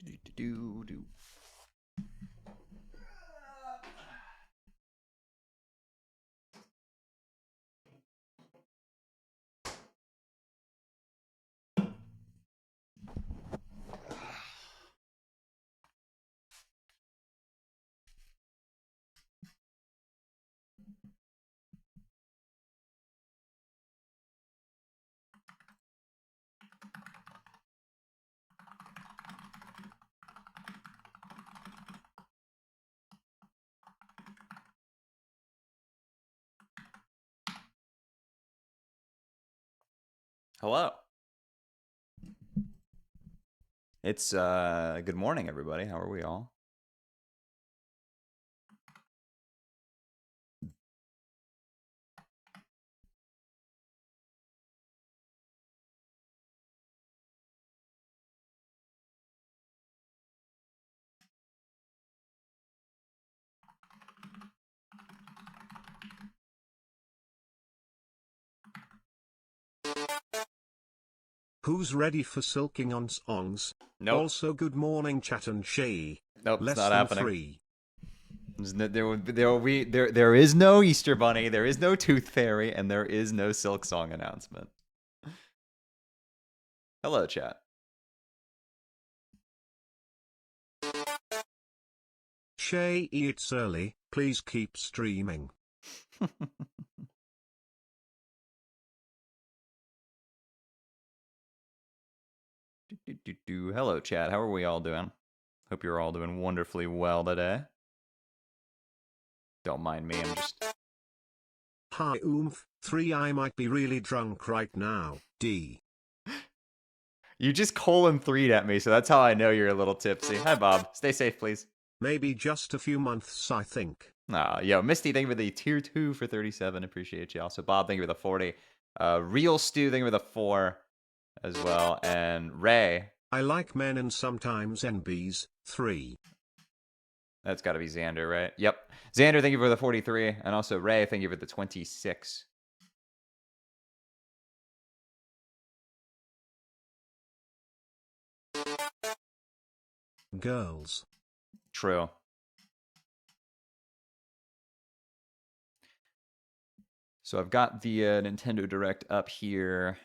Do. Hello. It's good morning, everybody. How are we all? Who's ready for silking on songs? Nope. Also, good morning, Chat and Shay. Nope, Less it's not than happening. 3. There is no Easter Bunny, there is no Tooth Fairy, and there is no Silk Song announcement. Hello, chat. Shay, it's early. Please keep streaming. Hello, chat. How are we all doing? Hope you're all doing wonderfully well today. Don't mind me, I'm just... Hi, 3. I might be really drunk right now. D. You just colon 3'd at me, so that's how I know you're a little tipsy. Hi, Bob. Stay safe, please. Maybe just a few months, I think. Yo, Misty, thank you for the tier 2 for 37. Appreciate you. Also, Bob, thank you for the 40. Real Stu, thank you for the 4 as well. And Ray. I like men and sometimes NBs. 3. That's got to be Xander, right? Yep. Xander, thank you for the 43. And also, Ray, thank you for the 26. Girls. True. So I've got the Nintendo Direct up here.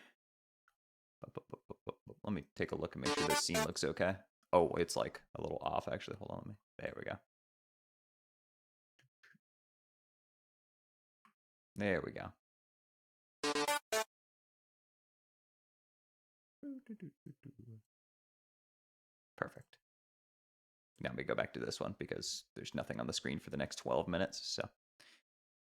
Let me take a look and make sure this scene looks okay. Oh, it's like a little off, actually. Hold on. There we go. There we go. Perfect. Now we go back to this one because there's nothing on the screen for the next 12 minutes. So,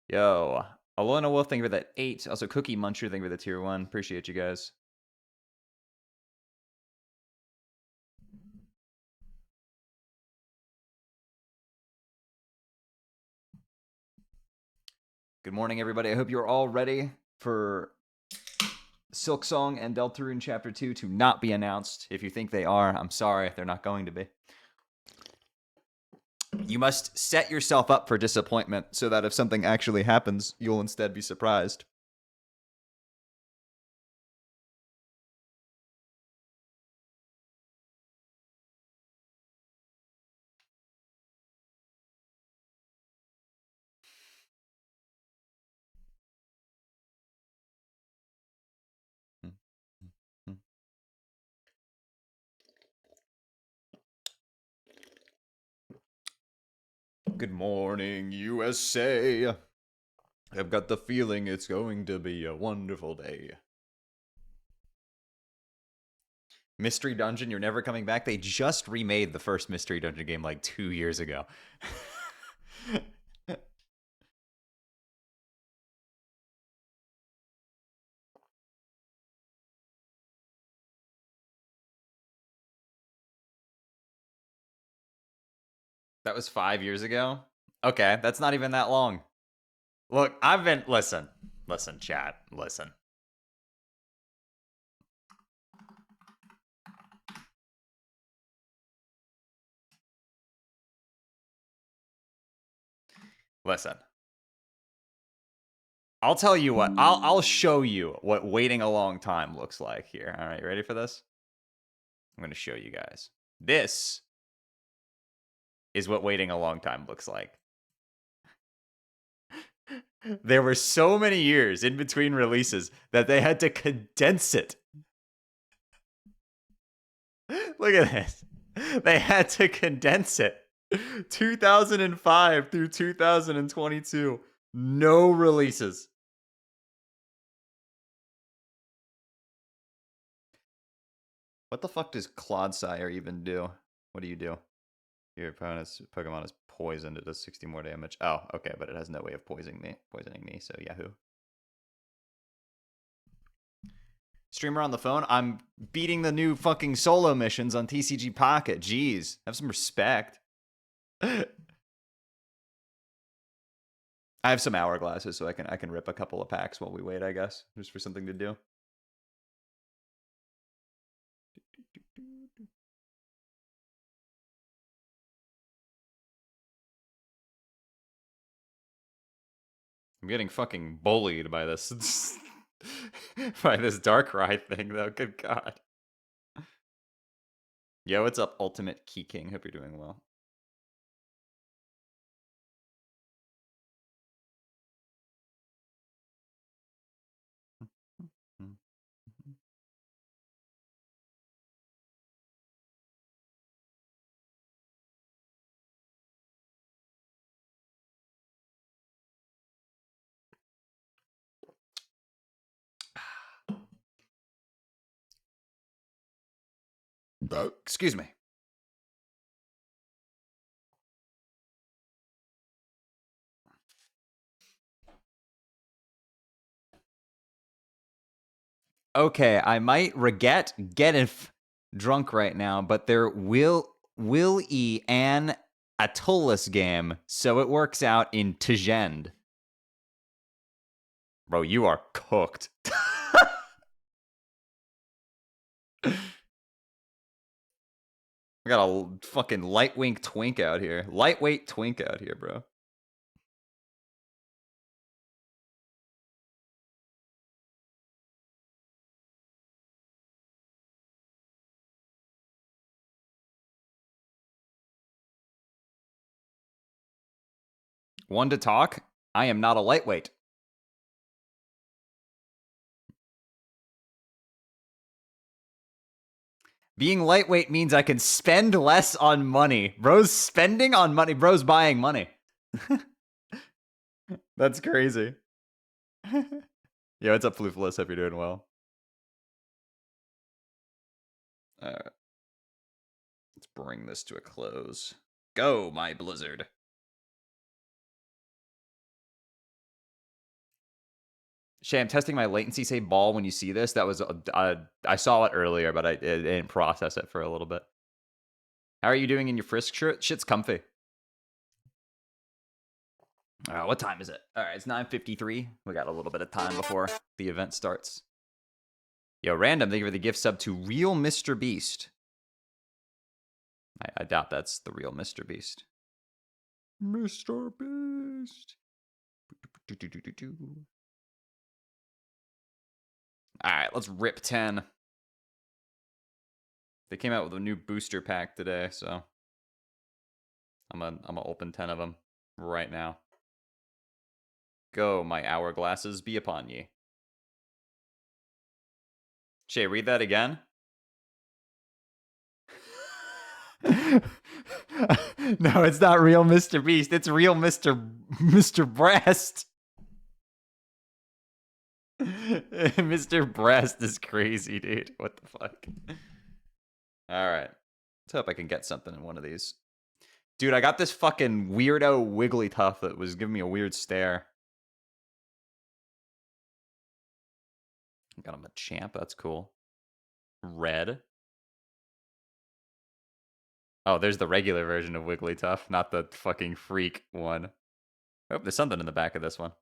yo, Alona Wolf, thank you for that 8. Also, Cookie Muncher, thank you for the tier 1. Appreciate you guys. Good morning, everybody. I hope you're all ready for Silk Song and Deltarune Chapter 2 to not be announced. If you think they are, I'm sorry, they're not going to be. You must set yourself up for disappointment so that if something actually happens, you'll instead be surprised. Good morning, USA. I've got the feeling it's going to be a wonderful day. Mystery Dungeon, you're never coming back? They just remade the first Mystery Dungeon game like 2 years ago. That was 5 years ago? Okay, that's not even that long. Look, I've been... Listen, chat, listen. Listen. I'll tell you what. I'll show you what waiting a long time looks like here. All right, ready for this? I'm going to show you guys. This is what waiting a long time looks like. There were so many years in between releases that they had to condense it. Look at this. They had to condense it. 2005 through 2022. No releases. What the fuck does Clodsire even do? What do you do? Your opponent's Pokemon is poisoned. It does 60 more damage. Oh, okay, but it has no way of poisoning me, so Yahoo. Streamer on the phone? I'm beating the new fucking solo missions on TCG Pocket. Jeez, have some respect. I have some hourglasses, so I can rip a couple of packs while we wait, I guess, just for something to do. I'm getting fucking bullied by this by this Darkrai thing, though. Good God. Yo, what's up, Ultimate Key King? Hope you're doing well. Excuse me. Okay, I might regret getting drunk right now, but there will e an Atolus game, so it works out in Tejend. Bro, you are cooked. We got a fucking lightweight twink out here. Lightweight twink out here, bro. One to talk? I am not a lightweight. Being lightweight means I can spend less on money. Bro's spending on money. Bro's buying money. That's crazy. Yo, what's up, Floofless? Hope you're doing well. Alright. Let's bring this to a close. Go, my Blizzard. Shay, I'm testing my latency. Say ball when you see this. That was I saw it earlier, but I didn't process it for a little bit. How are you doing in your Frisk shirt? Shit's comfy. What time is it? All right, it's 9:53. We got a little bit of time before the event starts. Yo, random, thank you for the gift sub to Real Mr. Beast. I doubt that's the real Mr. Beast. Mr. Beast. All right, let's rip 10. They came out with a new booster pack today, so I'm gonna open 10 of them right now. Go, my hourglasses be upon ye. Shay, read that again. No, it's not real Mr. Beast. It's real Mr. Breast. Mr. Breast is crazy, dude. What the fuck? All right. Let's hope I can get something in one of these. Dude, I got this fucking weirdo Wigglytuff that was giving me a weird stare. Got him a champ. That's cool. Red. Oh, there's the regular version of Wigglytuff, not the fucking freak one. Oh, there's something in the back of this one.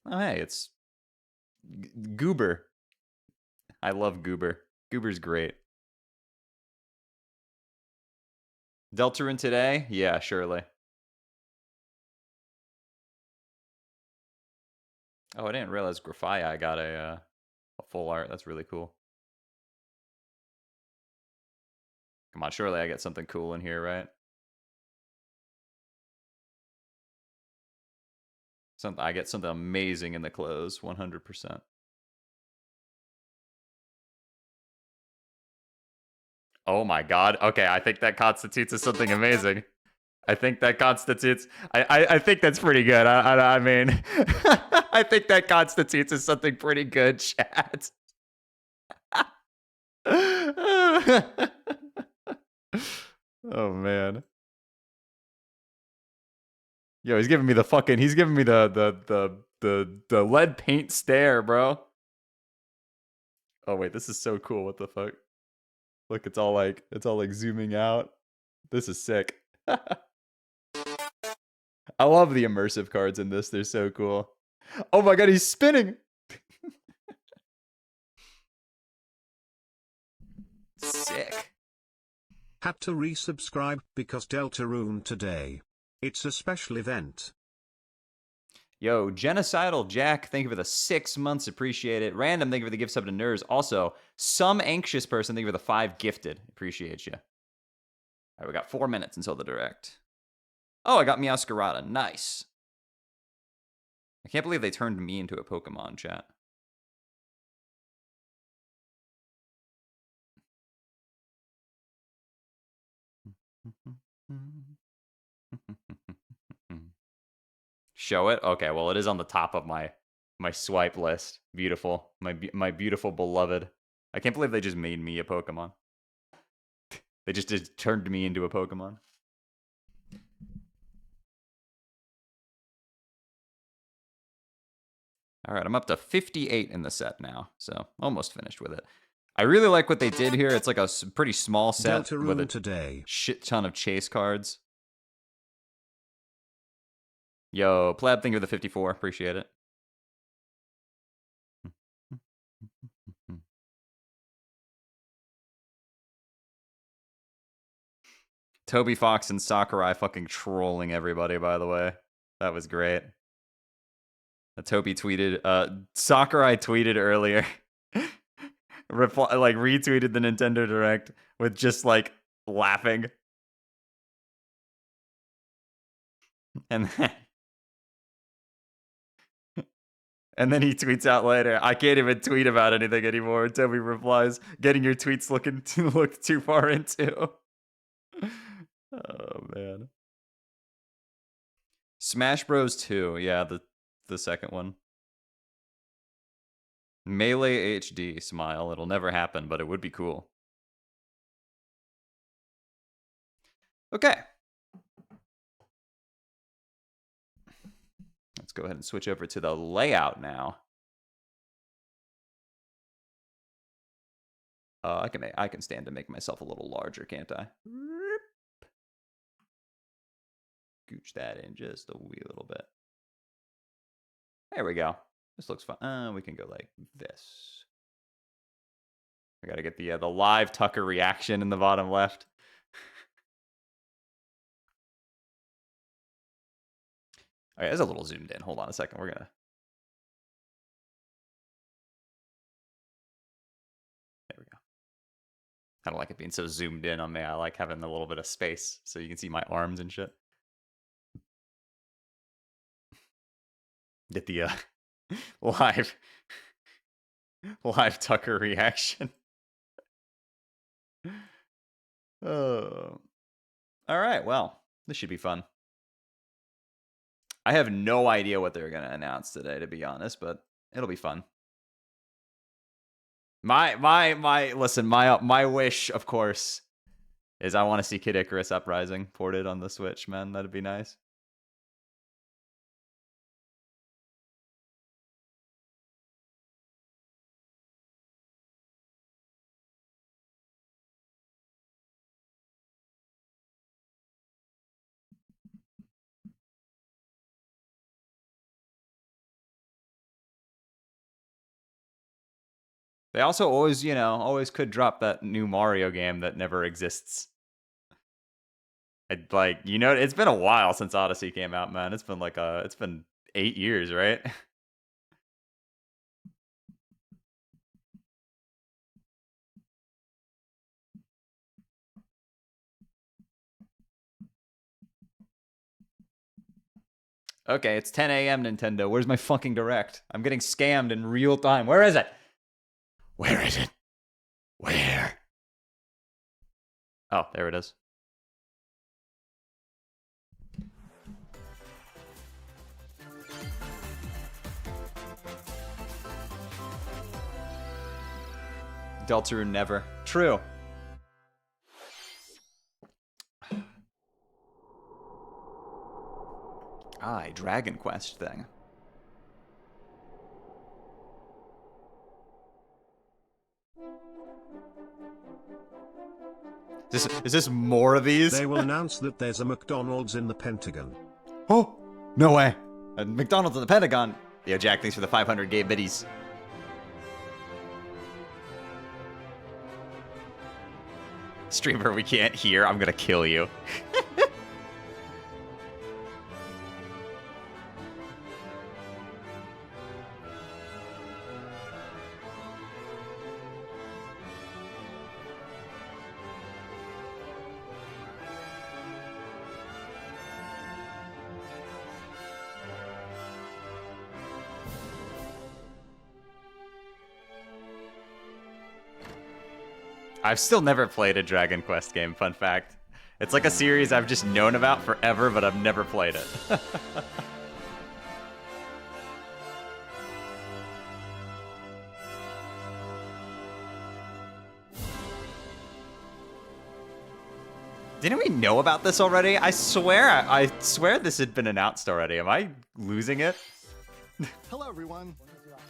Oh, hey, it's Goober. I love Goober. Goober's great. Deltarune today? Yeah, surely. Oh, I didn't realize Grafia got a full art. That's really cool. Come on, surely I get something cool in here, right? I get something amazing in the close, 100%. Oh my god. Okay, I think that constitutes as something amazing. I think that constitutes. I think that's pretty good. I mean, I think that constitutes as something pretty good, chat. Oh man. Yo, he's giving me the fucking. He's giving me the lead paint stare, bro. Oh wait, this is so cool. What the fuck? Look, it's all like zooming out. This is sick. I love the immersive cards in this. They're so cool. Oh my god, he's spinning. Sick. Had to resubscribe because Deltarune today. It's a special event. Yo, Genocidal Jack, thank you for the 6 months. Appreciate it. Random, thank you for the gift sub to Nerds. Also, Some Anxious Person, thank you for the 5 gifted. Appreciate you. All right, we got 4 minutes until the direct. Oh, I got Meowscarada. Nice. I can't believe they turned me into a Pokemon, chat. Show it? Okay, well, it is on the top of my swipe list. Beautiful. My beautiful beloved. I can't believe they just made me a Pokemon. They just turned me into a Pokemon. All right, I'm up to 58 in the set now, so almost finished with it. I really like what they did here. It's like a pretty small set Deltarune with a today. shit ton of chase cards. Yo, Pleb, thank you for the 54. Appreciate it. Toby Fox and Sakurai fucking trolling everybody, by the way. That was great. Toby tweeted, Sakurai tweeted earlier, retweeted the Nintendo Direct with just like laughing. And then he tweets out later, I can't even tweet about anything anymore. Toby replies, getting your tweets looked too far into. Oh man. Smash Bros 2, yeah, the second one. Melee HD, smile. It'll never happen, but it would be cool. Okay. Let's go ahead and switch over to the layout now. I can stand to make myself a little larger, can't I? Gooch that in just a wee little bit. There we go. This looks fun. We can go like this. We gotta get the live Tucker reaction in the bottom left. All right, that's a little zoomed in. Hold on a second. We're gonna. There we go. I don't like it being so zoomed in on me. I like having a little bit of space so you can see my arms and shit. Get the live Tucker reaction. Oh. All right, well, this should be fun. I have no idea what they're going to announce today, to be honest, but it'll be fun. My wish, of course, is I want to see Kid Icarus Uprising ported on the Switch, man. That'd be nice. They also always could drop that new Mario game that never exists. It's been a while since Odyssey came out, man. It's been 8 years, right? Okay, it's 10 a.m. Nintendo. Where's my fucking Direct? I'm getting scammed in real time. Where is it? Where is it? Where? Oh, there it is. Deltarune never. True. A Dragon Quest thing. Is this more of these? They will announce that there's a McDonald's in the Pentagon. Oh, no way. A McDonald's in the Pentagon. Yo, Jack, thanks for the 500 gay biddies. Streamer we can't hear, I'm gonna kill you. I've still never played a Dragon Quest game, fun fact. It's like a series I've just known about forever, but I've never played it. Didn't we know about this already? I swear this had been announced already. Am I losing it? Hello everyone,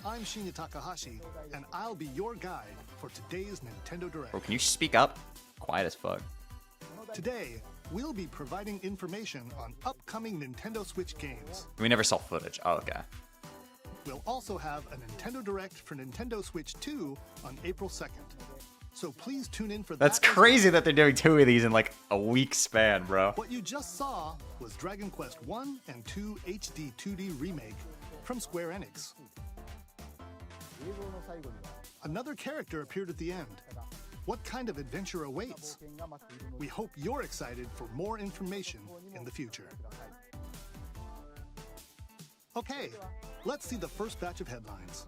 I'm Shinya Takahashi, and I'll be your guide for today's Nintendo Direct. Bro, can you speak up? Quiet as fuck. Today, we'll be providing information on upcoming Nintendo Switch games. We never saw footage. Oh, okay. We'll also have a Nintendo Direct for Nintendo Switch 2 on April 2nd. So please tune in for that. That's crazy that they're doing 2 of these in like a week span, bro. What you just saw was Dragon Quest 1 and 2 HD 2D Remake from Square Enix. Another character appeared at the end. What kind of adventure awaits? We hope you're excited for more information in the future. Okay, let's see the first batch of headlines.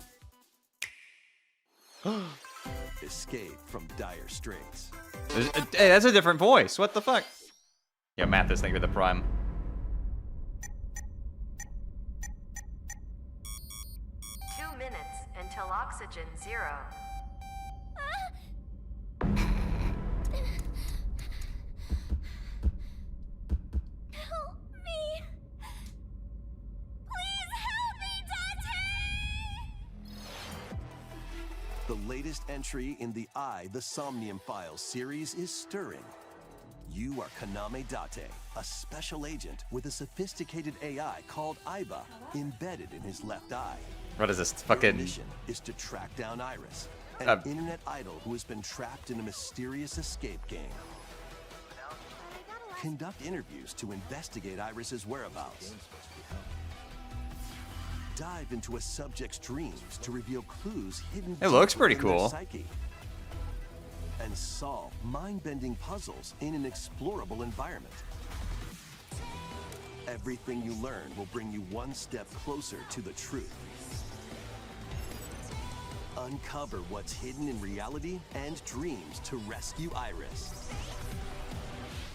Escape from dire straits. Hey, that's a different voice. What the fuck? Yeah, Mathis, thank you for the Prime. Until oxygen 0. Help me! Please help me, Dante! The latest entry in the The Somnium Files series is stirring. You are Kaname Date, a special agent with a sophisticated AI called Aiba embedded in his left eye. What is this? Your Fucking. mission is to track down Iris, an internet idol who has been trapped in a mysterious escape game. Conduct interviews to investigate Iris's whereabouts. Dive into a subject's dreams to reveal clues hidden. It looks pretty in their cool. psyche. And solve mind-bending puzzles in an explorable environment. Everything you learn will bring you one step closer to the truth. Uncover what's hidden in reality and dreams to rescue Iris.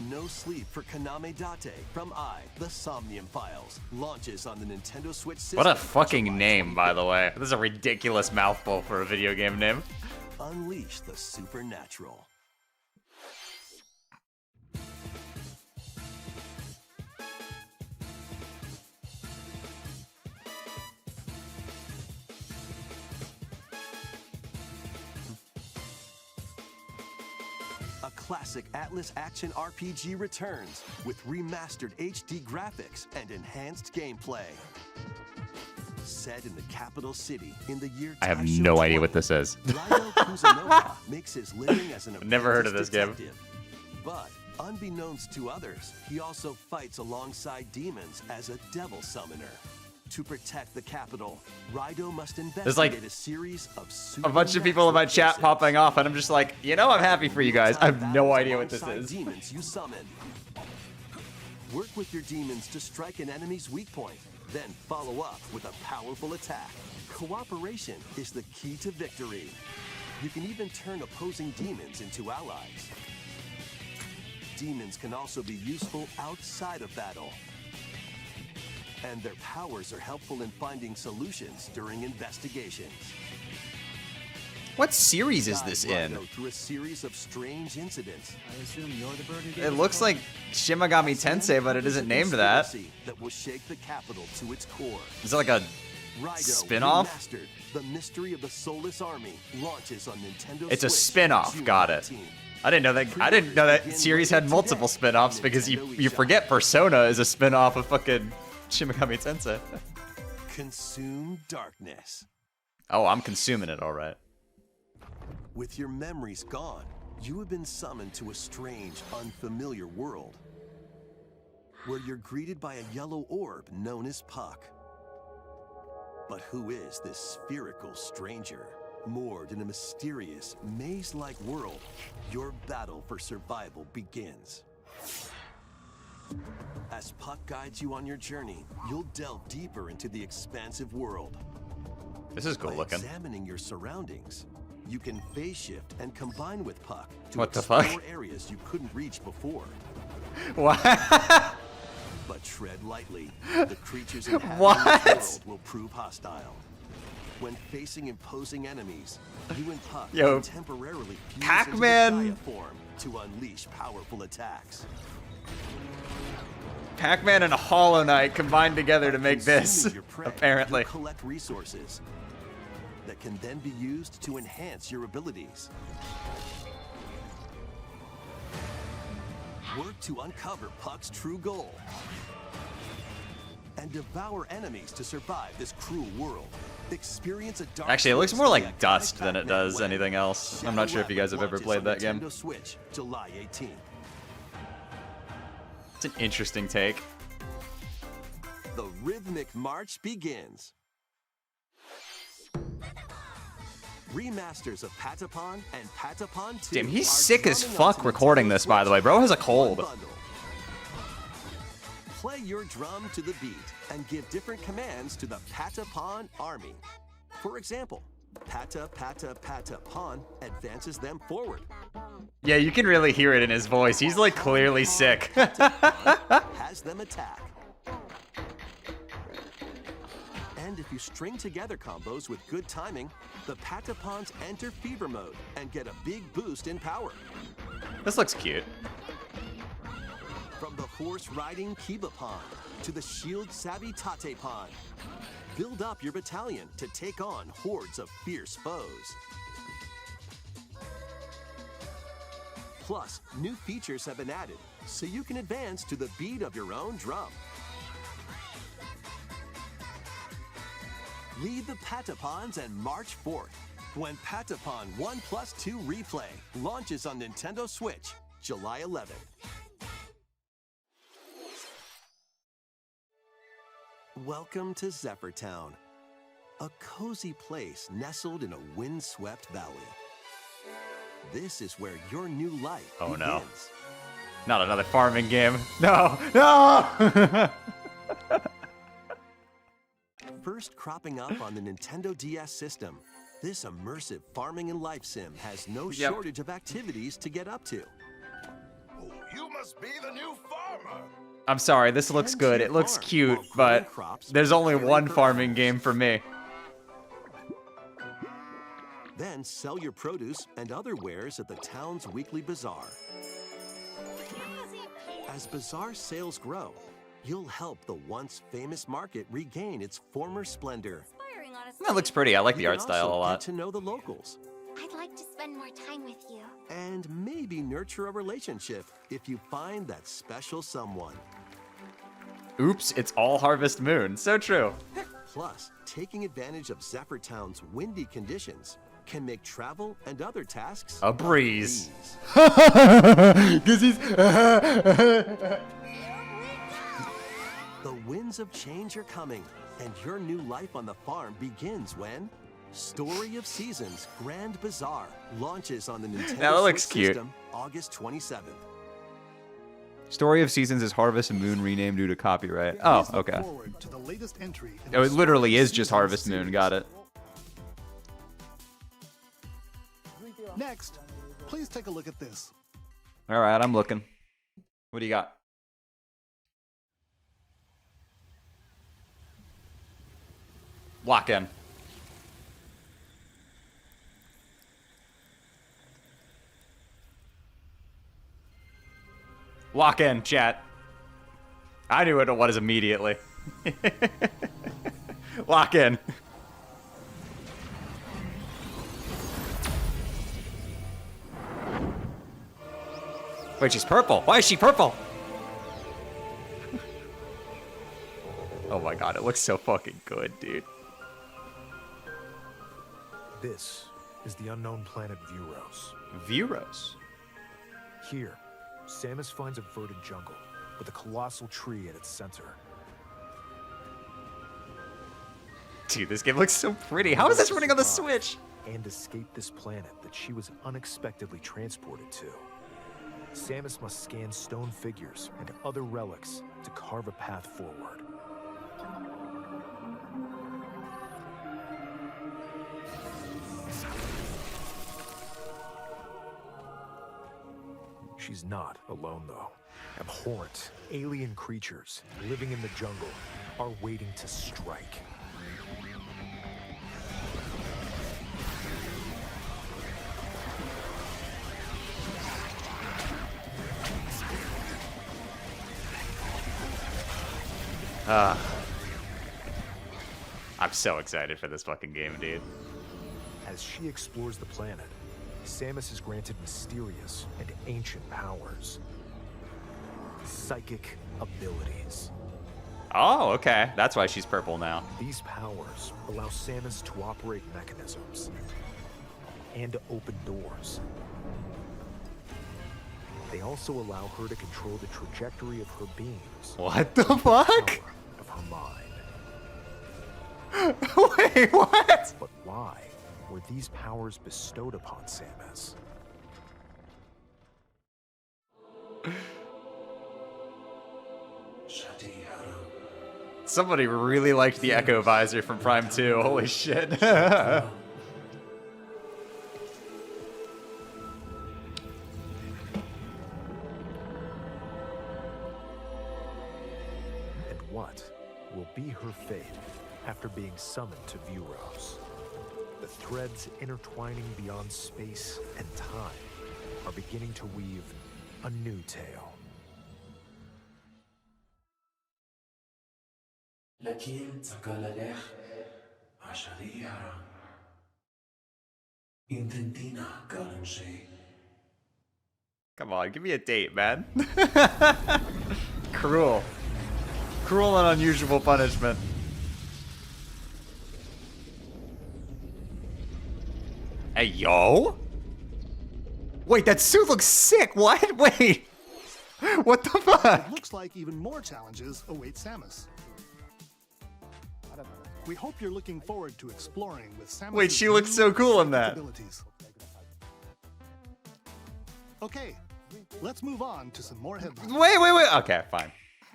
No Sleep for Kaname Date from The Somnium Files launches on the Nintendo Switch system. What a fucking name, by the way. This is a ridiculous mouthful for a video game name. Unleash the supernatural. A classic Atlas action RPG returns with remastered HD graphics and enhanced gameplay. Set in the capital city in the year I have no idea what this is. Ryo Kuzunoha makes his living as an Never heard of this game. detective. But unbeknownst to others, he also fights alongside demons as a devil summoner. To protect the capital, Ryo must investigate like a series of A bunch of people in my chat supernatural popping off, and I'm just like, you know, I'm happy for you guys. I have no idea what this alongside is. Demons you summon. Work with your demons to strike an enemy's weak point Then follow up with a powerful attack. Cooperation is the key to victory. You can even turn opposing demons into allies. Demons can also be useful outside of battle. And their powers are helpful in finding solutions during investigations. What series is this Guide in? Rhino through a series of strange incidents. I assume you're the bird who gave It us looks the like Shimigami Tensei, but it isn't named that. Conspiracy that will shake the capital to its core. Is it like a Rhino spin-off? Remastered, The Mystery of the Soulless Army launches on Nintendo It's a Switch spin-off, June got it. 19th. I didn't know that series had multiple spin-offs because you forget Persona is a spin-off of fucking Shimigami Tensei. Consume darkness. Oh, I'm consuming it all right. With your memories gone, you have been summoned to a strange, unfamiliar world, where you're greeted by a yellow orb known as Puck. But who is this spherical stranger? Moored in a mysterious, maze-like world, your battle for survival begins. As Puck guides you on your journey, you'll delve deeper into the expansive world. This is cool By looking. examining your surroundings, you can phase shift and combine with Puck to What the explore fuck? areas you couldn't reach before. What? But tread lightly. The creatures inhabiting What? this world will prove hostile. When facing imposing enemies, you and Puck Yo, can temporarily fuse Pac-Man. into the Gaia form to unleash powerful attacks. Pac-Man and a Hollow Knight combined together to make this, Consuming your prey, apparently. you collect resources that can then be used to enhance your abilities. Work to uncover Puck's true goal and devour enemies to survive this cruel world. Experience a dark Actually, it looks twist more of like the iconic Dust than it Pac-Man does way. anything else. I'm not sure if you guys have ever Launches played on that game. Nintendo Switch, July 18th. It's an interesting take. The rhythmic march begins. Remasters of Patapon and Patapon 2. Damn, he's are sick as drumming fuck onto recording Nintendo this, by the way. Switch Bro has a in one cold. bundle. Play your drum to the beat and give different commands to the Patapon army. For example, Pata Pata Patapon advances them forward. Yeah, you can really hear it in his voice. He's like clearly sick. Has them attack. And if you string together combos with good timing, the Patapons enter fever mode and get a big boost in power. This looks cute. From the horse-riding Kibapon to the shield-savvy Tatepon, build up your battalion to take on hordes of fierce foes. Plus, new features have been added, so you can advance to the beat of your own drum. Lead the Patapons and march forth when Patapon 1+2 Replay launches on Nintendo Switch, July 11th. Welcome to Zephyr Town, a cozy place nestled in a windswept valley. This is where your new life Oh, begins. no. Not another farming game. No, no! First cropping up on the Nintendo DS system, this immersive farming and life sim has no Yep. shortage of activities to get up to. Oh, you must be the new farmer. I'm sorry, this looks good. It looks cute, but there's only one farming game for me. Then sell your produce and other wares at the town's weekly bazaar. As bazaar sales grow, you'll help the once famous market regain its former splendor. Inspiring, honestly. That looks pretty. I like the You art can style a also lot. Get to know the locals I'd like to spend more time with you. and maybe nurture a relationship if you find that special someone. Oops, it's all Harvest Moon. So true. Plus, taking advantage of Zephyr Town's windy conditions can make travel and other tasks A breeze. breeze. Because he's... The winds of change are coming, and your new life on the farm begins when Story of Seasons Grand Bazaar launches on the Nintendo That looks Switch cute. system August 27th. Story of Seasons is Harvest Moon renamed due to copyright. Oh, Please look okay. forward to the latest entry in Oh, the it literally Story of is just Seasons Harvest Moon. series. Got it. Next, please take a look at this. All right, I'm looking. What do you got? Lock in. Lock in, chat. I knew what it was immediately. Lock in. Wait, she's purple. Why is she purple? Oh my god, it looks so fucking good, dude. This is the unknown planet Vuros. Vuros. Here, Samus finds a verdant jungle with a colossal tree at its center. Dude, this game looks so pretty. How is this running on the Switch? And escape this planet that she was unexpectedly transported to. Samus must scan stone figures and other relics to carve a path forward. She's not alone, though. Abhorrent, alien creatures living in the jungle are waiting to strike. I'm so excited for this fucking game, dude. As she explores the planet, Samus is granted mysterious and ancient powers. Psychic abilities. Oh, okay. That's why she's purple now. These powers allow Samus to operate mechanisms and to open doors. They also allow her to control the trajectory of her beams. What the fuck? Power of her mind. Wait, what? But why were these powers bestowed upon Samus? Somebody really liked the Echo Visor from Prime 2. Holy shit. And what will be her fate after being summoned to Vuros? The threads intertwining beyond space and time are beginning to weave a new tale. Come on, give me a date, man. Cruel. Cruel and unusual punishment. Hey, yo? Wait, that suit looks sick. What? Wait. What the fuck? It looks like even more challenges await Samus. We hope you're looking forward to exploring with Samus. Wait, she looks so cool in that. Abilities. Okay, let's move on to some more headlines. Wait. Okay, fine.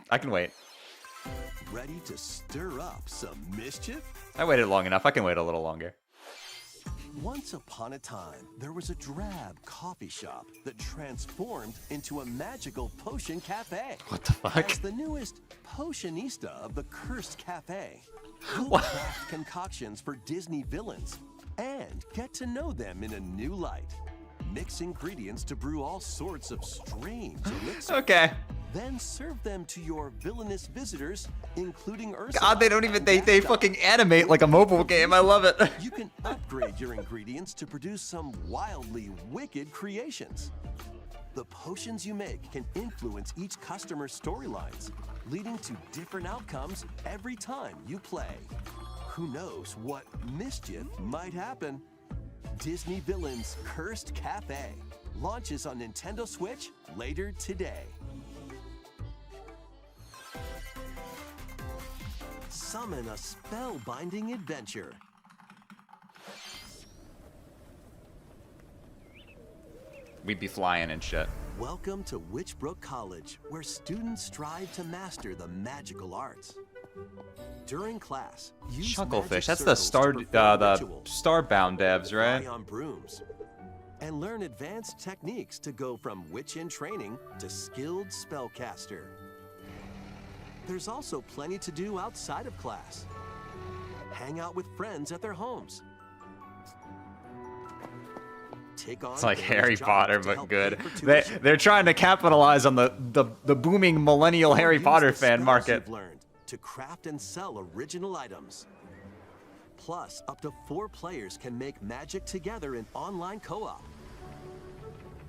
I can wait. Ready to stir up some mischief? I waited long enough. I can wait a little longer. Once upon a time, there was a drab coffee shop that transformed into a magical potion cafe. What the fuck? As the newest potionista of the cursed cafe, you'll craft concoctions for Disney villains and get to know them in a new light. Mix ingredients to brew all sorts of strange elixirs. Okay. Then serve them to your villainous visitors, including Ursula. God, they don't even, and they Daphne. fucking animate like a mobile game. I love it. You can upgrade your ingredients to produce some wildly wicked creations. The potions you make can influence each customer's storylines, leading to different outcomes every time you play. Who knows what mischief might happen? Disney Villains Cursed Cafe launches on Nintendo Switch later today. Summon a spellbinding adventure. We'd be flying and shit. Welcome to Witchbrook College, where students strive to master the magical arts. During class, use Chucklefish. magic That's the circles to perform the rituals, Starbound devs, right? fly on brooms, and learn advanced techniques to go from witch in training to skilled spellcaster. There's also plenty to do outside of class. Hang out with friends at their homes. Take on It's like various Harry jobs Potter, to but help good. pay for They're tuition. trying to capitalize on the booming millennial Harry Use Potter the fan spells market. you've learned to craft and sell original items. Plus, up to 4 players can make magic together in online co-op.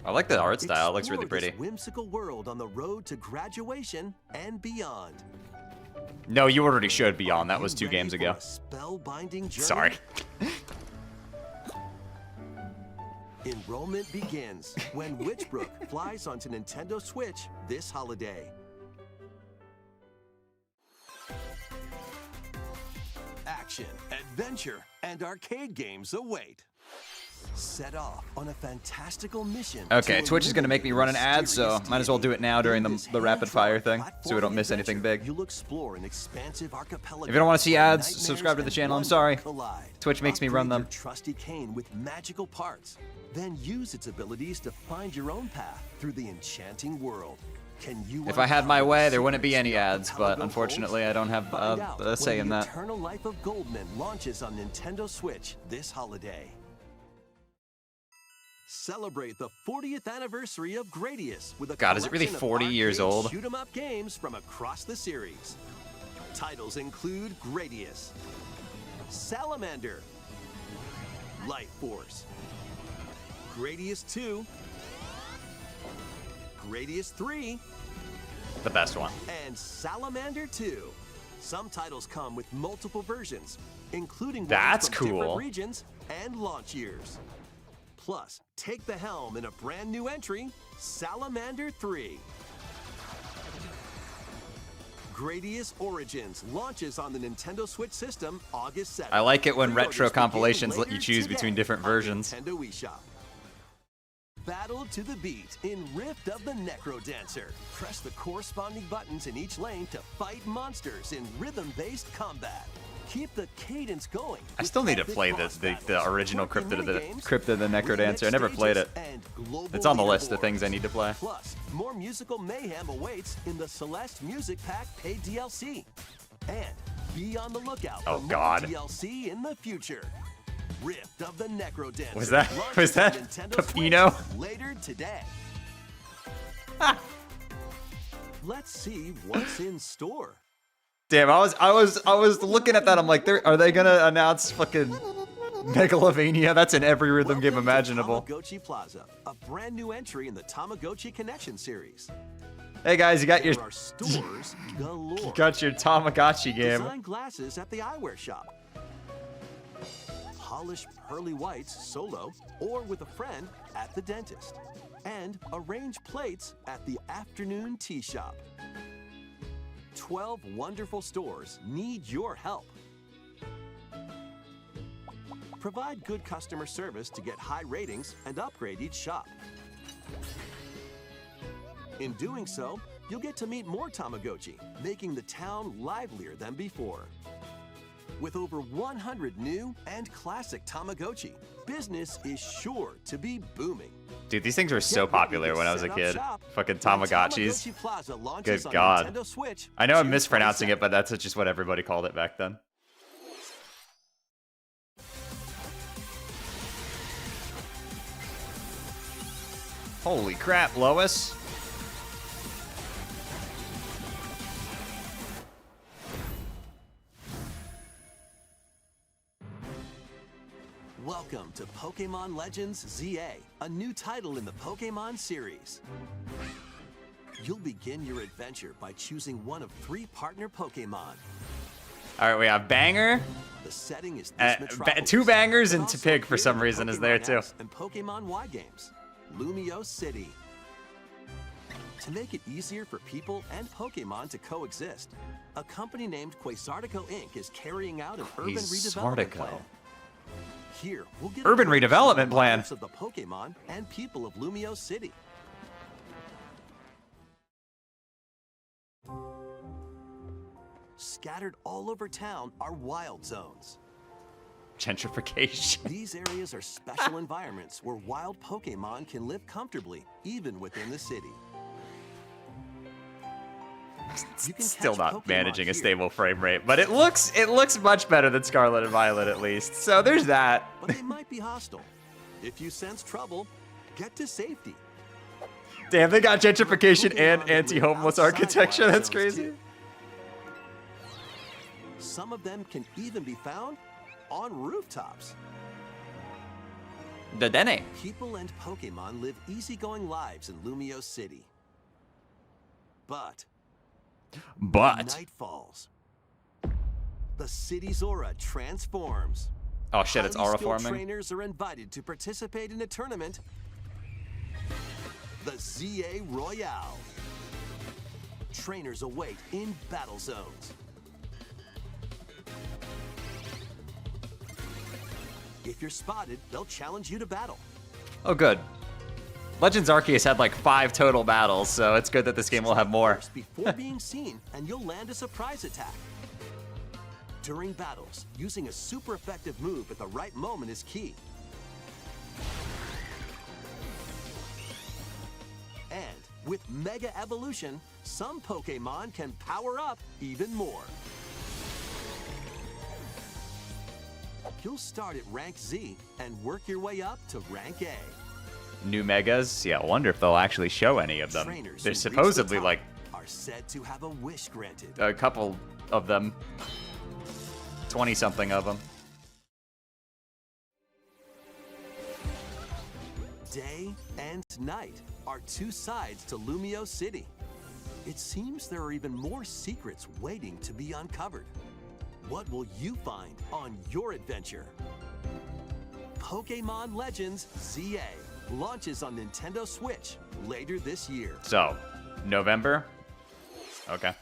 I like the art style. It looks really Explore this pretty. whimsical world on the road to graduation and beyond. No, you already showed Beyond. That was You 2 ready games for ago. a spellbinding journey? Sorry. Enrollment begins when Witchbrook flies onto Nintendo Switch this holiday. Action, adventure, and arcade games await. Set off on a fantastical mission. Okay, to Twitch is going to make me run an ad, so mysterious might as well do it now during In this the rapid fire thing, hand-drawn so we don't miss anything adventure, big. You'll explore an expansive archipelago If you don't want to see where ads, nightmares subscribe to the and channel. I'm wonder sorry. collide. Twitch makes me run Upgrade them. your trusty cane with magical parts. Then use its abilities to find your own path through the enchanting world. Can you If I had my way, there wouldn't be secrets any the ads, but archipelago unfortunately, I don't have Find out a say when in the that. Eternal Life of Goldman launches on Nintendo Switch this holiday. Celebrate the 40th anniversary of Gradius with a God, is it really collection of 40 years arcade old? shoot 'em up games from across the series. Titles include Gradius, Salamander, Life Force, Gradius 2, Gradius 3, The best one. and Salamander 2. Some titles come with multiple versions, including ones That's from different cool. regions and launch years. Plus, take the helm in a brand new entry, Salamander 3. Gradius Origins launches on the Nintendo Switch system August 7th. I like it when Pre-orders retro begin compilations let later you choose today between different on versions. Nintendo eShop. Battle to the beat in Rift of the Necrodancer. Press the corresponding buttons in each lane to fight monsters in rhythm-based combat. Keep the cadence going. I with still need to epic play boss the battles, original quirky minigames, Crypt of the Necrodancer. I never remix played it. stages, and global It's on the list of leaderboards. things I need to play. Plus, more musical mayhem awaits in the Celeste Music Pack paid DLC. And be on the lookout Oh, for more God. DLC in the future. Rift of the Necrodancer. Was that- launches was on that Nintendo Peppino? Switch later today. Let's see what's in store. Damn, I was looking at that. I'm like, are they gonna announce fucking Megalovania? That's in every rhythm game Welcome to imaginable. Tamagotchi Plaza, a brand new entry in the Tamagotchi Connection series. Hey guys, you got your There are stores galore. you got your Tamagotchi game. Design glasses at the eyewear shop. Polish pearly whites solo or with a friend at the dentist. And arrange plates at the afternoon tea shop. 12 wonderful stores need your help. Provide good customer service to get high ratings and upgrade each shop. In doing so, you'll get to meet more Tamagotchi, making the town livelier than before. With over 100 new and classic Tamagotchi, business is sure to be booming. Dude, these things were so Get ready popular to when I was a set up kid. shop Fucking when Tamagotchis. Tamagotchi Plaza launches Good on God. Nintendo Switch I know I'm June mispronouncing 22nd. it, but that's just what everybody called it back then. Holy crap, Lois. Welcome to Pokemon Legends ZA, a new title in the Pokemon series. You'll begin your adventure by choosing one of 3 partner Pokemon. All right, we have Banger. The setting is this Metropolis, 2 bangers but and also Pig for appear some in reason is Pokemon there too. X and Pokemon Y games, Lumio City. To make it easier for people and Pokemon to coexist, a company named Quasartico Inc. is carrying out an urban redevelopment Quasartico. plan. Here, we'll get Urban a glimpse redevelopment of the plan. lives of the Pokemon and people of Lumio City. scattered all over town are wild zones. Gentrification. These areas are special environments where wild Pokemon can live comfortably, even within the city. You can Still catch not Pokemon managing a here, stable frame rate, but it looks much better than Scarlet and Violet at least. So there's that. but they might be hostile. If you sense trouble, get to safety. Damn, they got gentrification Pokemon and that live anti-homeless outside architecture. wild That's zones, crazy. too. Some of them can even be found on rooftops. The Dene. People and Pokemon live easygoing lives in Lumio City. But when night falls, the city's aura transforms. Oh shit, it's Highly aura skilled forming. trainers are invited to participate in a tournament, the ZA Royale. Trainers await in battle zones. If you're spotted, they'll challenge you to battle. Oh good. Legends Arceus had like 5 total battles, so it's good that this game will have more. First before being seen, and you'll land a surprise attack. During battles, using a super effective move at the right moment is key. And with Mega Evolution, some Pokemon can power up even more. You'll start at rank Z and work your way up to rank A. New megas? Yeah, I wonder if they'll actually show any of them. Trainers There's who reach supposedly the top like are said to have a wish granted. a couple of them. 20-something of them. Day and night are two sides to Lumio City. It seems there are even more secrets waiting to be uncovered. What will you find on your adventure? Pokemon Legends ZA launches on Nintendo Switch later this year. So, November? Okay.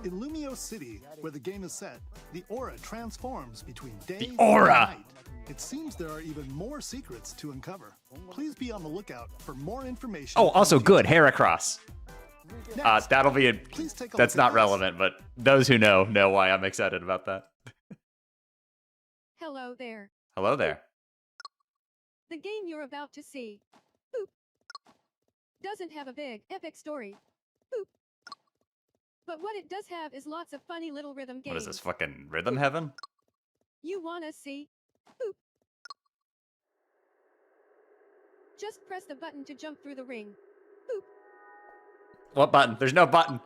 In Lumio City, where the game is set, the aura transforms between day The aura! and night. It seems there are even more secrets to uncover. Please be on the lookout for more information. Oh, also in good, Heracross. Next, That'll be please take a that's look at not this. relevant, but those who know why I'm excited about that. Hello there. Hello there. The game you're about to see, boop, doesn't have a big, epic story, boop. But what it does have is lots of funny little rhythm games. What is this, fucking Rhythm Heaven? You wanna see? Boop. Just press the button to jump through the ring. Boop. What button? There's no button.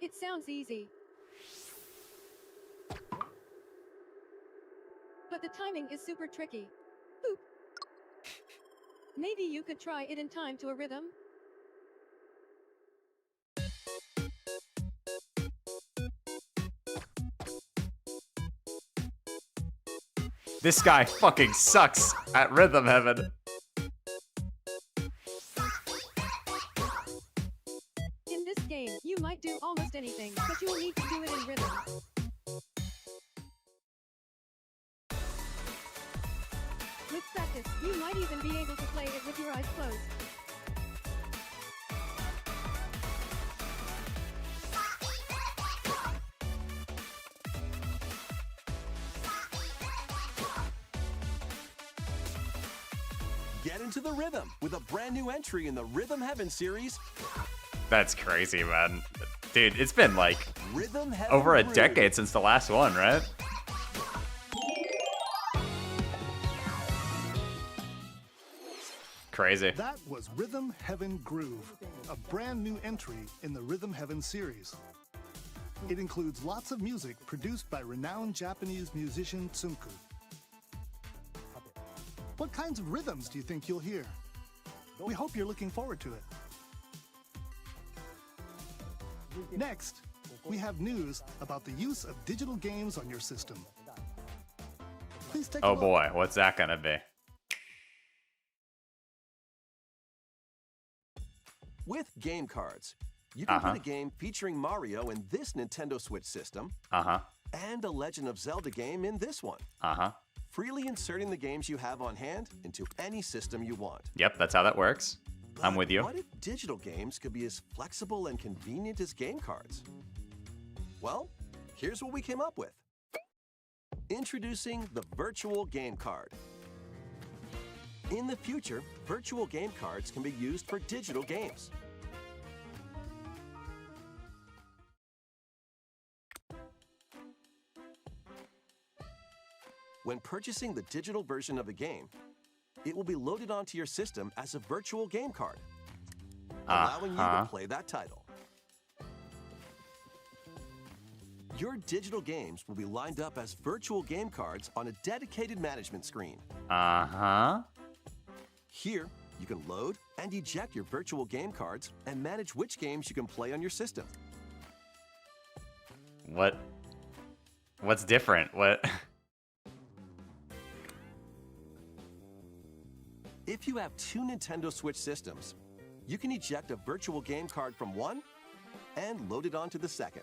It sounds easy. But the timing is super tricky. Boop. Maybe you could try it in time to a rhythm. This guy fucking sucks at Rhythm Heaven. In this game, you might do almost anything, but you will need to do it in rhythm. With practice, you might even be able to play it with your eyes closed. Get into the rhythm with a brand new entry in the Rhythm Heaven series, That's crazy, man. Dude, it's been like Rhythm Heaven over a Groove. decade since the last one, right? Crazy. That was Rhythm Heaven Groove, a brand new entry in the Rhythm Heaven series. It includes lots of music produced by renowned Japanese musician Tsunku. What kinds of rhythms do you think you'll hear? We hope you're looking forward to it. Next, we have news about the use of digital games on your system. Please take a Oh look. boy, what's that gonna be? With game cards, you can get a game featuring Mario in this Nintendo Switch system, and a Legend of Zelda game in this one. Freely inserting the games you have on hand into any system you want. Yep, that's how that works. I'm with you. What if digital games could be as flexible and convenient as game cards? Well, here's what we came up with. Introducing the virtual game card. In the future, virtual game cards can be used for digital games. When purchasing the digital version of a game, it will be loaded onto your system as a virtual game card, allowing you to play that title. Your digital games will be lined up as virtual game cards on a dedicated management screen. Here, you can load and eject your virtual game cards and manage which games you can play on your system. What's different? What? If you have two Nintendo Switch systems, you can eject a virtual game card from one and load it onto the second.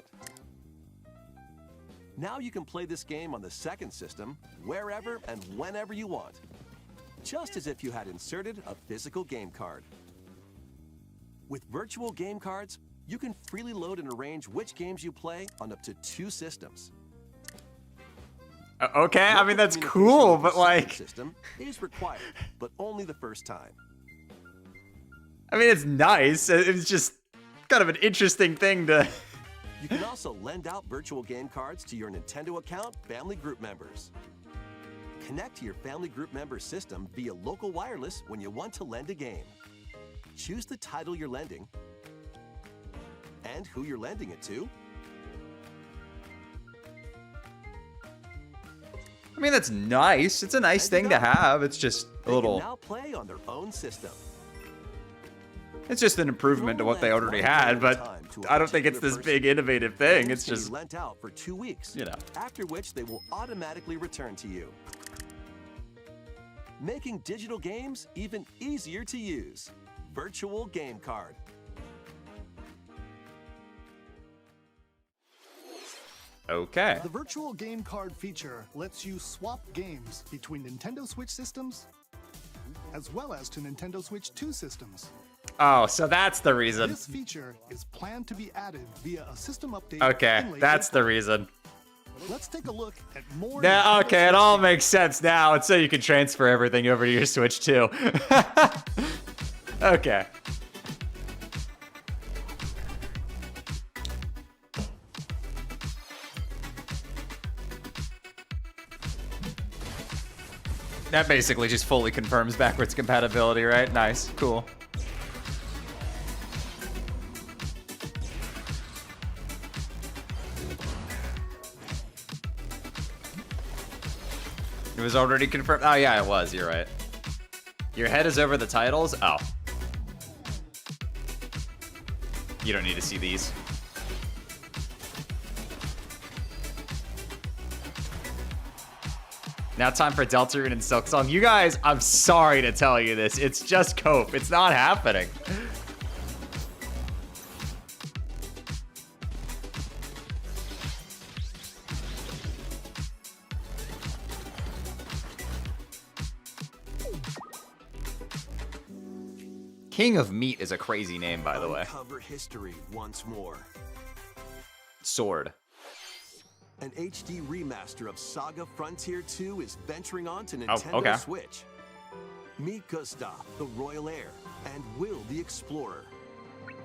Now you can play this game on the second system wherever and whenever you want, just as if you had inserted a physical game card. With virtual game cards, you can freely load and arrange which games you play on up to two systems. Okay, I mean, that's cool, but like... system is required, but only the first time. I mean, it's nice. It's just kind of an interesting thing to... You can also lend out virtual game cards to your Nintendo account family group members. Connect to your family group member system via local wireless when you want to lend a game. Choose the title you're lending and who you're lending it to. I mean, that's nice. It's a nice thing to have. It's just a little... They can now play on their own system. It's just an improvement to what they already had, but I don't think it's this big innovative thing. It's just... lent out for 2 weeks, you know. After which they will automatically return to you. Making digital games even easier to use. Virtual Game Card. Okay. The virtual game card feature lets you swap games between Nintendo Switch systems as well as to Nintendo Switch 2 systems. Oh, so that's the reason. This feature is planned to be added via a system update. Okay, that's the reason. Let's take a look at more. Now, okay, it all makes sense now. It's so you can transfer everything over to your Switch too. Okay. That basically just fully confirms backwards compatibility, right? Nice, cool. It was already confirmed. Oh yeah, it was, you're right. Your head is over the titles? Oh. You don't need to see these. Now time for Deltarune and Silksong. You guys, I'm sorry to tell you this. It's just Cope. It's not happening. King of Meat is a crazy name, by the way. Uncover history once more. Sword. An HD remaster of Saga Frontier 2 is venturing on to Nintendo okay. Switch. Meet Gustav, the Royal Heir, and Will, the Explorer.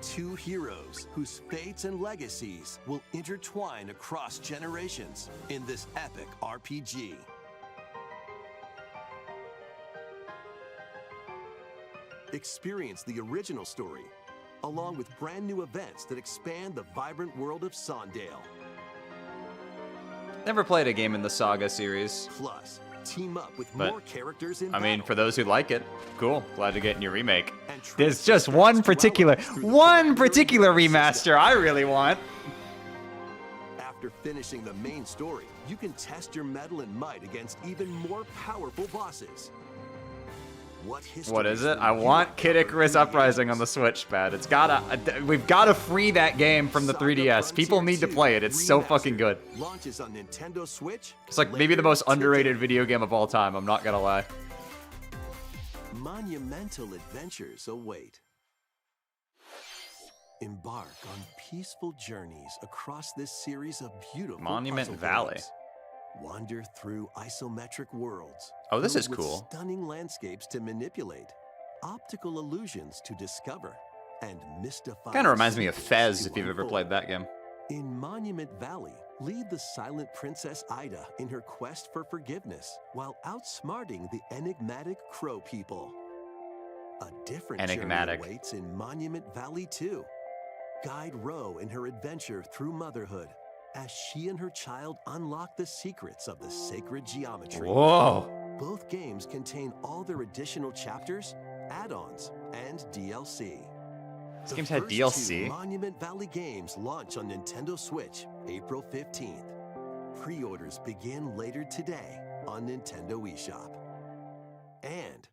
Two heroes whose fates and legacies will intertwine across generations in this epic RPG. Experience the original story, along with brand new events that expand the vibrant world of Sondale. Never played a game in the Saga series. Plus, team up with But, more characters in I mean, battle. for those who like it, cool. Glad to get in your remake. And trace There's the just steps one to particular relevance through the remaster I really want. After finishing the main story, you can test your mettle and might against even more powerful bosses. What is it? I want Kid Icarus Uprising on the Switch, pad. It's gotta. We've gotta free that game from the 3DS. People need to play it. It's so fucking good. Launches on Nintendo Switch. It's like maybe the most underrated video game of all time. I'm not gonna lie. Monumental adventures await. Embark on peaceful journeys across this series of beautiful Monument puzzle Valley. games. Wander through isometric worlds. Oh, this filled is with cool. Stunning landscapes to manipulate, optical illusions to discover, and mystifying. Kind of reminds me of secrets Fez to if you've ever unfold. played that game. In Monument Valley, lead the silent Princess Ida in her quest for forgiveness while outsmarting the enigmatic Crow people. A different Enigmatic. journey awaits in Monument Valley 2. Guide Ro in her adventure through motherhood as she and her child unlock the secrets of the sacred geometry. Whoa. Both games contain all their additional chapters, add-ons, and DLC. These The games had first DLC? two Monument Valley games launch on Nintendo Switch April 15th. Pre-orders begin later today on Nintendo eShop. And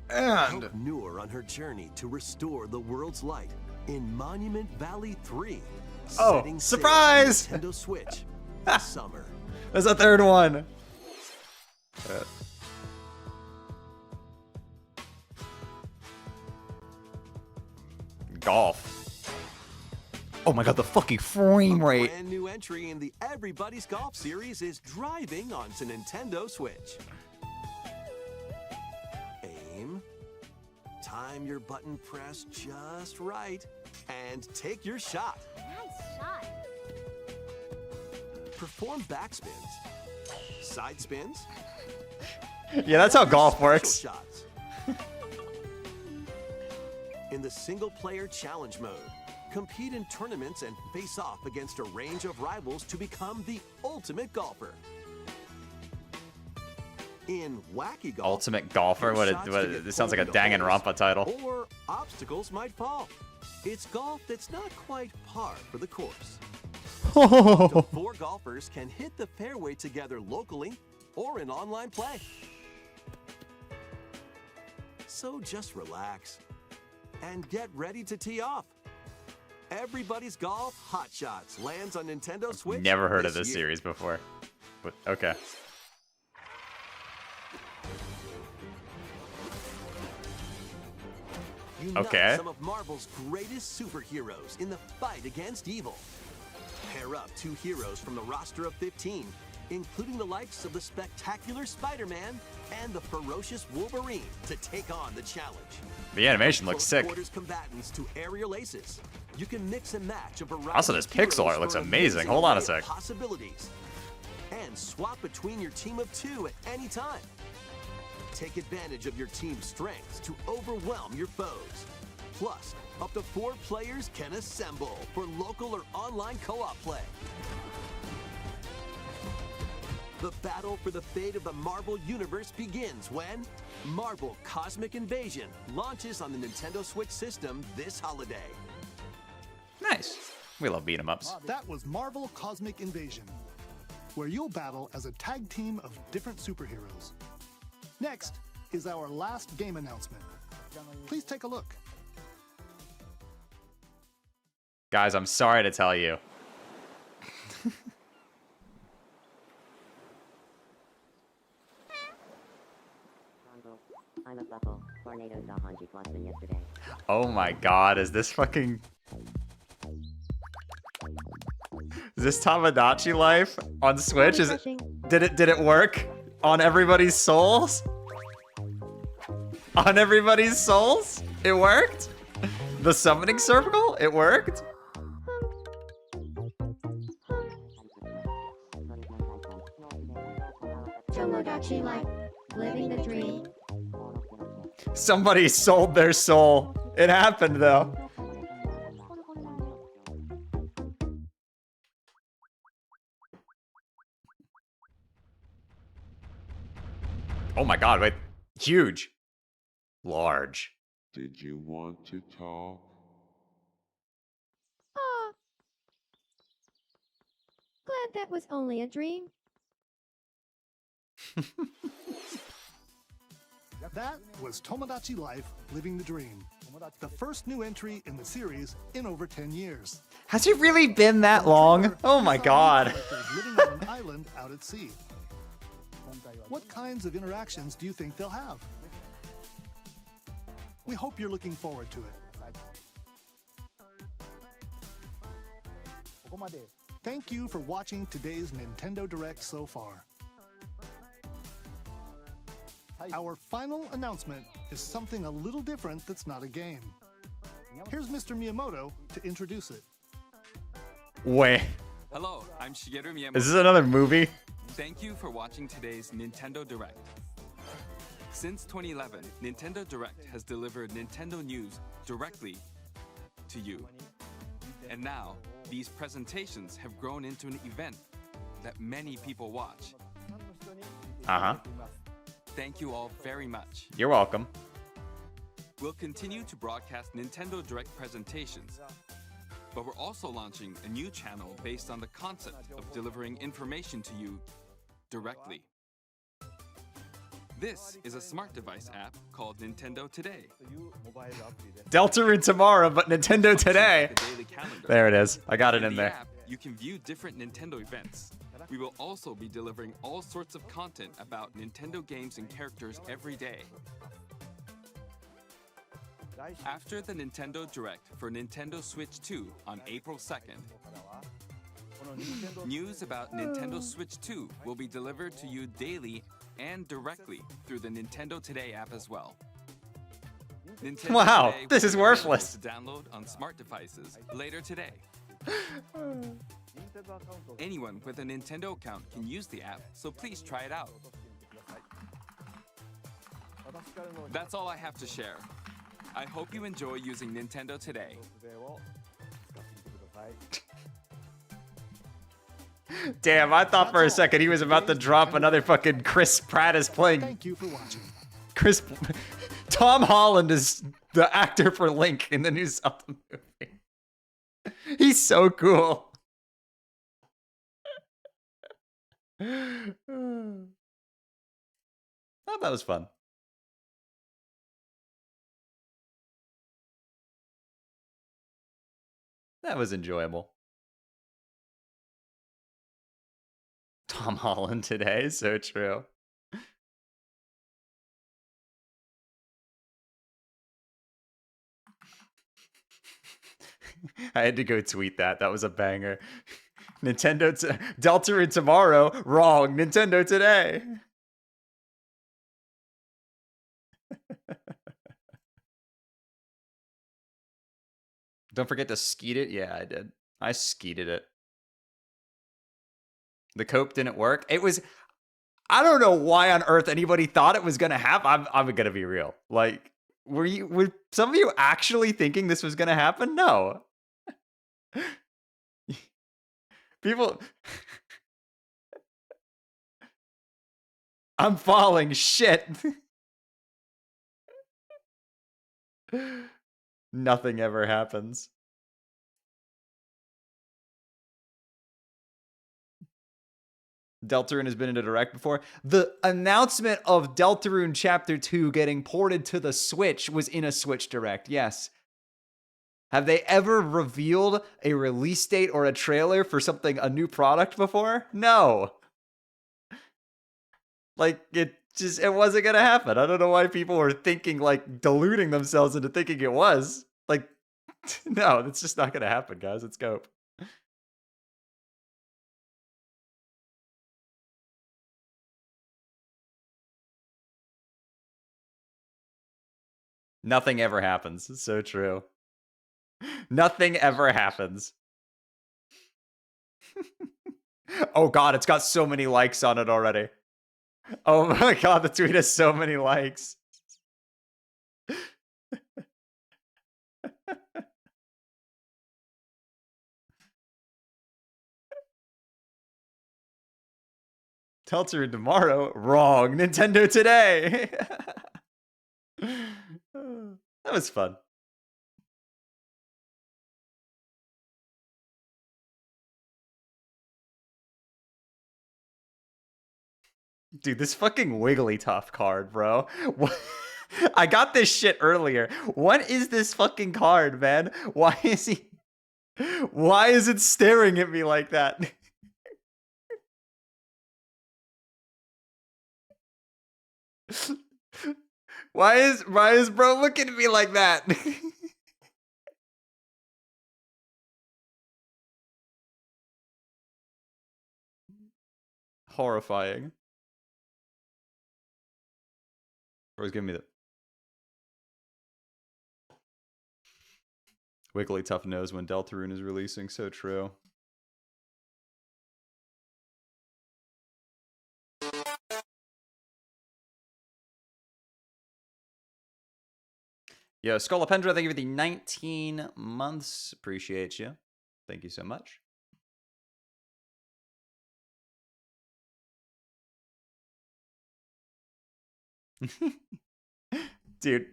help Noor on her journey to restore the world's light in Monument Valley 3. Oh, setting sail on surprise! Nintendo Switch this summer. There's a third one. Golf. Oh my god, the fucking frame A rate. brand new entry in the Everybody's Golf series is driving onto Nintendo Switch. Aim, time your button press just right, and take your shot. Nice shot. Perform backspins, side spins. Yeah, that's how or golf special works. Shots. In the single-player challenge mode, compete in tournaments and face off against a range of rivals to become the ultimate golfer. In Wacky Golf, Ultimate golfer? your What? shots can get It sounds like a pulled into Danganronpa title. holes, or obstacles might fall. It's golf that's not quite par for the course. Up to 4 golfers can hit the fairway together locally or in online play. So just relax and get ready to tee off. Everybody's Golf Hot Shots lands on Nintendo Switch. Never heard of this year. series before. But okay. Unite Okay. some of Marvel's greatest superheroes in the fight against evil. Pair up 2 heroes from the roster of 15, including the likes of the spectacular Spider-Man and the ferocious Wolverine, to take on the challenge. The animation looks Close sick. quarters combatants to aerial aces. You can mix and match a variety Also, this of pixel heroes art looks for an amazing. Hold on a array of sec. Possibilities. And swap between your team of 2 at any time. Take advantage of your team's strengths to overwhelm your foes. Plus, up to 4 players can assemble for local or online co-op play. The battle for the fate of the Marvel Universe begins when Marvel Cosmic Invasion launches on the Nintendo Switch system this holiday. Nice. We love beat 'em ups. That was Marvel Cosmic Invasion, where you'll battle as a tag team of different superheroes. Next is our last game announcement. Please take a look. Guys, I'm sorry to tell you. I'm a buckle. Tornadoes a Hanji plus than yesterday. Oh my god, is this fucking... Is this Tamagotchi Life on Switch? Is it... Did it work? On everybody's souls? On everybody's souls? It worked? The summoning circle? It worked? Tomodachi Life. Living the dream. Somebody sold their soul. It happened though. Oh my god, wait. Huge. Large. Did you want to talk? Aw. Glad that was only a dream. That was Tomodachi Life Living the Dream, the first new entry in the series in over 10 years. Has it really been that long? Oh my god. Living on an island out at sea. What kinds of interactions do you think they'll have? We hope you're looking forward to it. Thank you for watching today's Nintendo Direct so far. Our final announcement is something a little different that's not a game. Here's Mr. Miyamoto to introduce it. Wait, Hello, I'm Shigeru Miyamoto. is this another movie? Thank you for watching today's Nintendo Direct. Since 2011, Nintendo Direct has delivered Nintendo news directly to you. And now, these presentations have grown into an event that many people watch. Uh-huh. Thank you all very much. You're welcome. We'll continue to broadcast Nintendo Direct presentations, but we're also launching a new channel based on the concept of delivering information to you directly. This is a smart device app called Nintendo Today. Deltarune tomorrow, but Nintendo today. The daily calendar. There it is. I got it in the there. app, you can view different Nintendo events. We will also be delivering all sorts of content about Nintendo games and characters every day. After the Nintendo Direct for Nintendo Switch 2 on April 2nd, news about Nintendo Switch 2 will be delivered to you daily and directly through the Nintendo Today app as well. Nintendo Wow, Today this will is be worthless. available to download on smart devices later today. Anyone with a Nintendo account can use the app, so please try it out. That's all I have to share. I hope you enjoy using Nintendo Today. Damn, I thought for a second he was about to drop another fucking Chris Pratt is playing. Thank you for watching. Tom Holland is the actor for Link in the new Zelda movie. He's so cool. Oh, that was fun. That was enjoyable. Tom Holland today, so true. I had to go tweet that. That was a banger. Deltarune tomorrow. Wrong. Nintendo today. Don't forget to skeet it. Yeah, I did. I skeeted it. The cope didn't work. It was... I don't know why on earth anybody thought it was going to happen. I'm going to be real. Like, were some of you actually thinking this was going to happen? No. People... I'm falling. Shit. Nothing ever happens. Deltarune has been in a direct before. The announcement of Deltarune Chapter 2 getting ported to the Switch was in a Switch Direct, yes. Have they ever revealed a release date or a trailer for something, a new product before? No. Like, it wasn't gonna happen. I don't know why people were thinking, like, deluding themselves into thinking it was. Like, no, that's just not gonna happen, guys. It's Cope. Nothing ever happens. It's so true. Nothing ever happens. Oh god, it's got so many likes on it already. Oh my god, the tweet has so many likes. Deltarune tomorrow? Wrong. Nintendo today. That was fun. Dude, this fucking Wigglytuff card, bro. I got this shit earlier. What is this fucking card, man? Why is it staring at me like that? Why is bro looking at me like that? horrifying. Always give me the Wiggly tough nose when Deltarune is releasing. So true. Yo, Scolopendra, thank you for the 19 months. Appreciate you. Thank you so much. Dude,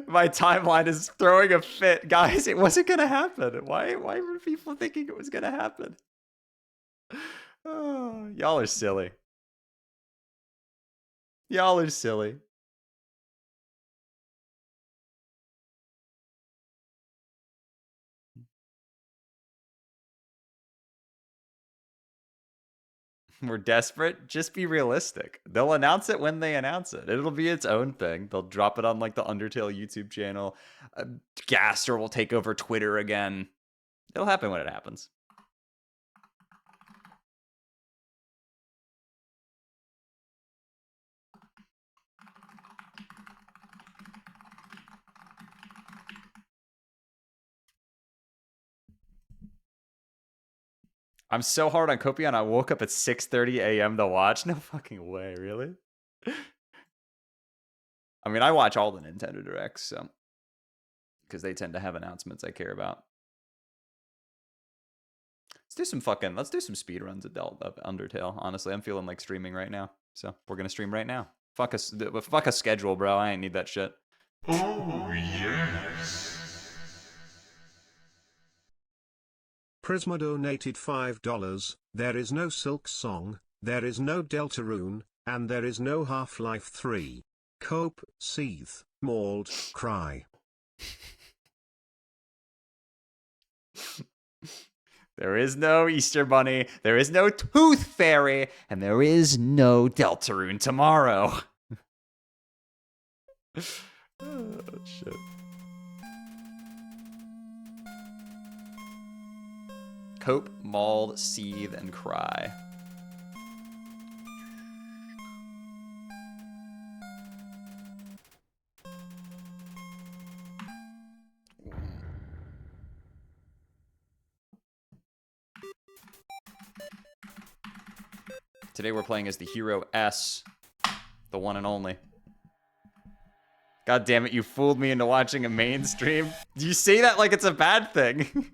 my timeline is throwing a fit. Guys, it wasn't going to happen. Why were people thinking it was going to happen? Oh, y'all are silly. Y'all are silly. We're desperate. Just be realistic. They'll announce it when they announce it. It'll be its own thing. They'll drop it on like the Undertale YouTube channel. Gaster will take over Twitter again. It'll happen when it happens. I'm so hard on Copion, I woke up at 6:30 a.m. to watch. No fucking way, really? I mean, I watch all the Nintendo Directs, so because they tend to have announcements I care about. Let's do some speedruns of Undertale. Honestly, I'm feeling like streaming right now, so we're gonna stream right now. Fuck a schedule, bro. I ain't need that shit. Oh, yes. Prisma donated $5. There is no Silk Song, there is no Deltarune, and there is no Half-Life 3. Cope, seethe, mauled, cry. There is no Easter Bunny, there is no Tooth Fairy, and there is no Deltarune tomorrow. Oh, shit. Cope, mauled, seethe, and cry. Today we're playing as the hero S, the one and only. God damn it, you fooled me into watching a mainstream. You say that like it's a bad thing.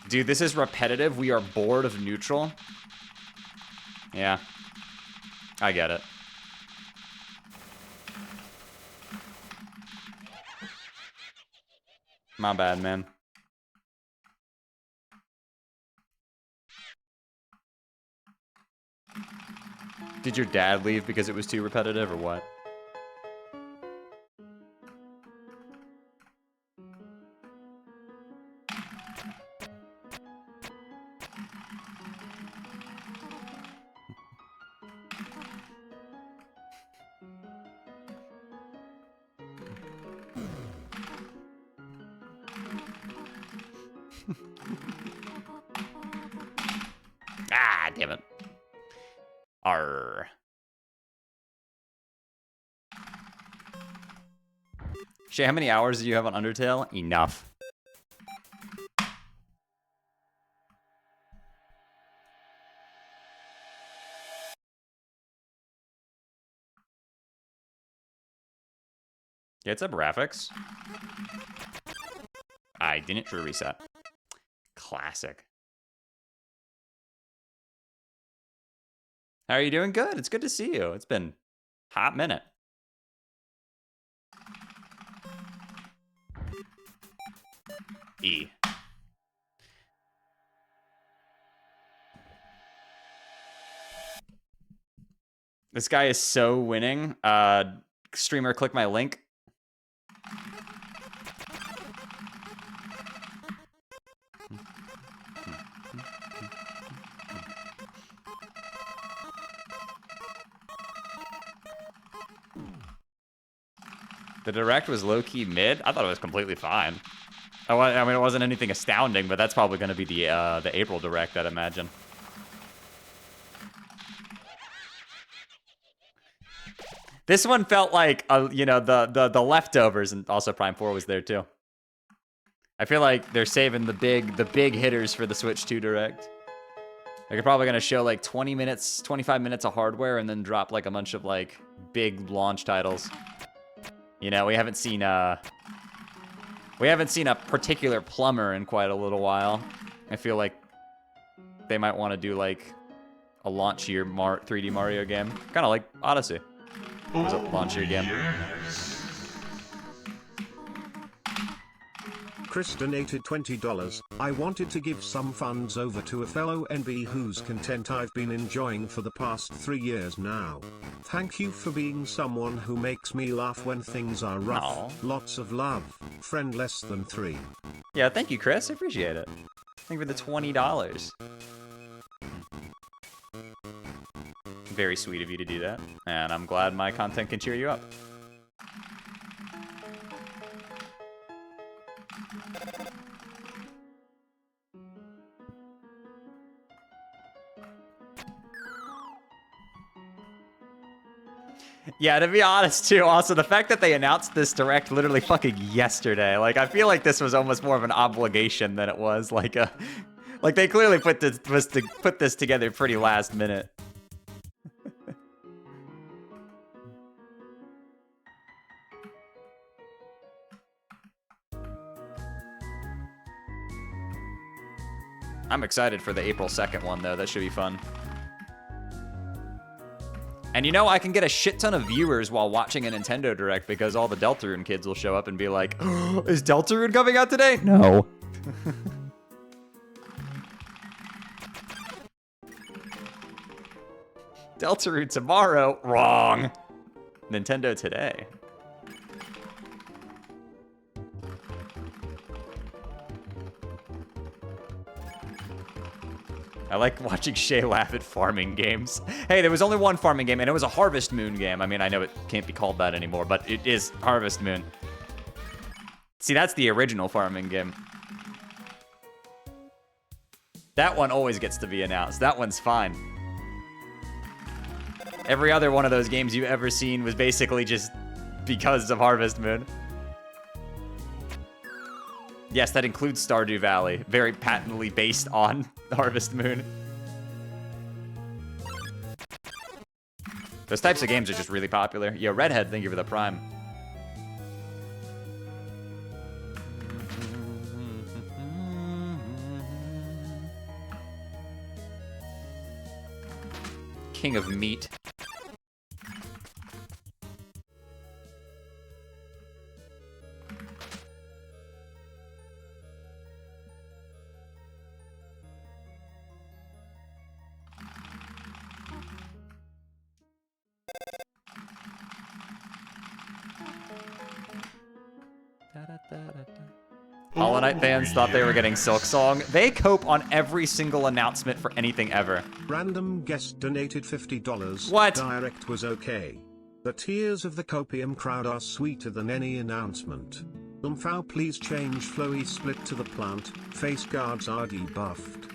Dude, this is repetitive. We are bored of neutral. Yeah. I get it. My bad, man. Did your dad leave because it was too repetitive or what? Ah, damn it. Arr. Shay, how many hours do you have on Undertale? Enough. Yeah, it's up graphics. I didn't true reset. Classic. How are you doing? Good. It's good to see you. It's been a hot minute. E. This guy is so winning. Streamer, click my link. The Direct was low-key mid? I thought it was completely fine. I mean, it wasn't anything astounding, but that's probably going to be the April Direct, I'd imagine. This one felt like, you know, the leftovers, and also Prime 4 was there too. I feel like they're saving the big hitters for the Switch 2 Direct. They're probably gonna show like 20 minutes, 25 minutes of hardware, and then drop like a bunch of like big launch titles. You know, we haven't seen a particular plumber in quite a little while. I feel like they might want to do like a launch year 3D Mario game, kind of like Odyssey. It was a launch year game. Yes. Chris donated $20. I wanted to give some funds over to a fellow NB whose content I've been enjoying for the past 3 years now. Thank you for being someone who makes me laugh when things are rough. Aww. Lots of love. Friend less than 3. Yeah, thank you, Chris. I appreciate it. Thank you for the $20. Very sweet of you to do that. And I'm glad my content can cheer you up. Yeah, to be honest, too, also, the fact that they announced this Direct literally fucking yesterday, like, I feel like this was almost more of an obligation than it was, like, a... Like, they clearly put this together pretty last minute. I'm excited for the April 2nd one, though. That should be fun. And you know, I can get a shit ton of viewers while watching a Nintendo Direct because all the Deltarune kids will show up and be like, oh, is Deltarune coming out today? No. Deltarune tomorrow? Wrong. Nintendo today. I like watching Shay laugh at farming games. Hey, there was only one farming game, and it was a Harvest Moon game. I mean, I know it can't be called that anymore, but it is Harvest Moon. See, that's the original farming game. That one always gets to be announced. That one's fine. Every other one of those games you've ever seen was basically just because of Harvest Moon. Yes, that includes Stardew Valley. Very patently based on Harvest Moon. Those types of games are just really popular. Yo, Redhead, thank you for the Prime. King of Meat. Hollow Knight fans thought they were getting Silk Song. They cope on every single announcement for anything ever. Random guest donated $50. What? Direct was okay. The tears of the copium crowd are sweeter than any announcement. Umphao please change flowy split to the plant. Face guards are debuffed.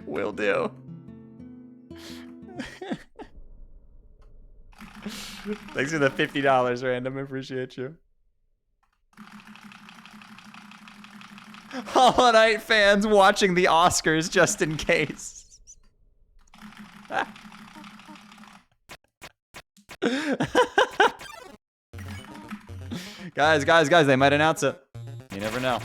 Will do. Thanks for the $50, Random. I appreciate you. Hollow Knight fans watching the Oscars just in case. Guys, they might announce it. You never know.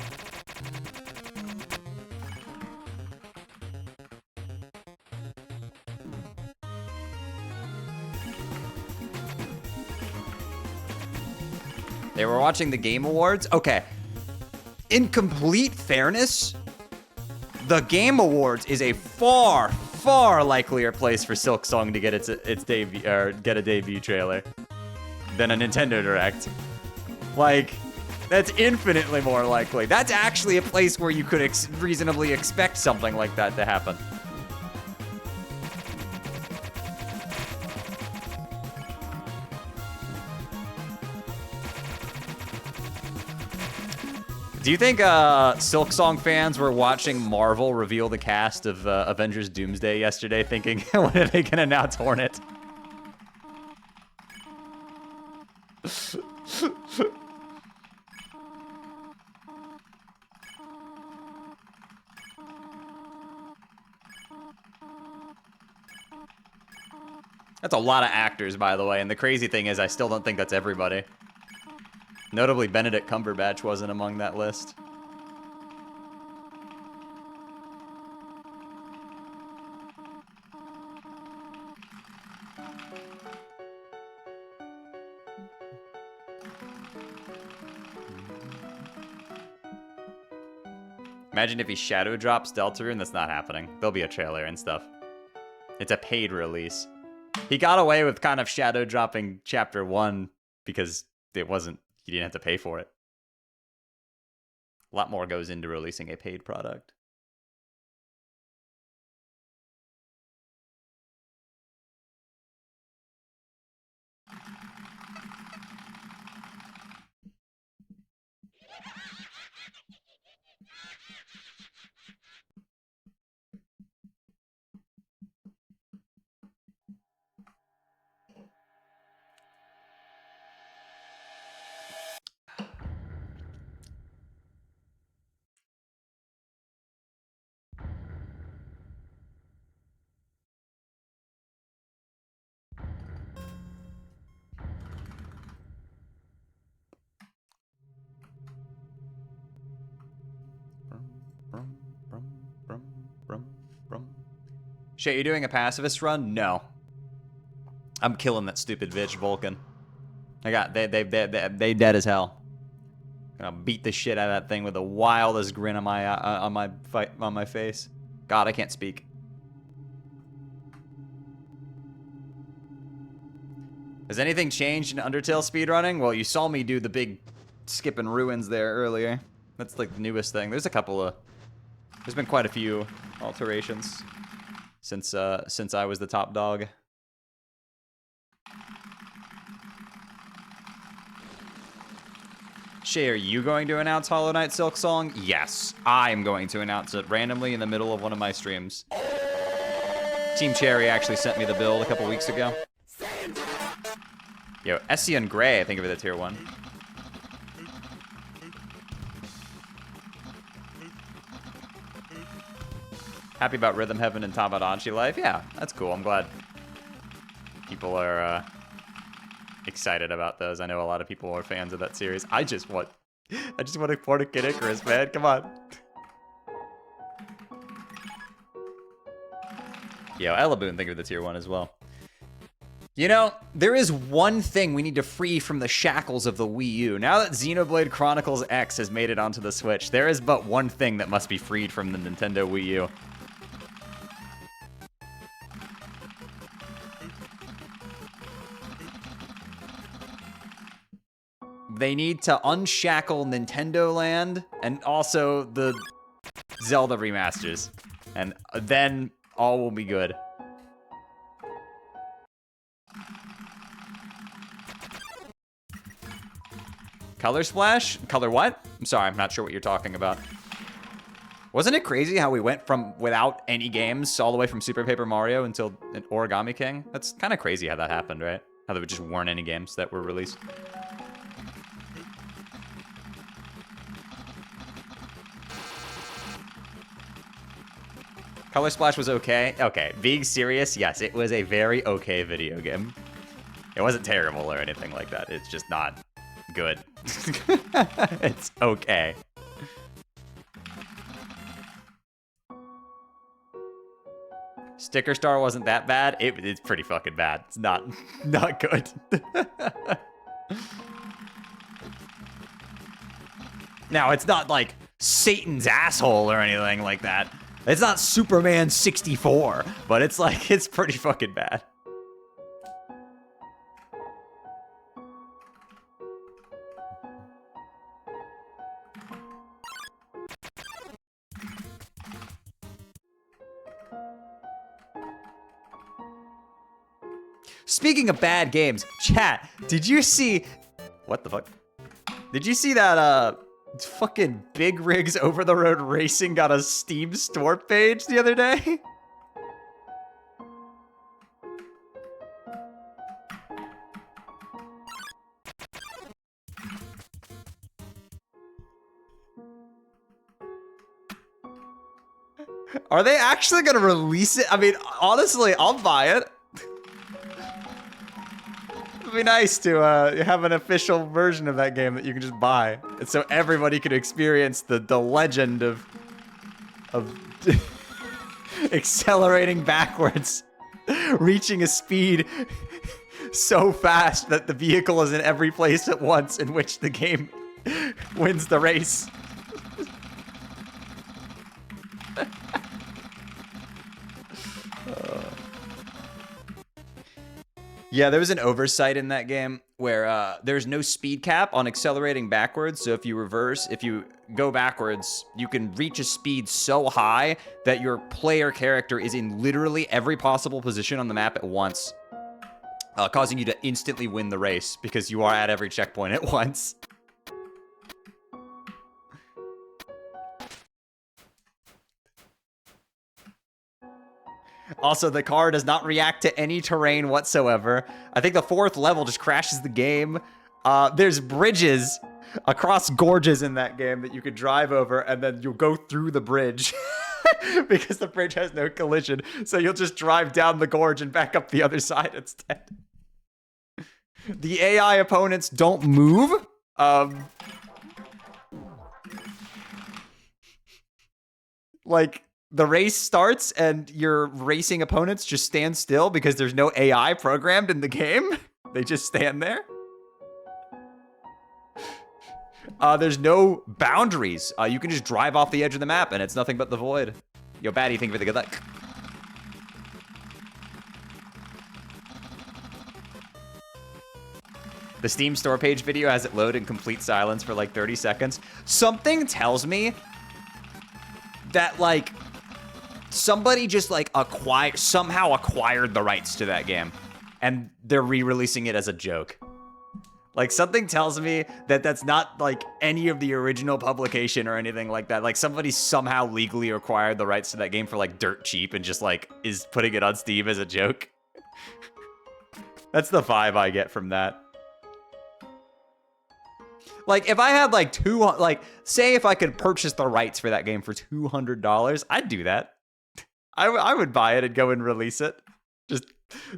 They were watching the Game Awards? Okay. In complete fairness, the Game Awards is a far, far likelier place for Silk Song to get its debut, or get a debut trailer than a Nintendo Direct. Like, that's infinitely more likely. That's actually a place where you could reasonably expect something like that to happen. Do you think Silk Song fans were watching Marvel reveal the cast of Avengers Doomsday yesterday thinking, when are they gonna announce Hornet? That's a lot of actors, by the way, and the crazy thing is I still don't think that's everybody. Notably, Benedict Cumberbatch wasn't among that list. Imagine if he shadow drops Deltarune. That's not happening. There'll be a trailer and stuff. It's a paid release. He got away with kind of shadow dropping Chapter 1 because it wasn't, you didn't have to pay for it. A lot more goes into releasing a paid product. Shay, you doing a pacifist run? No. I'm killing that stupid bitch Vulcan. They dead as hell. Gonna beat the shit out of that thing with the wildest grin on my face. God, I can't speak. Has anything changed in Undertale speedrunning? Well, you saw me do the big skipping ruins there earlier. That's like the newest thing. There's been quite a few alterations since I was the top dog. Shay, are you going to announce Hollow Knight Silk Song? Yes, I'm going to announce it randomly in the middle of one of my streams. Team Cherry actually sent me the build a couple weeks ago. Yo, Ession Gray, I think of it as tier 1. Happy about Rhythm Heaven and Tamagotchi Life? Yeah, that's cool. I'm glad people are excited about those. I know a lot of people are fans of that series. I just want to port a Kid Icarus, man. Come on. Yo, Elaboon, think of the tier 1 as well. You know, there is one thing we need to free from the shackles of the Wii U. Now that Xenoblade Chronicles X has made it onto the Switch, there is but one thing that must be freed from the Nintendo Wii U. They need to unshackle Nintendo Land and also the Zelda remasters. And then all will be good. Color Splash? Color what? I'm sorry, I'm not sure what you're talking about. Wasn't it crazy how we went from without any games all the way from Super Paper Mario until Origami King? That's kind of crazy how that happened, right? How there just weren't any games that were released. Color Splash was okay. Okay, being serious, yes, it was a very okay video game. It wasn't terrible or anything like that. It's just not good. It's okay. Sticker Star wasn't that bad. It's pretty fucking bad. It's not good. Now, it's not like Satan's asshole or anything like that. It's not Superman 64, but it's like, it's pretty fucking bad. Speaking of bad games, chat, did you see... What the fuck? Did you see that, It's fucking Big Rigs Over the Road Racing got a Steam store page the other day. Are they actually gonna release it? I mean, honestly, I'll buy it. It'd be nice to have an official version of that game that you can just buy, and so everybody could experience the legend of accelerating backwards, reaching a speed so fast that the vehicle is in every place at once, in which the game wins the race. Yeah, there was an oversight in that game where there's no speed cap on accelerating backwards. So if you go backwards, you can reach a speed so high that your player character is in literally every possible position on the map at once, causing you to instantly win the race because you are at every checkpoint at once. Also, the car does not react to any terrain whatsoever. I think the 4th level just crashes the game. There's bridges across gorges in that game that you could drive over, and then you'll go through the bridge because the bridge has no collision. So you'll just drive down the gorge and back up the other side instead. The AI opponents don't move. Like, the race starts and your racing opponents just stand still because there's no AI programmed in the game. They just stand there. There's no boundaries. You can just drive off the edge of the map and it's nothing but the void. Yo, Batty, thank you for the good luck. The Steam store page video has it load in complete silence for like 30 seconds. Something tells me that, like, somebody just, like, somehow acquired the rights to that game, and they're re-releasing it as a joke. Like, something tells me that that's not, like, any of the original publication or anything like that. Like, somebody somehow legally acquired the rights to that game for, like, dirt cheap and just, like, is putting it on Steam as a joke. That's the vibe I get from that. Like, if I had, like, say if I could purchase the rights for that game for $200, I'd do that. I would buy it and go and release it.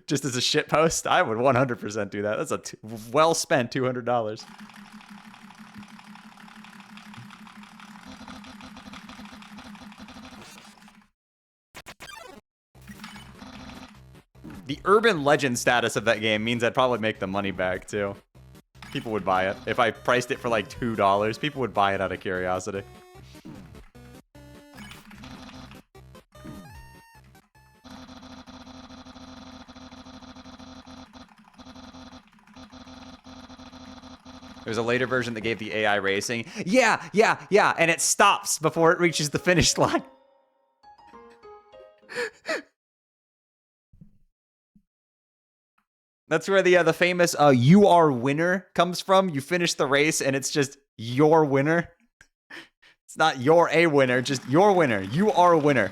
Just as a shitpost, I would 100% do that. That's a well-spent $200. The urban legend status of that game means I'd probably make the money back, too. People would buy it. If I priced it for like $2, people would buy it out of curiosity. There's a later version that gave the AI racing. Yeah, and it stops before it reaches the finish line. That's where the famous "you are winner" comes from. You finish the race and it's just your winner. It's not you're a winner, just your winner. You are a winner.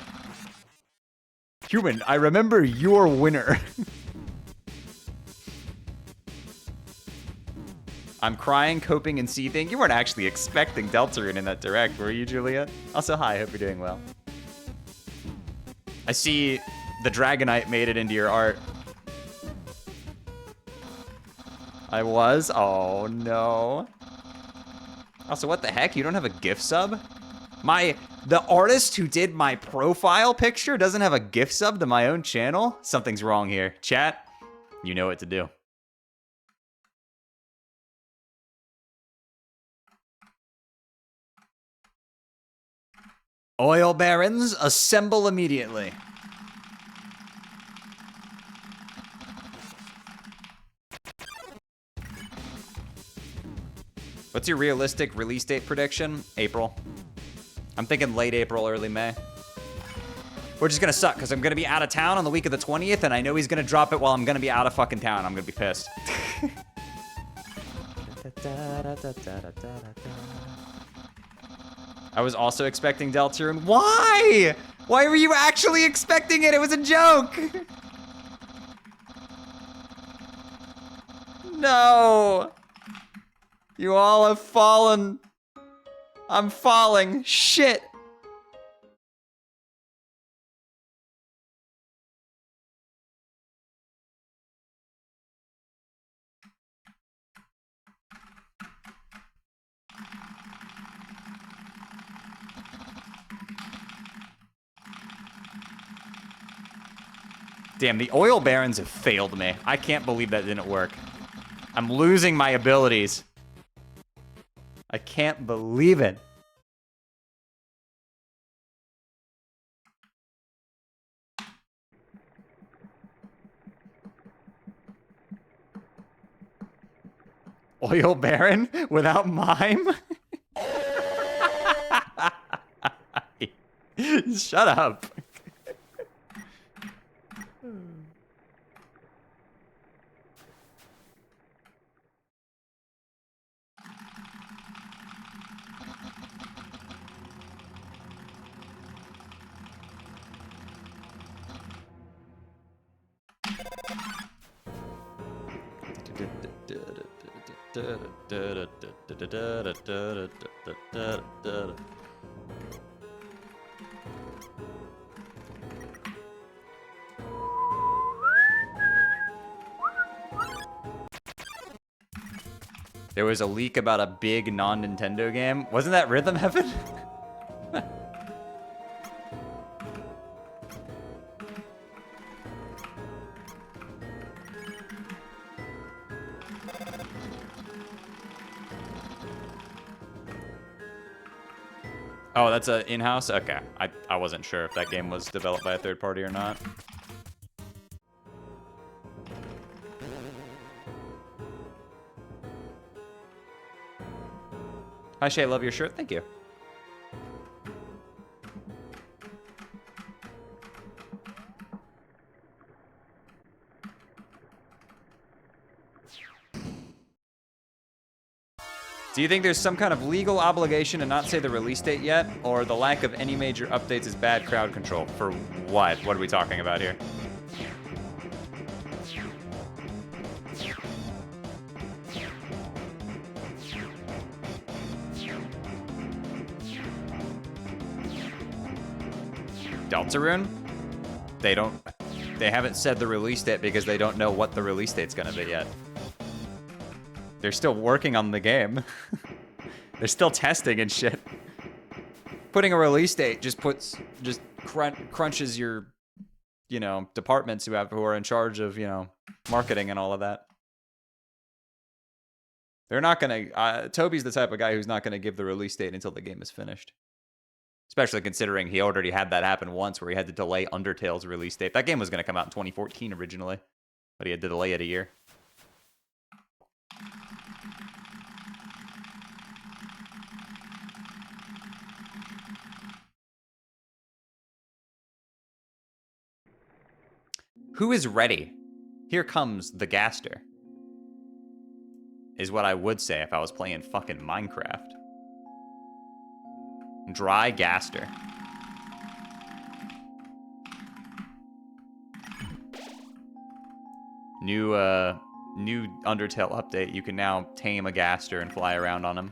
Human, I remember your winner. I'm crying, coping, and seething. You weren't actually expecting Deltarune in that direct, were you, Juliet? Also, hi, hope you're doing well. I see the Dragonite made it into your art. I was? Oh, no. Also, what the heck? You don't have a gift sub? The artist who did my profile picture doesn't have a gift sub to my own channel? Something's wrong here. Chat, you know what to do. Oil barons, assemble immediately. What's your realistic release date prediction? April. I'm thinking late April, early May. Which is gonna suck, because I'm gonna be out of town on the week of the 20th, and I know he's gonna drop it while I'm gonna be out of fucking town. I'm gonna be pissed. I was also expecting Deltarune. Why? Why were you actually expecting it? It was a joke. No. You all have fallen. I'm falling. Shit. Damn, the oil barons have failed me. I can't believe that didn't work. I'm losing my abilities. I can't believe it. Oil baron without mime? Shut up. There was a leak about a big non-Nintendo game. Wasn't that Rhythm Heaven? Oh, that's a in-house? Okay. I wasn't sure if that game was developed by a third party or not. Hi Shay, love your shirt. Thank you. Do you think there's some kind of legal obligation to not say the release date yet? Or the lack of any major updates is bad crowd control? For what? What are we talking about here? Deltarune? They haven't said the release date because they don't know what the release date's gonna be yet. They're still working on the game. They're still testing and shit. Putting a release date just crunches your, departments who are in charge of, marketing and all of that. They're not gonna, Toby's the type of guy who's not gonna give the release date until the game is finished. Especially considering he already had that happen once where he had to delay Undertale's release date. That game was gonna come out in 2014 originally, but he had to delay it a year. Who is ready? Here comes the Gaster. Is what I would say if I was playing fucking Minecraft. Dry Gaster. New Undertale update. You can now tame a Gaster and fly around on him.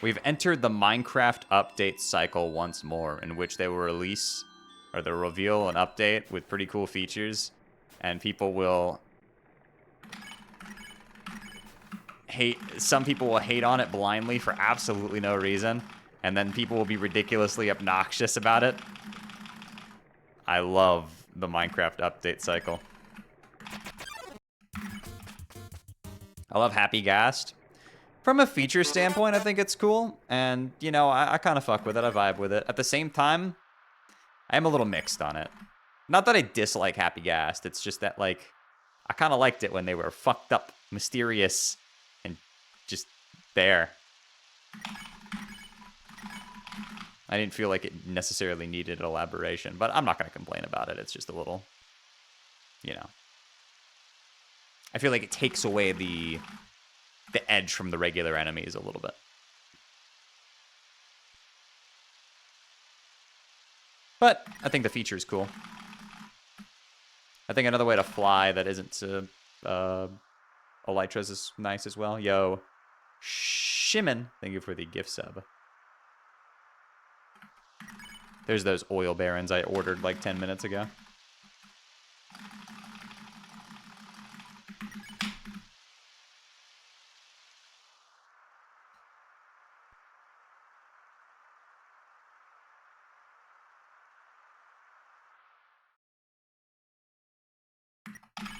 We've entered the Minecraft update cycle once more, in which they will release, or they'll reveal an update with pretty cool features, and people will hate, some people will hate on it blindly for absolutely no reason, and then people will be ridiculously obnoxious about it. I love the Minecraft update cycle. I love Happy Gast. From a feature standpoint, I think it's cool, and, I kind of fuck with it, I vibe with it. At the same time, I am a little mixed on it. Not that I dislike Happy Gast, it's just that, I kind of liked it when they were fucked up, mysterious, and just there. I didn't feel like it necessarily needed elaboration, but I'm not going to complain about it. It's just a little, you know. I feel like it takes away the edge from the regular enemies a little bit. But I think the feature is cool. I think another way to fly that isn't to Elytra's is nice as well. Yo, Shimon, thank you for the gift sub. There's those oil barons I ordered like 10 minutes ago.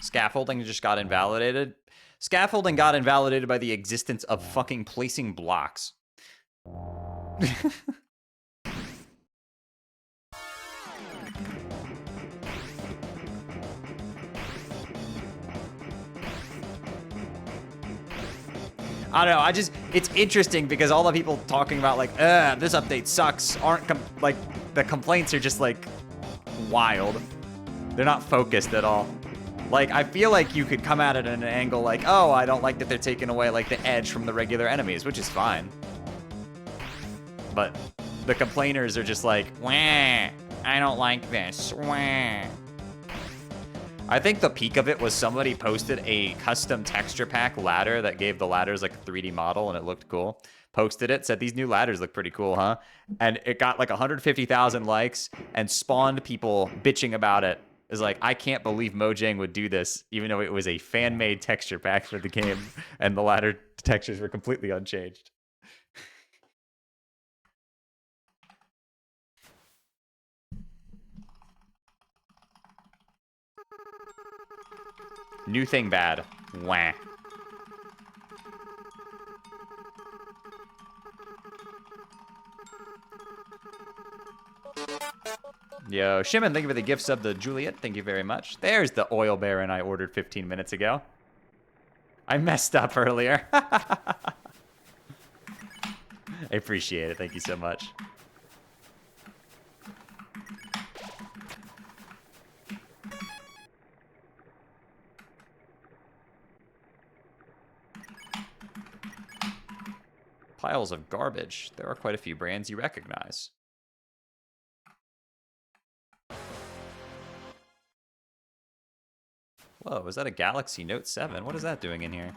Scaffolding just got invalidated. Scaffolding got invalidated by the existence of fucking placing blocks. I don't know, it's interesting because all the people talking about like, this update sucks, aren't, like, the complaints are just, like, wild. They're not focused at all. Like, I feel like you could come at it at an angle like, oh, I don't like that they're taking away, like, the edge from the regular enemies, which is fine. But the complainers are just like, wah, I don't like this, wah. I think the peak of it was somebody posted a custom texture pack ladder that gave the ladders like a 3D model and it looked cool. Posted it, said these new ladders look pretty cool, huh? And it got like 150,000 likes and spawned people bitching about it. It's like, I can't believe Mojang would do this, even though it was a fan-made texture pack for the game and the ladder textures were completely unchanged. New thing bad. Wah. Yo, Shimon, thank you for the gift sub to Juliet. Thank you very much. There's the oil baron I ordered 15 minutes ago. I messed up earlier. I appreciate it. Thank you so much. Piles of garbage. There are quite a few brands you recognize. Whoa, is that a Galaxy Note 7? What is that doing in here?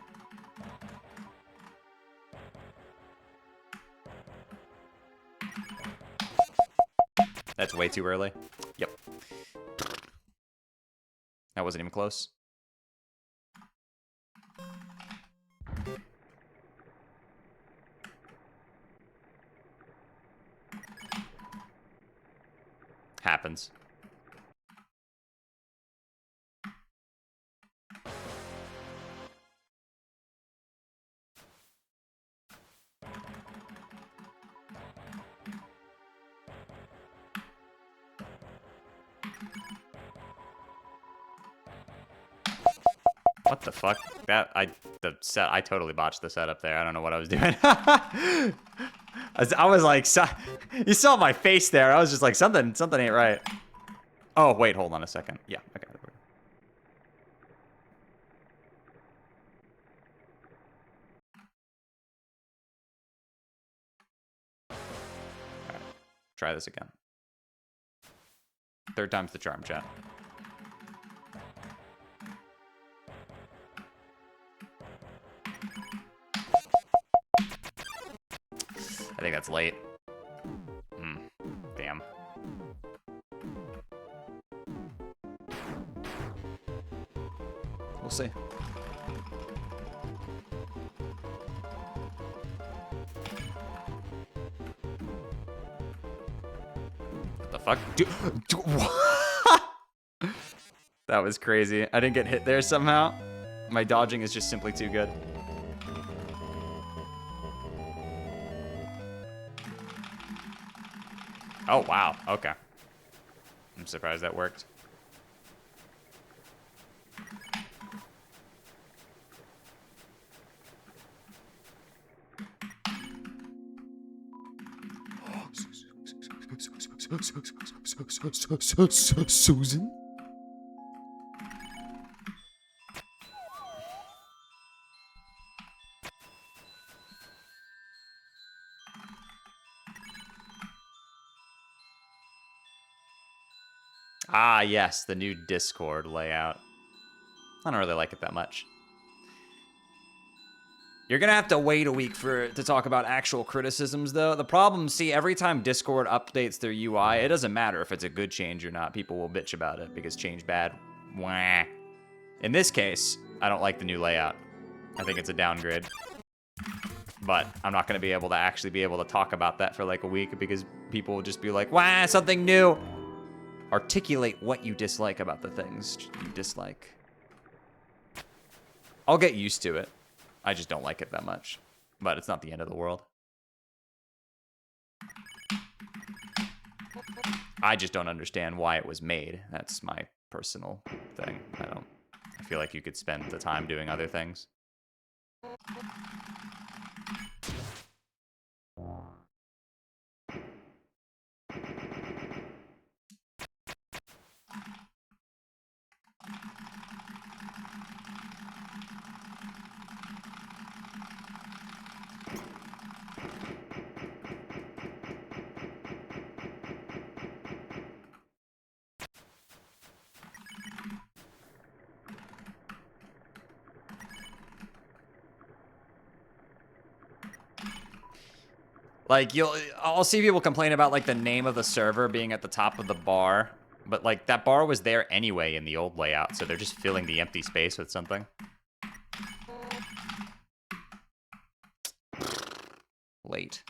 That's way too early. Yep. That wasn't even close. Happens. What the fuck? I totally botched the setup there. I don't know what I was doing. I was like, you saw my face there. I was just like, something ain't right. Oh, wait, hold on a second. Yeah, okay. All right, try this again. Third time's the charm, chat. I think that's late. Damn. We'll see. What the fuck? That was crazy. I didn't get hit there somehow. My dodging is just simply too good. Oh, wow. Okay. I'm surprised that worked. Susan? Ah, yes, the new Discord layout. I don't really like it that much. You're gonna have to wait a week to talk about actual criticisms, though. The problem, see, every time Discord updates their UI, it doesn't matter if it's a good change or not. People will bitch about it because change bad. Wah. In this case, I don't like the new layout. I think it's a downgrade. But I'm not gonna be able to actually be able to talk about that for like a week because people will just be like, wah, something new. Articulate what you dislike about the things you dislike. I'll get used to it. I just don't like it that much. But it's not the end of the world. I just don't understand why it was made. That's my personal thing. I feel like you could spend the time doing other things. Like, I'll see people complain about, like, the name of the server being at the top of the bar. But, like, that bar was there anyway in the old layout, so they're just filling the empty space with something. Late.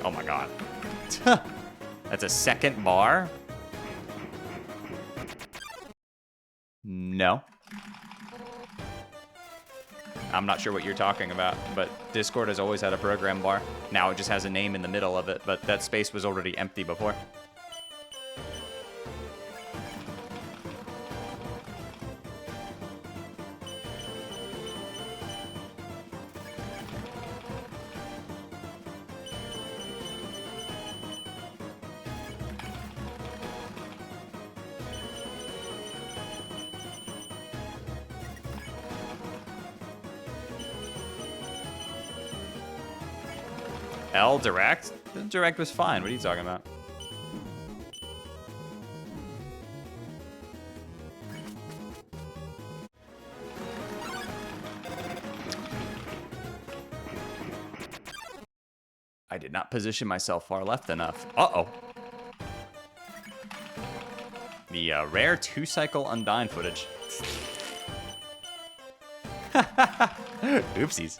Oh my god. That's a second bar? No. I'm not sure what you're talking about, but Discord has always had a program bar. Now it just has a name in the middle of it, but that space was already empty before. Direct? The direct was fine. What are you talking about? I did not position myself far left enough. Uh-oh. The rare 2-cycle Undyne footage. Oopsies.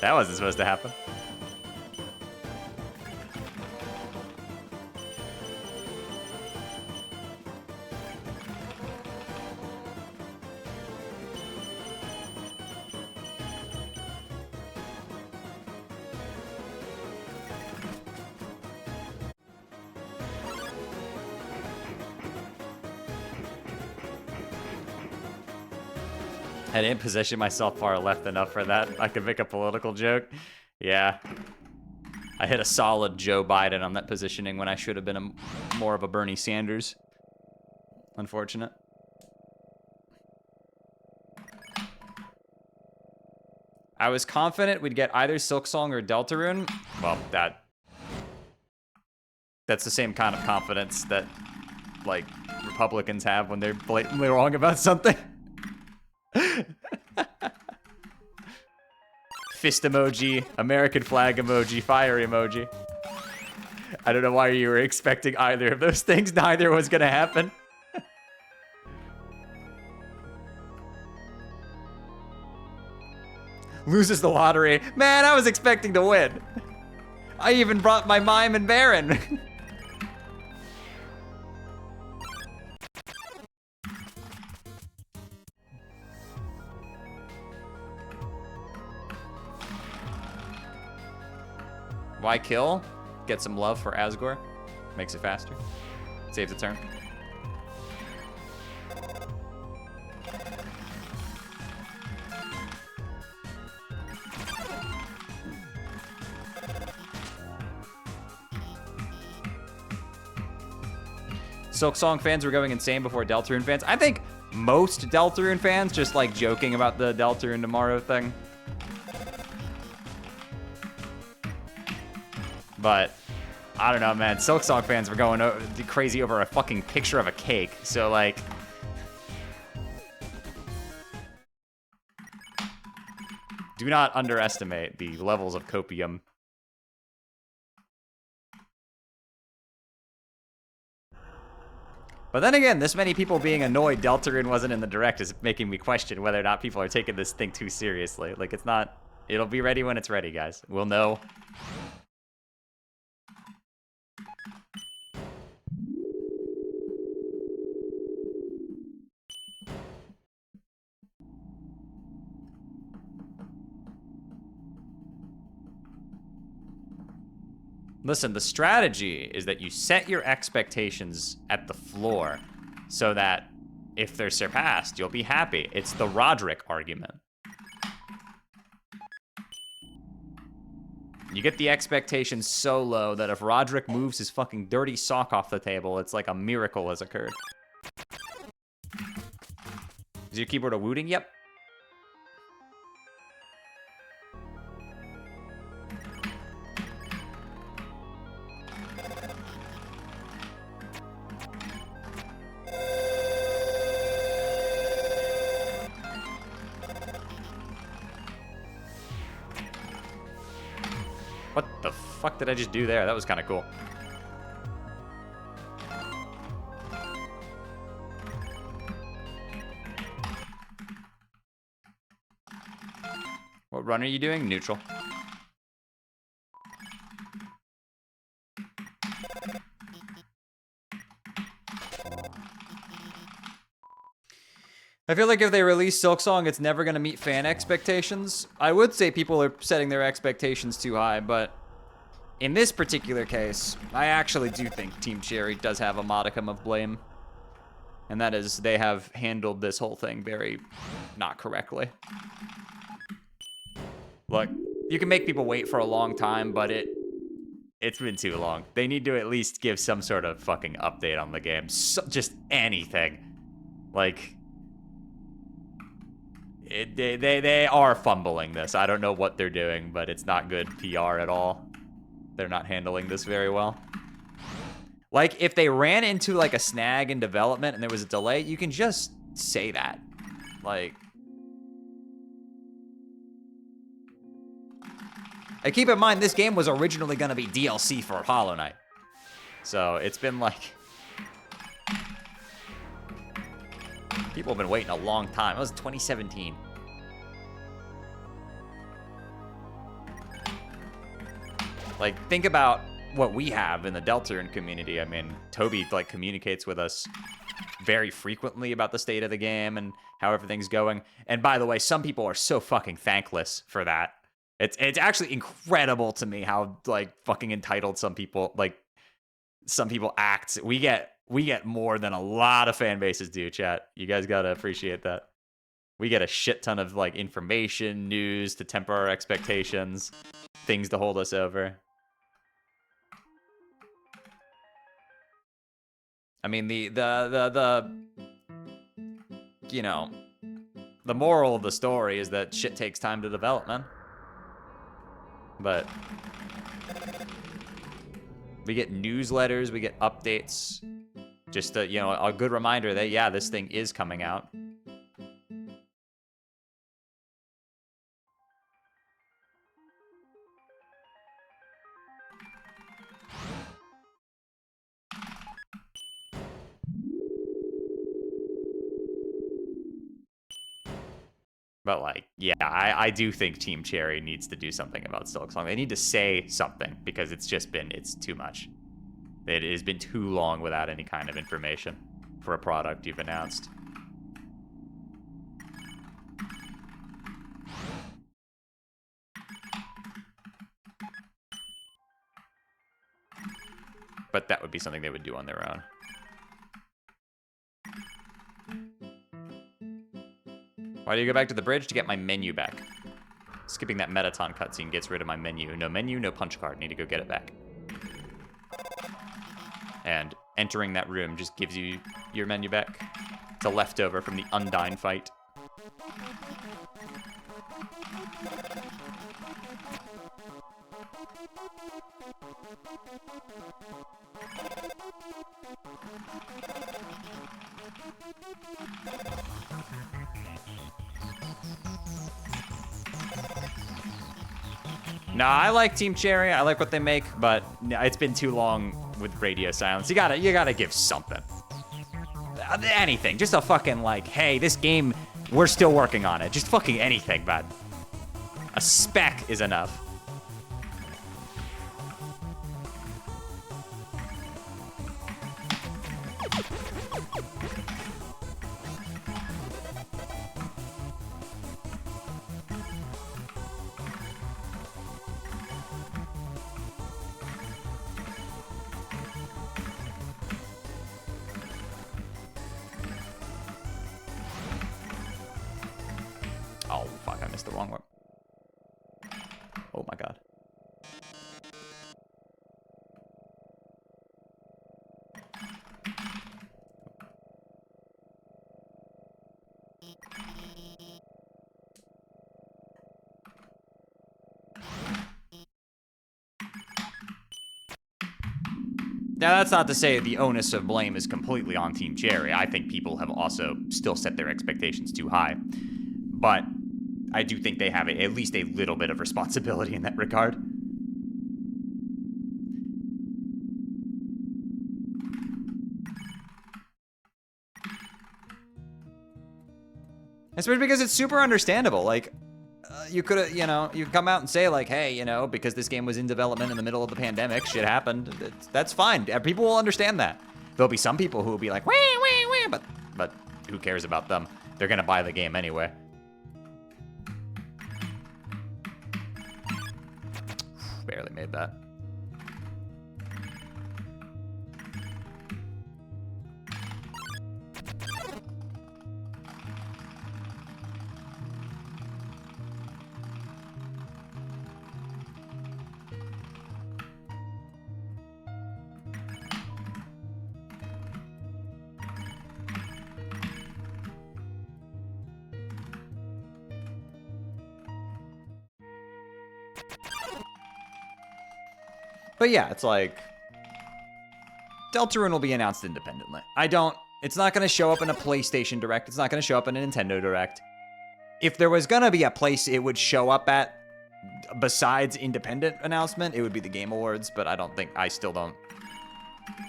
That wasn't supposed to happen. I didn't position myself far left enough for that. I could make a political joke. Yeah. I hit a solid Joe Biden on that positioning when I should have been more of a Bernie Sanders. Unfortunate. I was confident we'd get either Silksong or Deltarune. Well, that's the same kind of confidence that, like, Republicans have when they're blatantly wrong about something. Fist emoji, American flag emoji, fire emoji. I don't know why you were expecting either of those things. Neither was gonna happen. Loses the lottery. Man, I was expecting to win. I even brought my mime and Baron. Why kill? Get some love for Asgore. Makes it faster. Saves a turn. Silksong fans were going insane before Deltarune fans. I think most Deltarune fans just like joking about the Deltarune tomorrow thing. But I don't know, man. Silksong fans were going crazy over a fucking picture of a cake. So like, do not underestimate the levels of copium. But then again, this many people being annoyed Deltarune wasn't in the direct is making me question whether or not people are taking this thing too seriously. Like, it's not... It'll be ready when it's ready, guys. We'll know. Listen, the strategy is that you set your expectations at the floor so that if they're surpassed, you'll be happy. It's the Roderick argument. You get the expectations so low that if Roderick moves his fucking dirty sock off the table, it's like a miracle has occurred. Is your keyboard a wooting? Yep. What the fuck did I just do there? That was kind of cool. What run are you doing? Neutral. I feel like if they release Silksong, it's never going to meet fan expectations. I would say people are setting their expectations too high, but in this particular case, I actually do think Team Cherry does have a modicum of blame. And that is, they have handled this whole thing very not correctly. Look, you can make people wait for a long time, but it's been too long. They need to at least give some sort of fucking update on the game. Just anything. Like... They are fumbling this. I don't know what they're doing, but it's not good PR at all. They're not handling this very well. Like, if they ran into, like, a snag in development and there was a delay, you can just say that. Like... And keep in mind, this game was originally going to be DLC for Hollow Knight. So, it's been, like... People have been waiting a long time. It was 2017. Like, think about what we have in the Deltarune community. I mean, Toby, like, communicates with us very frequently about the state of the game and how everything's going. And by the way, some people are so fucking thankless for that. It's actually incredible to me how, like, fucking entitled some people act. We get more than a lot of fan bases do, chat. You guys gotta appreciate that. We get a shit ton of, like, information, news to temper our expectations, things to hold us over. I mean, you know, the moral of the story is that shit takes time to develop, man. But we get newsletters, we get updates. Just a, you know, a good reminder that, yeah, this thing is coming out. But, like, yeah, I do think Team Cherry needs to do something about Silksong. They need to say something, because it's too much. It has been too long without any kind of information for a product you've announced. But that would be something they would do on their own. Why do you go back to the bridge? To get my menu back. Skipping that Metaton cutscene gets rid of my menu. No menu, no punch card. Need to go get it back. And entering that room just gives you your menu back. It's a leftover from the Undyne fight. Nah, I like Team Cherry. I like what they make, but it's been too long with radio silence. You gotta give something. Anything. Just a fucking like, hey, this game, we're still working on it. Just fucking anything, bud. A spec is enough. Oh, fuck, I missed the wrong one. Oh my god. Now, that's not to say the onus of blame is completely on Team Cherry. I think people have also still set their expectations too high. But I do think they have at least a little bit of responsibility in that regard. Especially because it's super understandable. Like, you could have, you come out and say, like, hey, because this game was in development in the middle of the pandemic, shit happened. That's fine. People will understand that. There'll be some people who will be like, wah, wah, wah, but who cares about them? They're going to buy the game anyway. Barely made that. But yeah, it's like, Deltarune will be announced independently. It's not going to show up in a PlayStation Direct. It's not going to show up in a Nintendo Direct. If there was going to be a place it would show up at, besides independent announcement, it would be the Game Awards, but I still don't.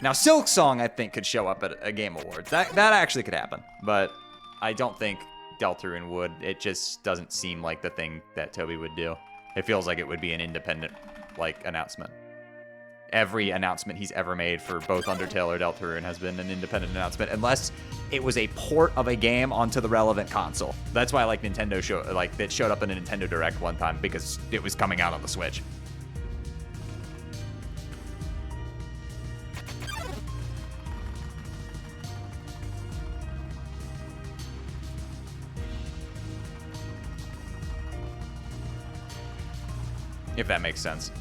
Now, Silk Song, I think, could show up at a Game Awards. That actually could happen, but I don't think Deltarune would. It just doesn't seem like the thing that Toby would do. It feels like it would be an independent, announcement. Every announcement he's ever made for both Undertale or Deltarune has been an independent announcement, unless it was a port of a game onto the relevant console. That's why Nintendo that showed up in a Nintendo Direct one time, because it was coming out on the Switch. If that makes sense.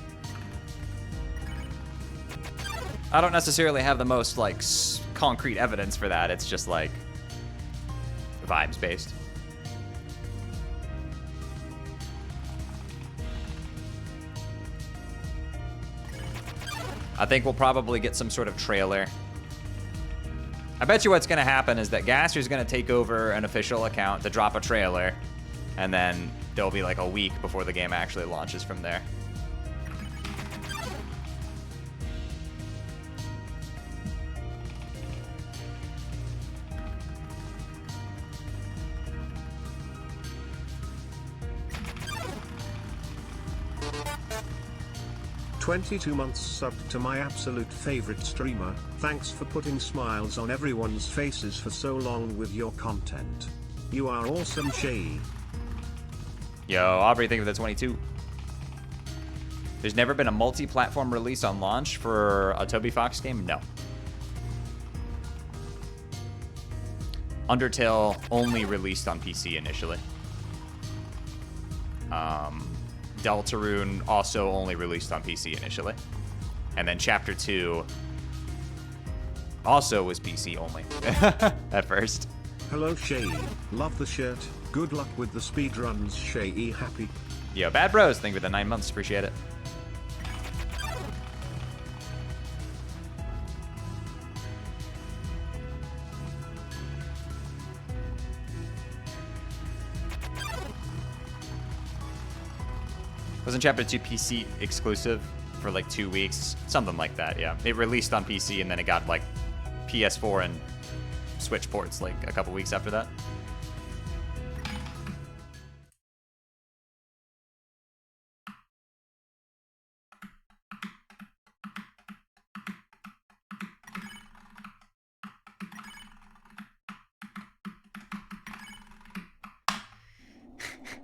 I don't necessarily have the most, concrete evidence for that. It's just, vibes-based. I think we'll probably get some sort of trailer. I bet you what's going to happen is that Gaster's going to take over an official account to drop a trailer, and then there'll be, a week before the game actually launches from there. "22 months subbed to my absolute favorite streamer. Thanks for putting smiles on everyone's faces for so long with your content. You are awesome, Shay." Yo, Aubrey, thank you for the 22. There's never been a multi-platform release on launch for a Toby Fox game? No. Undertale only released on PC initially. Deltarune also only released on PC initially. And then Chapter 2 also was PC only at first. Hello Shay, love the shirt. Good luck with the speedruns, Shay. Happy. Yo, Bad Bros, thank you for the 9 months. Appreciate it. Wasn't Chapter 2 PC exclusive for like 2 weeks? Something like that, yeah. It released on PC and then it got like PS4 and Switch ports like a couple weeks after that.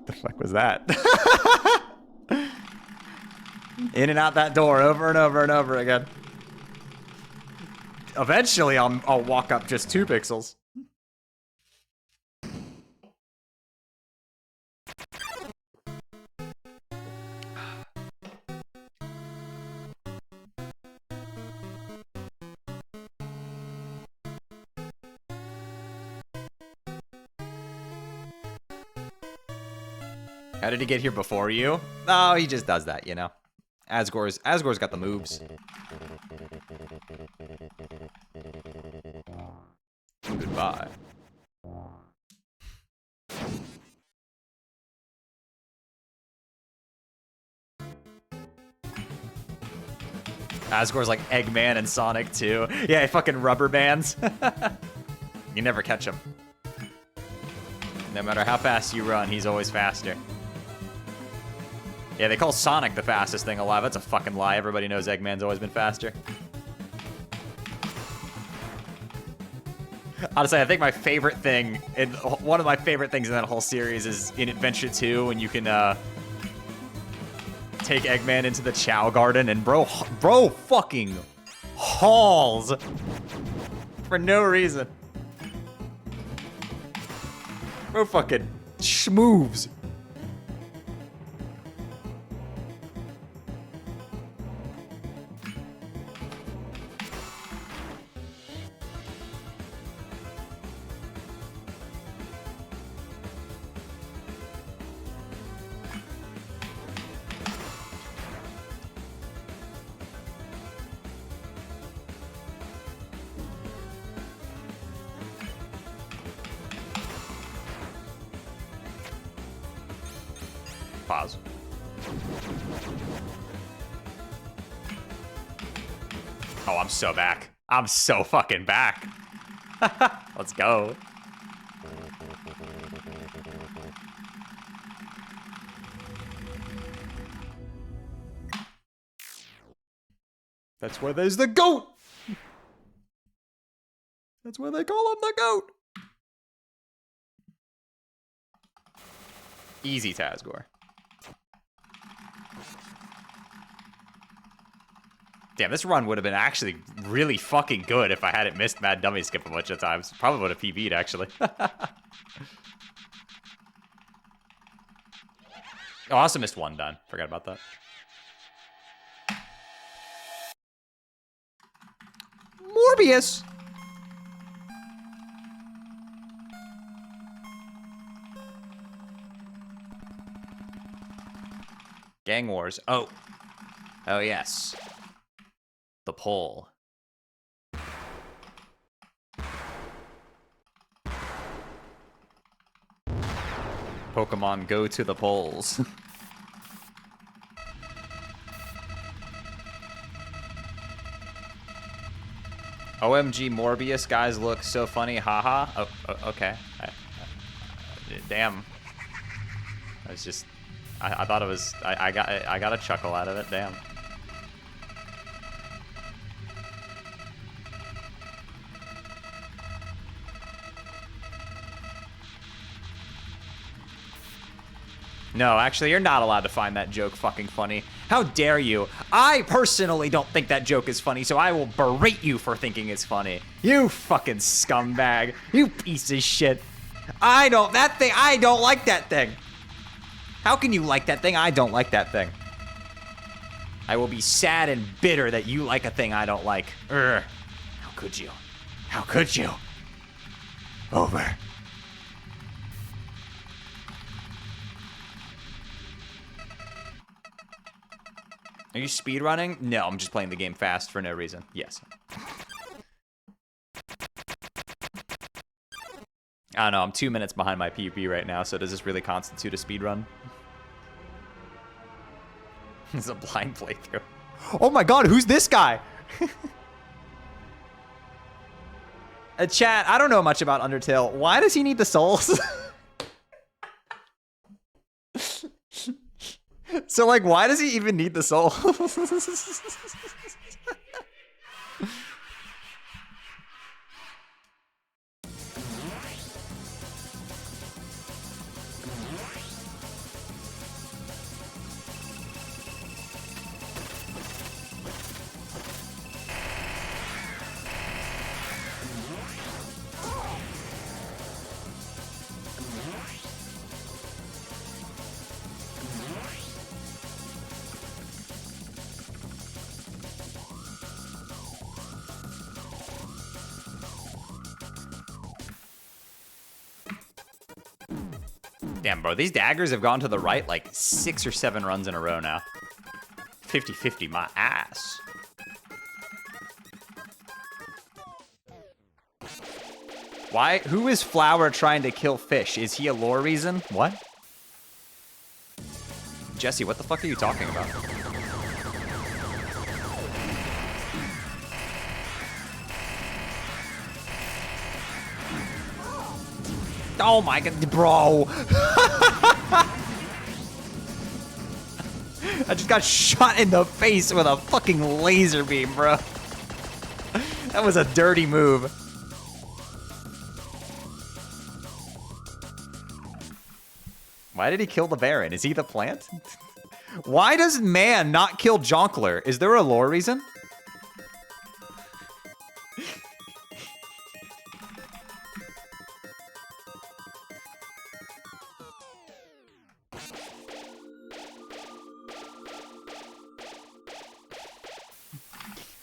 The fuck was that? In and out that door over and over and over again. Eventually, I'll walk up just 2 pixels. How did he get here before you? Oh, he just does that, you know. Asgore's got the moves. Goodbye. Asgore's like Eggman and Sonic too. Yeah, fucking rubber bands. You never catch him. No matter how fast you run, he's always faster. Yeah, they call Sonic the fastest thing alive. That's a fucking lie. Everybody knows Eggman's always been faster. Honestly, I think my favorite thing, one of my favorite things in that whole series is in Adventure 2 when you can take Eggman into the Chow Garden and bro fucking hauls for no reason. Bro fucking schmoves. Pause. Oh, I'm so back. I'm so fucking back. Let's go. That's where there's the goat. That's where they call him the goat. Easy, Tazgore. Damn, this run would have been actually really fucking good if I hadn't missed Mad Dummy Skip a bunch of times. Probably would have PB'd, actually. Oh, I also missed one done. Forgot about that. Morbius! Gang Wars. Oh. Oh, yes. The pole. Pokemon go to the polls. OMG Morbius guys look so funny, haha. Oh, okay. Damn. I was just I thought it was I got a chuckle out of it, damn. No, actually, you're not allowed to find that joke fucking funny. How dare you? I personally don't think that joke is funny, so I will berate you for thinking it's funny. You fucking scumbag. You piece of shit. I don't like that thing. How can you like that thing? I don't like that thing. I will be sad and bitter that you like a thing I don't like. How could you? How could you? Over. Are you speedrunning? No, I'm just playing the game fast for no reason. Yes. I don't know, I'm 2 minutes behind my PvP right now, so does this really constitute a speedrun? It's a blind playthrough. Oh my god, who's this guy? Chat, I don't know much about Undertale. Why does he need the souls? So, like, why does he even need the souls? Damn, bro, these daggers have gone to the right like 6 or 7 runs in a row now. 50-50, my ass. Why? Who is Flower trying to kill fish? Is he a lore reason? What? Jesse, what the fuck are you talking about? Oh my god, bro. I just got shot in the face with a fucking laser beam, bro. That was a dirty move. Why did he kill the Baron? Is he the plant? Why does man not kill Jonkler? Is there a lore reason?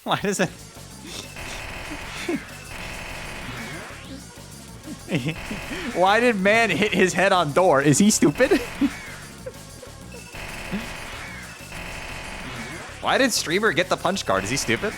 Why does it? Why did man hit his head on door? Is he stupid? Why did streamer get the punch card? Is he stupid?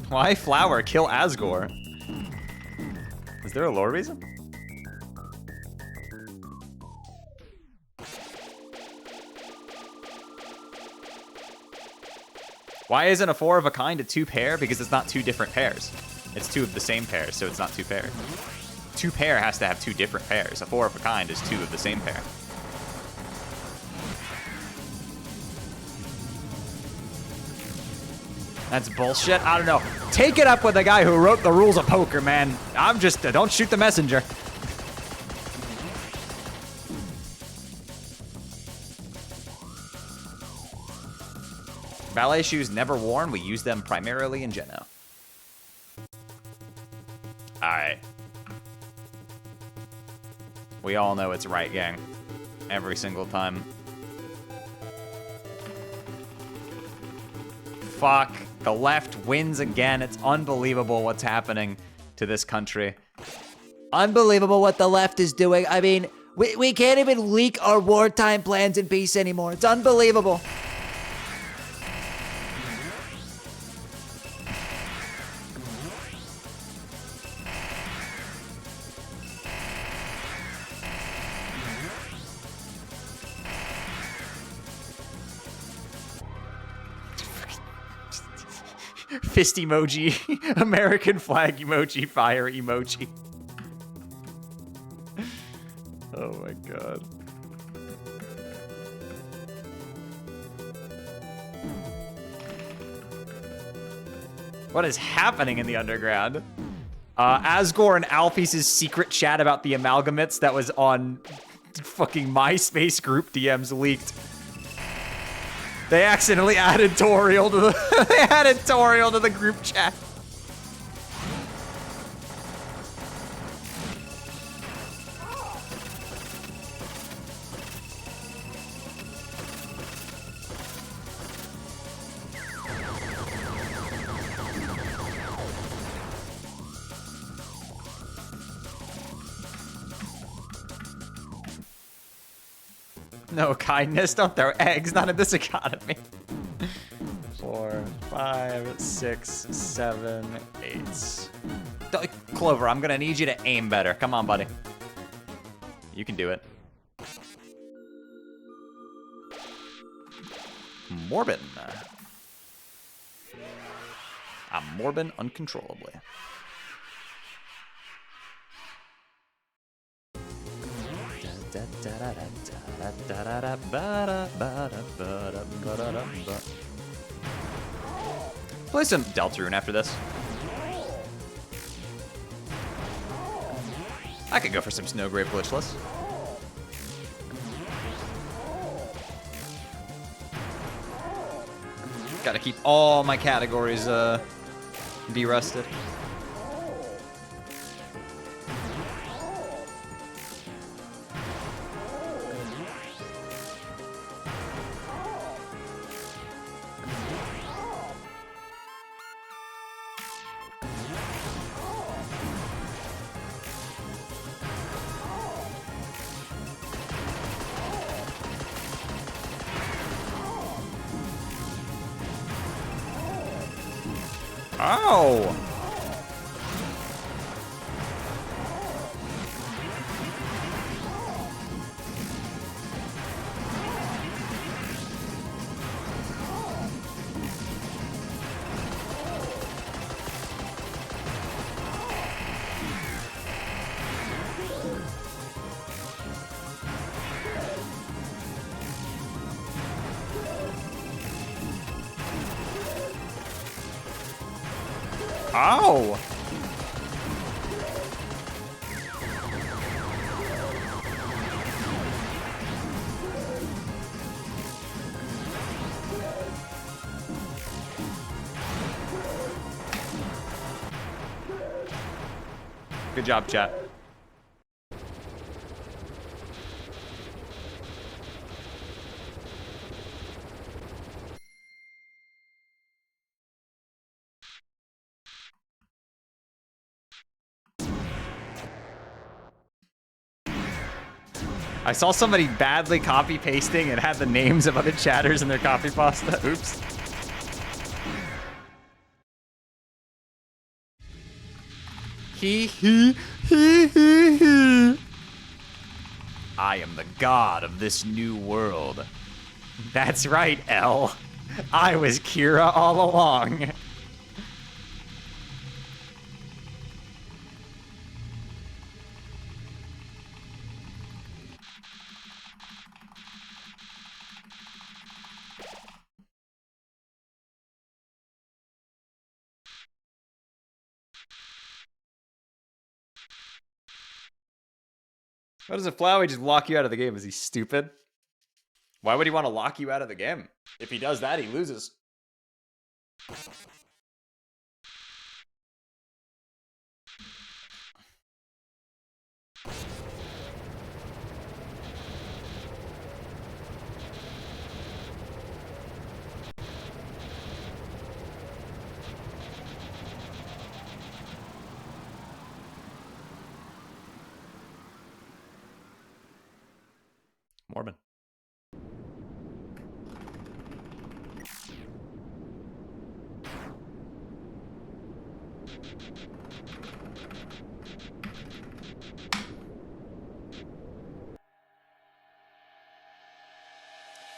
Why Flower kill Asgore? Is there a lore reason? Why isn't a 4 of a kind a 2 pair? Because it's not 2 different pairs. It's 2 of the same pair, so it's not 2 pair. 2 pair has to have 2 different pairs. A 4 of a kind is 2 of the same pair. That's bullshit. I don't know. Take it up with the guy who wrote the rules of poker, man. I'm just, don't shoot the messenger. Ballet shoes never worn. We use them primarily in Geno. Alright. We all know it's right, gang. Every single time. Fuck. The left wins again. It's unbelievable what's happening to this country. Unbelievable what the left is doing. I mean, we can't even leak our wartime plans in peace anymore. It's unbelievable. Fist emoji, American flag emoji, fire emoji. Oh my god. What is happening in the underground? Asgore and Alphys' secret chat about the amalgamates that was on fucking MySpace group DMs leaked. They accidentally added Toriel to the they added Toriel to the group chat. No kindness, don't throw eggs, not in this economy. 4, 5, 6, 7, 8. Clover, I'm gonna need you to aim better. Come on, buddy. You can do it. Morbin. I'm Morbin uncontrollably. Play some Deltarune after this. I could go for some Snowgrave glitchless. Gotta keep all my categories de-rusted. Ow! Ow! Good job, chat. I saw somebody badly copy pasting and had the names of other chatters in their copy pasta. Oops. He. I am the god of this new world. That's right, L. I was Kira all along. Why does a Flowey just lock you out of the game? Is he stupid? Why would he want to lock you out of the game? If he does that, he loses. Morbin.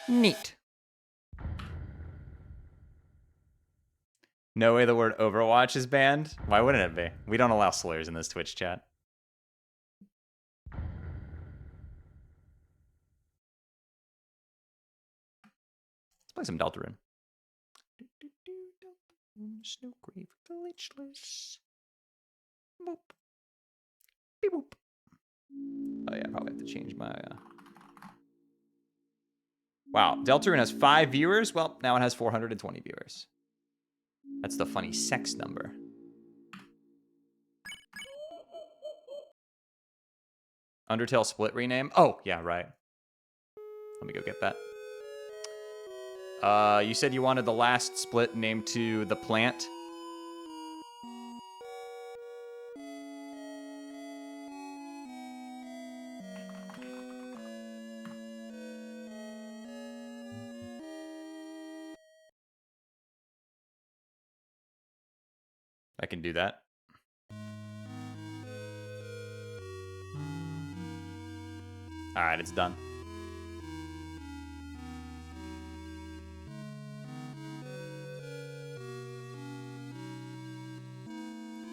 Neat. No way the word Overwatch is banned? Why wouldn't it be? We don't allow slurs in this Twitch chat. Let's play some Deltarune. Snowgrave glitchless. Boop. Beep boop. Oh yeah, I probably have to change my Wow, Deltarune has 5 viewers. Well, now it has 420 viewers. That's the funny sex number. Undertale split rename? Oh, yeah, right. Let me go get that. You said you wanted the last split named to the plant. I can do that. All right, it's done.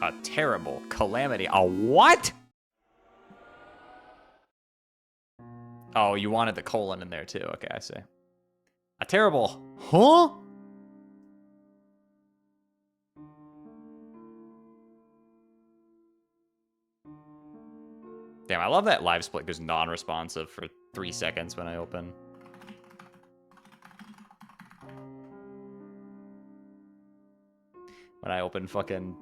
A terrible calamity. A what? Oh, you wanted the colon in there too. Okay, I see. A terrible, huh? Damn, I love that live split goes non-responsive for 3 seconds when I open. When I open fucking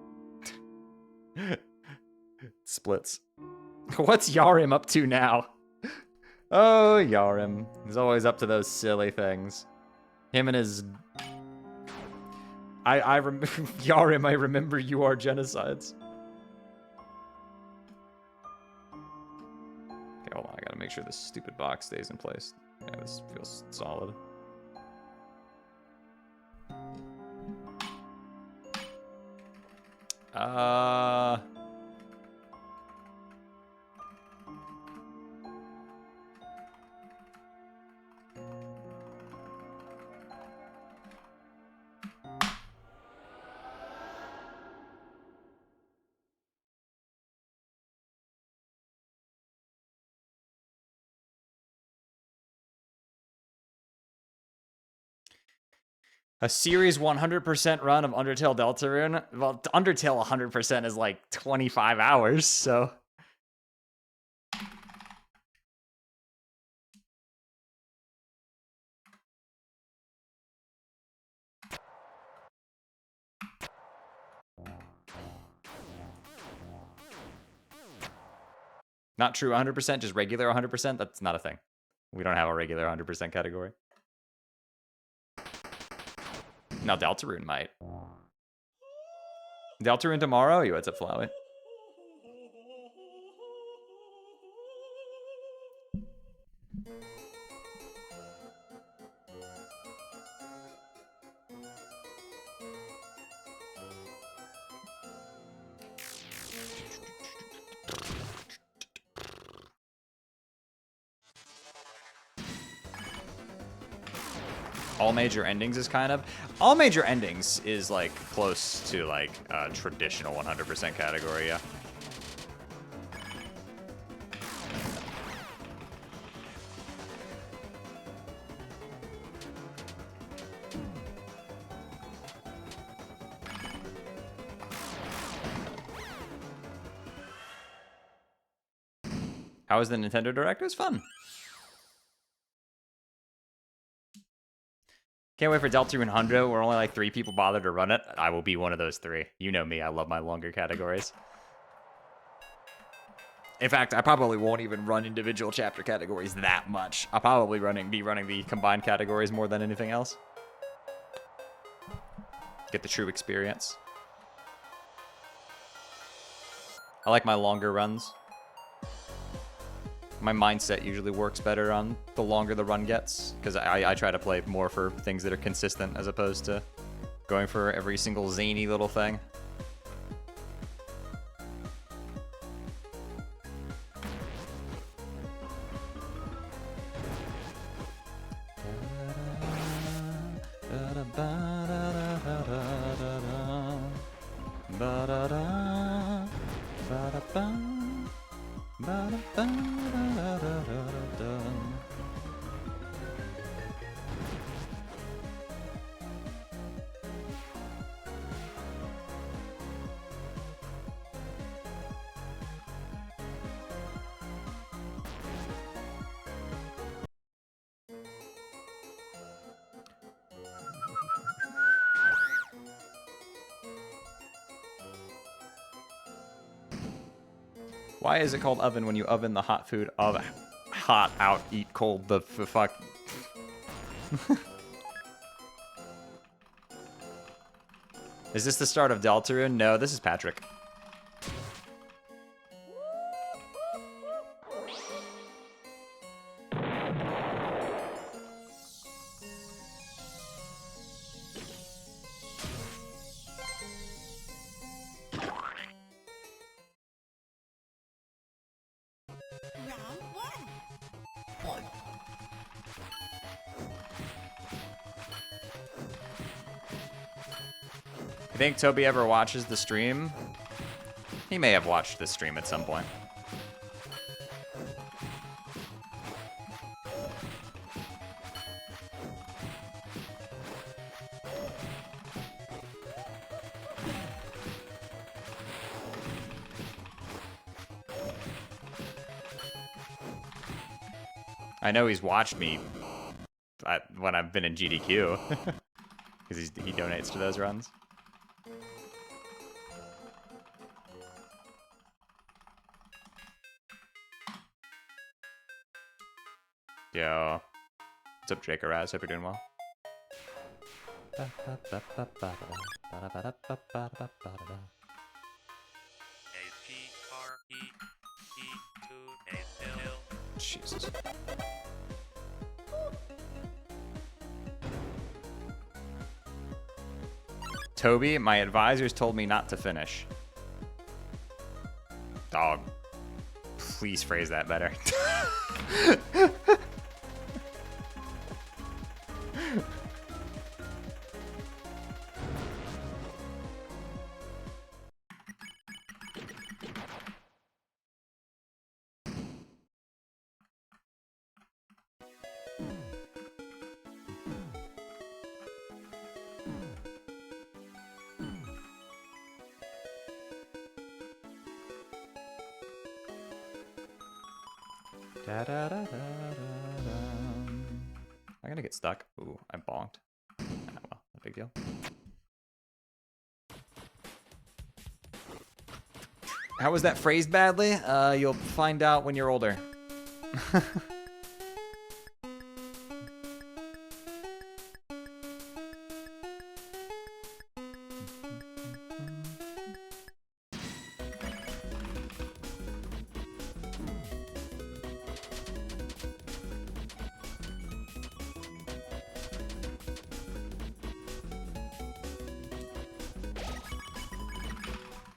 splits. What's Yarim up to now? Oh, Yarim. He's always up to those silly things. Him and his... Yarim, I remember you are genocides. Okay, hold on. I gotta make sure this stupid box stays in place. Yeah, this feels solid. A series 100% run of Undertale Deltarune? Well, Undertale 100% is like 25 hours, so... Not true 100%, just regular 100%? That's not a thing. We don't have a regular 100% category. Now Deltarune might. Deltarune tomorrow? You what's up, Flowey? All major endings is kind of... All major endings is, like, close to, like, a traditional 100% category, yeah. How was the Nintendo Direct? It was fun. Can't wait for Deltarune 100, where only like 3 people bothered to run it. I will be one of those 3. You know me, I love my longer categories. In fact, I probably won't even run individual chapter categories that much. I'll probably be running the combined categories more than anything else. Get the true experience. I like my longer runs. My mindset usually works better on the longer the run gets, because I try to play more for things that are consistent as opposed to going for every single zany little thing. Why is it called oven when you oven the hot food of hot out, eat cold? The fuck. Is this the start of Deltarune? No, this is Patrick. You think Toby ever watches the stream? He may have watched this stream at some point. I know he's watched me when I've been in GDQ, because he donates to those runs. Yo, what's up, Jake Araz? Hope you're doing well. Jesus. Toby, my advisors told me not to finish. Dog, please phrase that better. I'm gonna get stuck. Ooh, I bonked. Ah, well, no big deal. How was that phrased badly? You'll find out when you're older.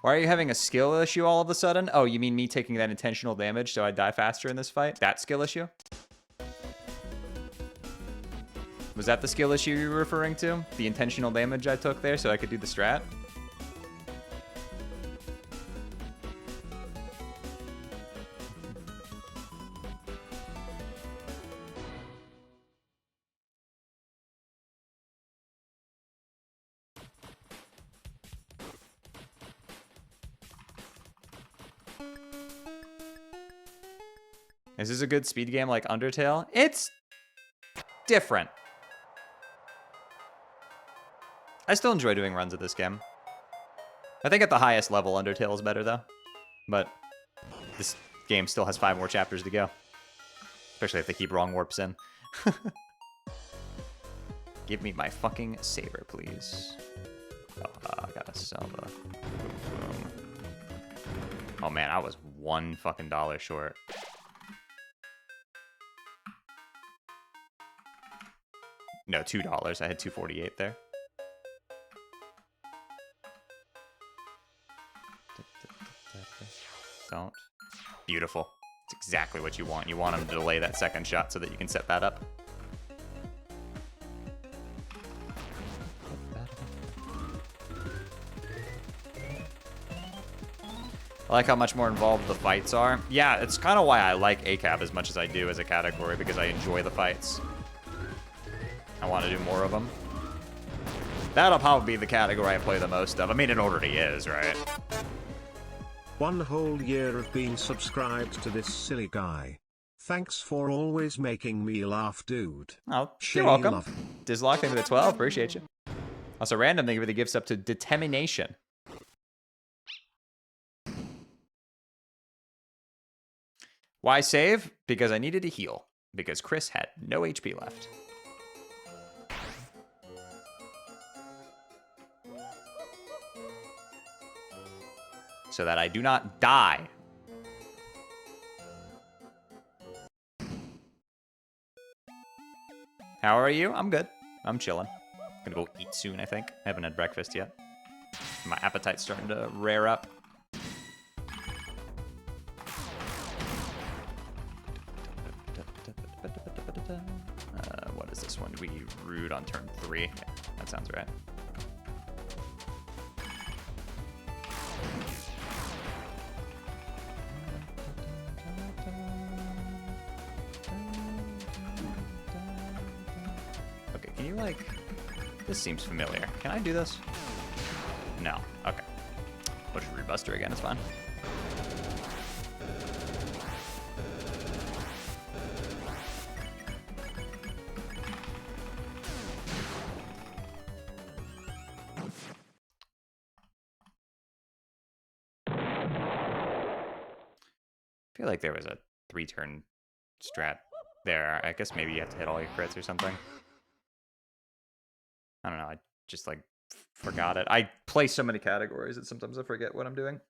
Why are you having a skill issue all of a sudden? Oh, you mean me taking that intentional damage so I die faster in this fight? That skill issue? Was that the skill issue you were referring to? The intentional damage I took there so I could do the strat? Is this a good speed game like Undertale? It's different. I still enjoy doing runs of this game. I think at the highest level, Undertale is better though. But this game still has 5 more chapters to go. Especially if they keep wrong warps in. Give me my fucking saber, please. Oh, I gotta sell the... Boom. Oh man, I was $1 fucking short. No, $2. I had $2.48 there. Don't. Beautiful. It's exactly what you want. You want him to delay that second shot so that you can set that up. I like how much more involved the fights are. Yeah, it's kind of why I like ACAB as much as I do as a category, because I enjoy the fights. I want to do more of them. That'll probably be the category I play the most of. I mean, it already is, right? 1 whole year of being subscribed to this silly guy. Thanks for always making me laugh, dude. Oh, you're welcome. Dislock, thank you for the 12. Appreciate you. Also, Random, thank you for the gifts up to Determination. Why save? Because I needed to heal. Because Chris had no HP left. So that I do not die. How are you? I'm good. I'm chilling. Gonna go eat soon, I think. I haven't had breakfast yet. My appetite's starting to rear up. What is this one? We root on turn 3. Yeah, that sounds right. Okay, can you like... This seems familiar. Can I do this? No. Okay. We'll just rebuster again, it's fine. I feel like there was a 3-turn strat there. I guess maybe you have to hit all your crits or something. I don't know. I just like forgot it. I play so many categories that sometimes I forget what I'm doing.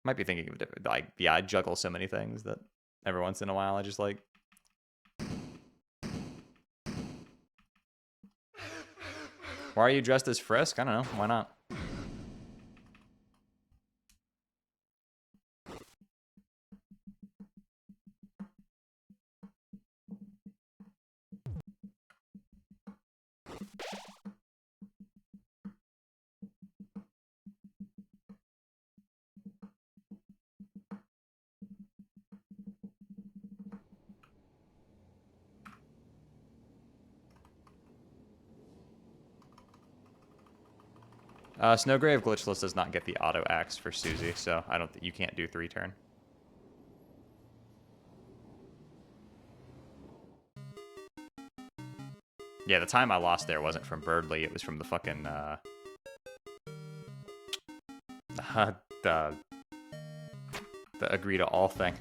Might be thinking of different, like, yeah, I juggle so many things that every once in a while I just like. Why are you dressed as Frisk? I don't know. Why not? Snowgrave Glitchless does not get the auto axe for Susie, so I don't think you can't do 3-turn. Yeah, the time I lost there wasn't from Birdly, it was from the fucking the agree to all thing.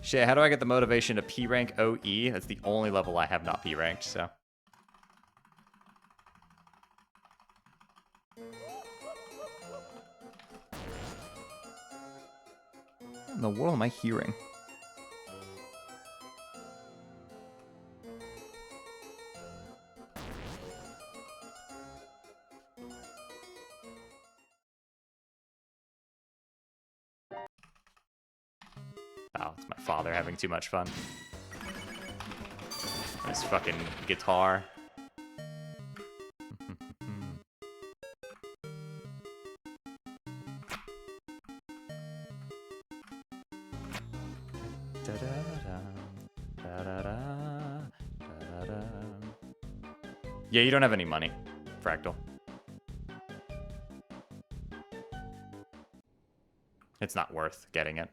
Shit, how do I get the motivation to P rank OE? That's the only level I have not P ranked, so. What in the world am I hearing? Oh, it's my father having too much fun. This fucking guitar. Yeah, you don't have any money, Fractal. It's not worth getting it.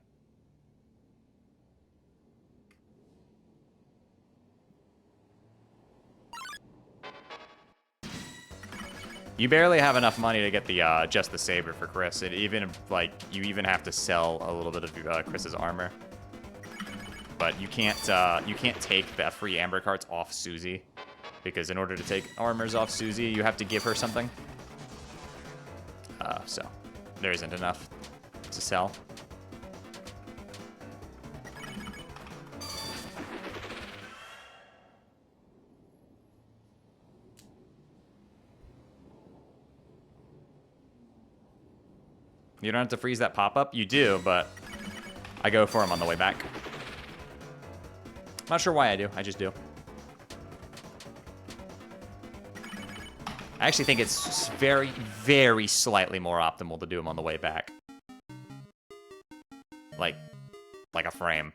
You barely have enough money to get the just the saber for Chris. It even like you even have to sell a little bit of Chris's armor. But you can't take the free amber carts off Susie, because in order to take armors off Susie, you have to give her something. So there isn't enough to sell. You don't have to freeze that pop-up? You do, but I go for him on the way back. Not sure why I do. I just do. I actually think it's very, very slightly more optimal to do him on the way back. Like a frame.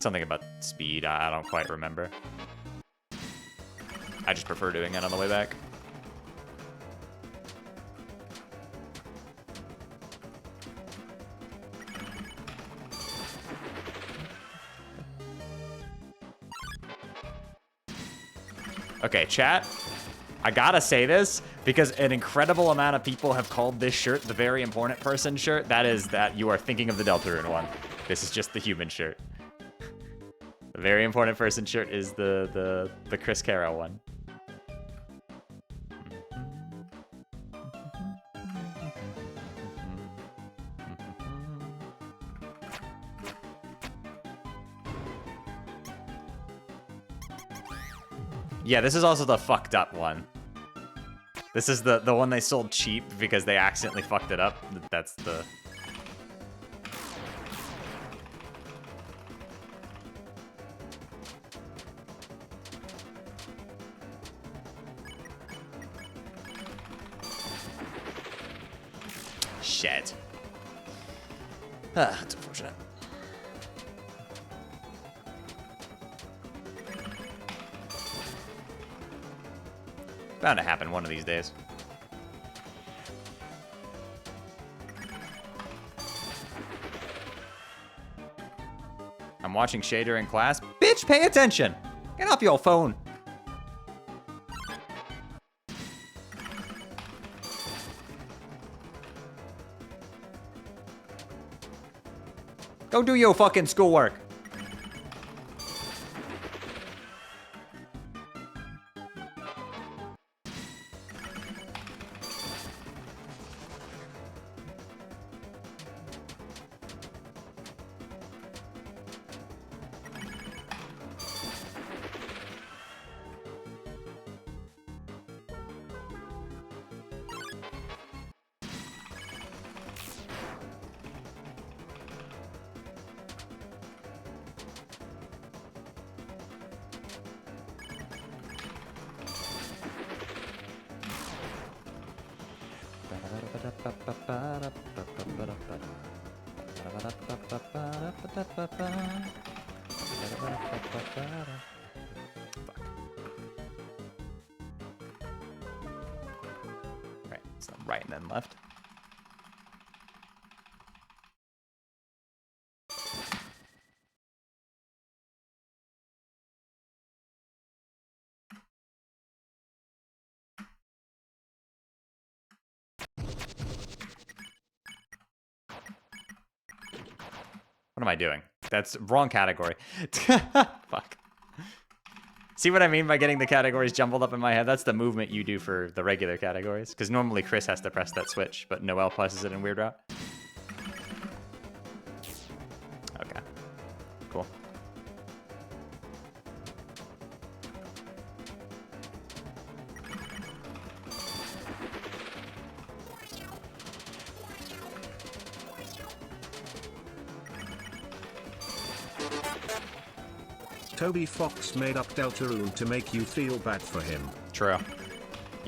Something about speed, I don't quite remember. I just prefer doing it on the way back. Okay, chat. I gotta say this because an incredible amount of people have called this shirt the very important person shirt. That is that you are thinking of the Deltarune one. This is just the human shirt. The very important person shirt is the Chris Caro one. Yeah, this is also the fucked up one. This is the one they sold cheap because they accidentally fucked it up. That's the... Shit. Ah, that's unfortunate. Bound to happen one of these days. I'm watching Shader in class. Bitch, pay attention! Get off your phone! Go do your fucking schoolwork! Right, so right and then left. What am I doing? That's wrong category. Fuck. See what I mean by getting the categories jumbled up in my head? That's the movement you do for the regular categories. Because normally Chris has to press that switch, but Noel presses it in Weird Route. Okay. Cool. Toby Fox made up Deltarune to make you feel bad for him. True.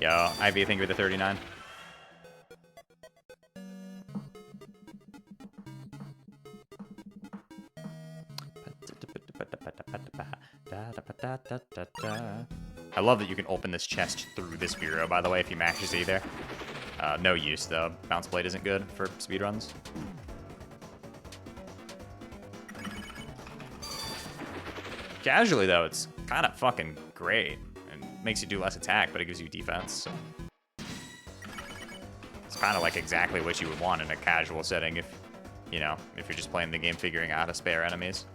Yo, Ivy, thank you for the 39. I love that you can open this chest through this bureau, by the way, if you mash Z there. No use, though. Bounce Blade isn't good for speedruns. Casually, though, it's kind of fucking great. And makes you do less attack, but it gives you defense, so. It's kind of like exactly what you would want in a casual setting if, you know, if you're just playing the game figuring out how to spare enemies.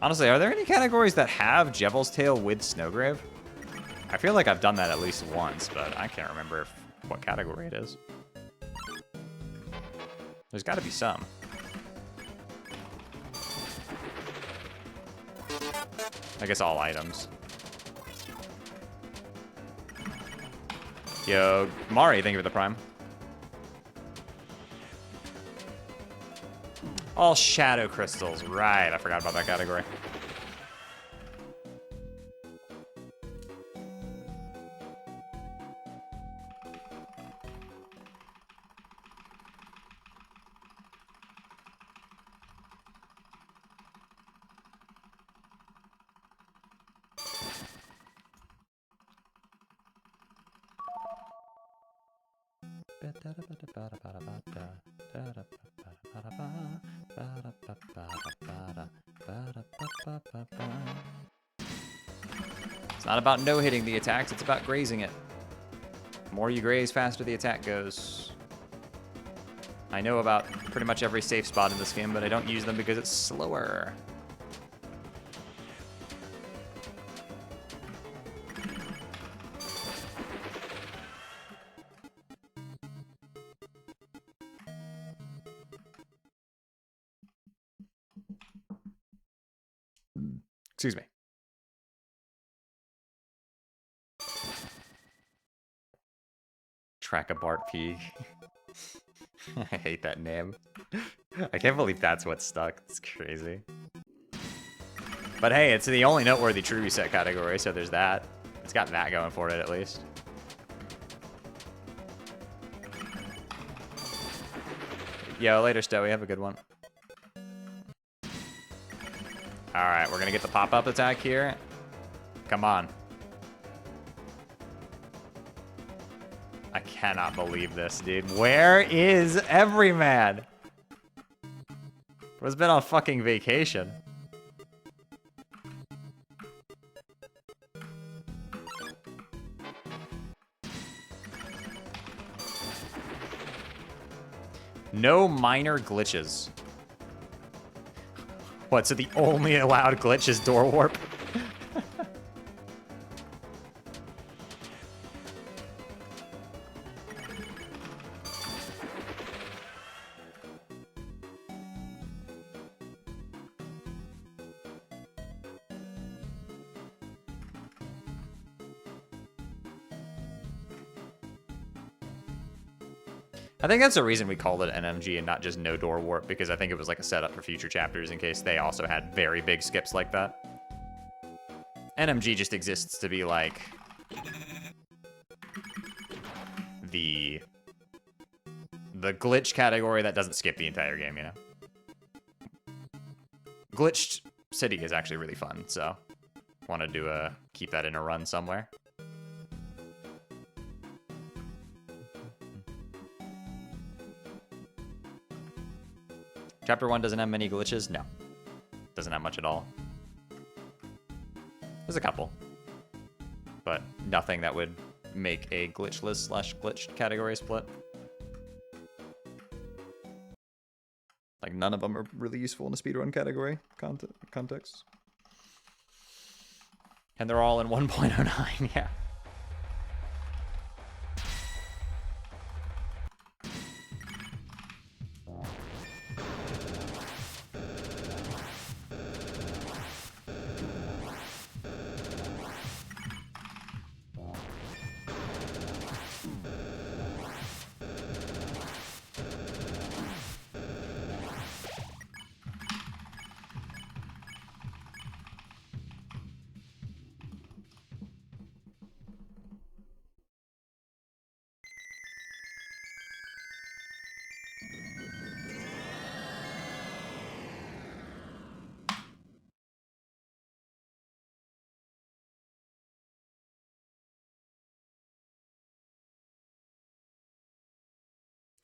Honestly, are there any categories that have Jevel's Tail with Snowgrave? I feel like I've done that at least once, but I can't remember what category it is. There's got to be some. I guess all items. Yo, Mari, thank you for the prime. All shadow crystals, right. I forgot about that category. It's not about no-hitting the attacks, it's about grazing it. The more you graze, faster the attack goes. I know about pretty much every safe spot in this game, but I don't use them because it's slower. Excuse me. Track a Bart P. I hate that name. I can't believe that's what stuck. It's crazy. But hey, it's the only noteworthy true reset category, so there's that. It's got that going for it at least. Yo, later, Stowy. Have a good one. Alright, we're gonna get the pop-up attack here. Come on. I cannot believe this, dude. Where is Everyman? Who's been on fucking vacation? No minor glitches. What, so the only allowed glitch is door warp? I think that's the reason we called it NMG and not just no door warp, because I think it was like a setup for future chapters in case they also had very big skips like that. NMG just exists to be like the glitch category that doesn't skip the entire game, you know? Glitched City is actually really fun, so wanted to keep that in a run somewhere. Chapter 1 doesn't have many glitches? No. Doesn't have much at all. There's a couple. But nothing that would make a glitchless / glitched category split. Like, none of them are really useful in a speedrun category context. And they're all in 1.09, yeah.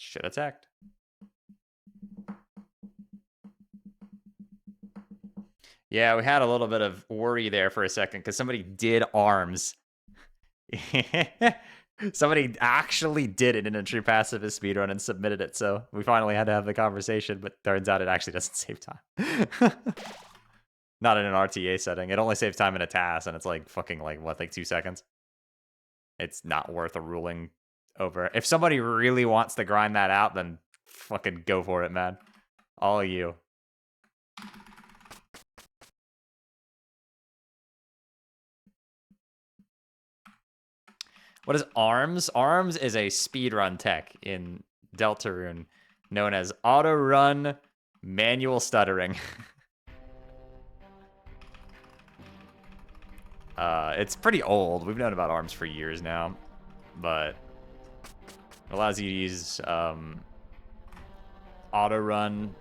Should attacked. Yeah, we had a little bit of worry there for a second because somebody did arms. Somebody actually did it in a true pacifist speedrun and submitted it, so we finally had to have the conversation, but turns out it actually doesn't save time. Not in an RTA setting. It only saves time in a task, and it's like fucking like, what, like 2 seconds? It's not worth a ruling over. If somebody really wants to grind that out, then fucking go for it, man. All of you. What is ARMS? ARMS is a speedrun tech in Deltarune known as auto run manual stuttering. It's pretty old. We've known about ARMS for years now, but it allows you to use auto run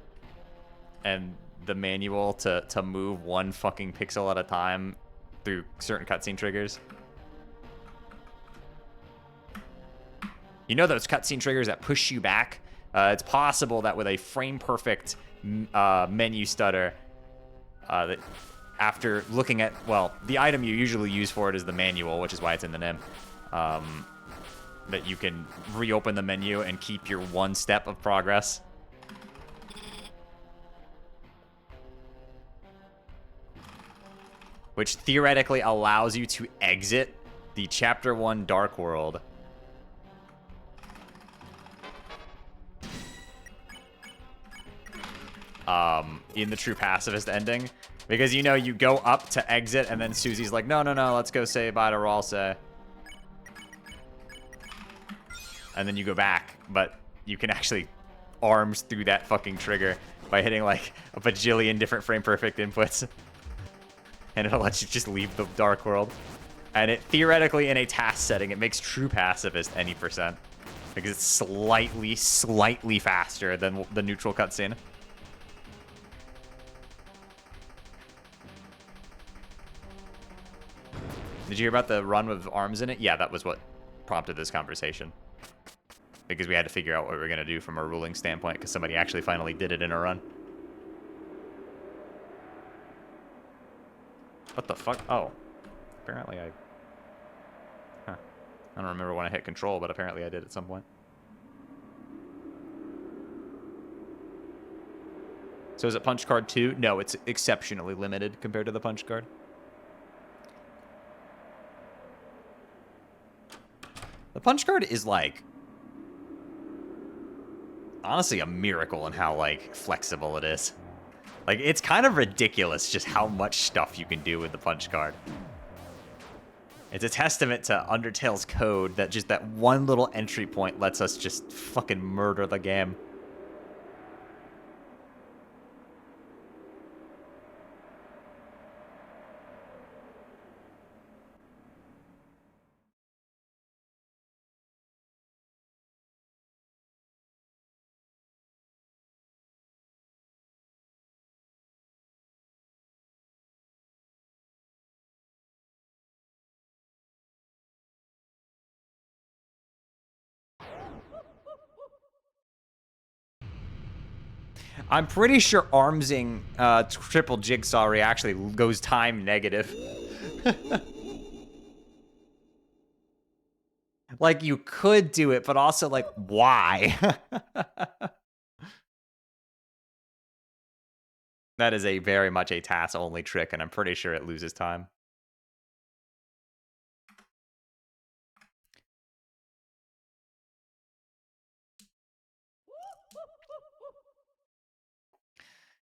and the manual to move one fucking pixel at a time through certain cutscene triggers. You know those cutscene triggers that push you back? It's possible that with a frame-perfect menu stutter, that after looking at, well, the item you usually use for it is the manual, which is why it's in the NIM, that you can reopen the menu and keep your one step of progress. Which theoretically allows you to exit the Chapter 1 Dark World. In the true pacifist ending. Because, you know, you go up to exit, and then Susie's like, no, let's go say bye to Ralsei. And then you go back, but you can actually arms through that fucking trigger by hitting, like, a bajillion different frame-perfect inputs. And it'll let you just leave the Dark World. And it, theoretically, in a task setting, it makes true pacifist any percent. Because it's slightly faster than the neutral cutscene. Did you hear about the run with arms in it? Yeah, that was what prompted this conversation. Because we had to figure out what we were going to do from a ruling standpoint, because somebody actually finally did it in a run. What the fuck? Oh. Apparently I... Huh. I don't remember when I hit control, but apparently I did at some point. So is it punch card 2? No, it's exceptionally limited compared to the punch card. The punch card is, like, honestly a miracle in how, like, flexible it is. Like, it's kind of ridiculous just how much stuff you can do with the punch card. It's a testament to Undertale's code that just that one little entry point lets us just fucking murder the game. I'm pretty sure armsing triple jigsaw actually goes time negative. Like, you could do it, but also, like, why? That is a very much a task-only trick, and I'm pretty sure it loses time.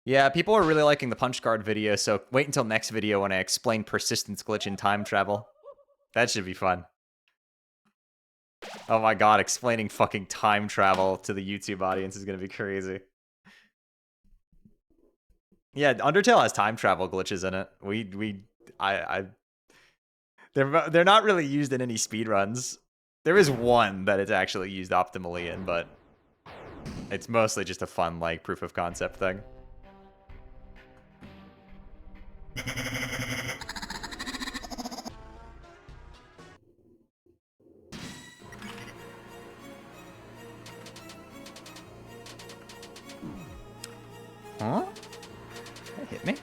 Yeah, people are really liking the punch card video, so wait until next video when I explain persistence glitch in time travel. That should be fun. Oh my god, explaining fucking time travel to the YouTube audience is gonna be crazy. Yeah, Undertale has time travel glitches in it. They're not really used in any speedruns. There is one that it's actually used optimally in, but it's mostly just a fun, like, proof of concept thing. Huh? That hit me?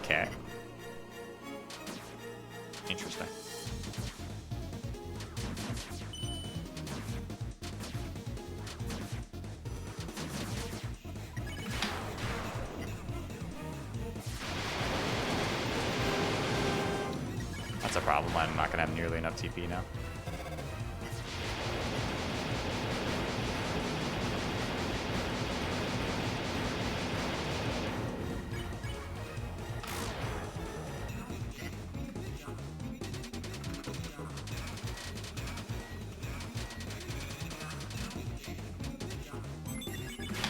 Okay. Interesting. That's a problem. I'm not going to have nearly enough TP now.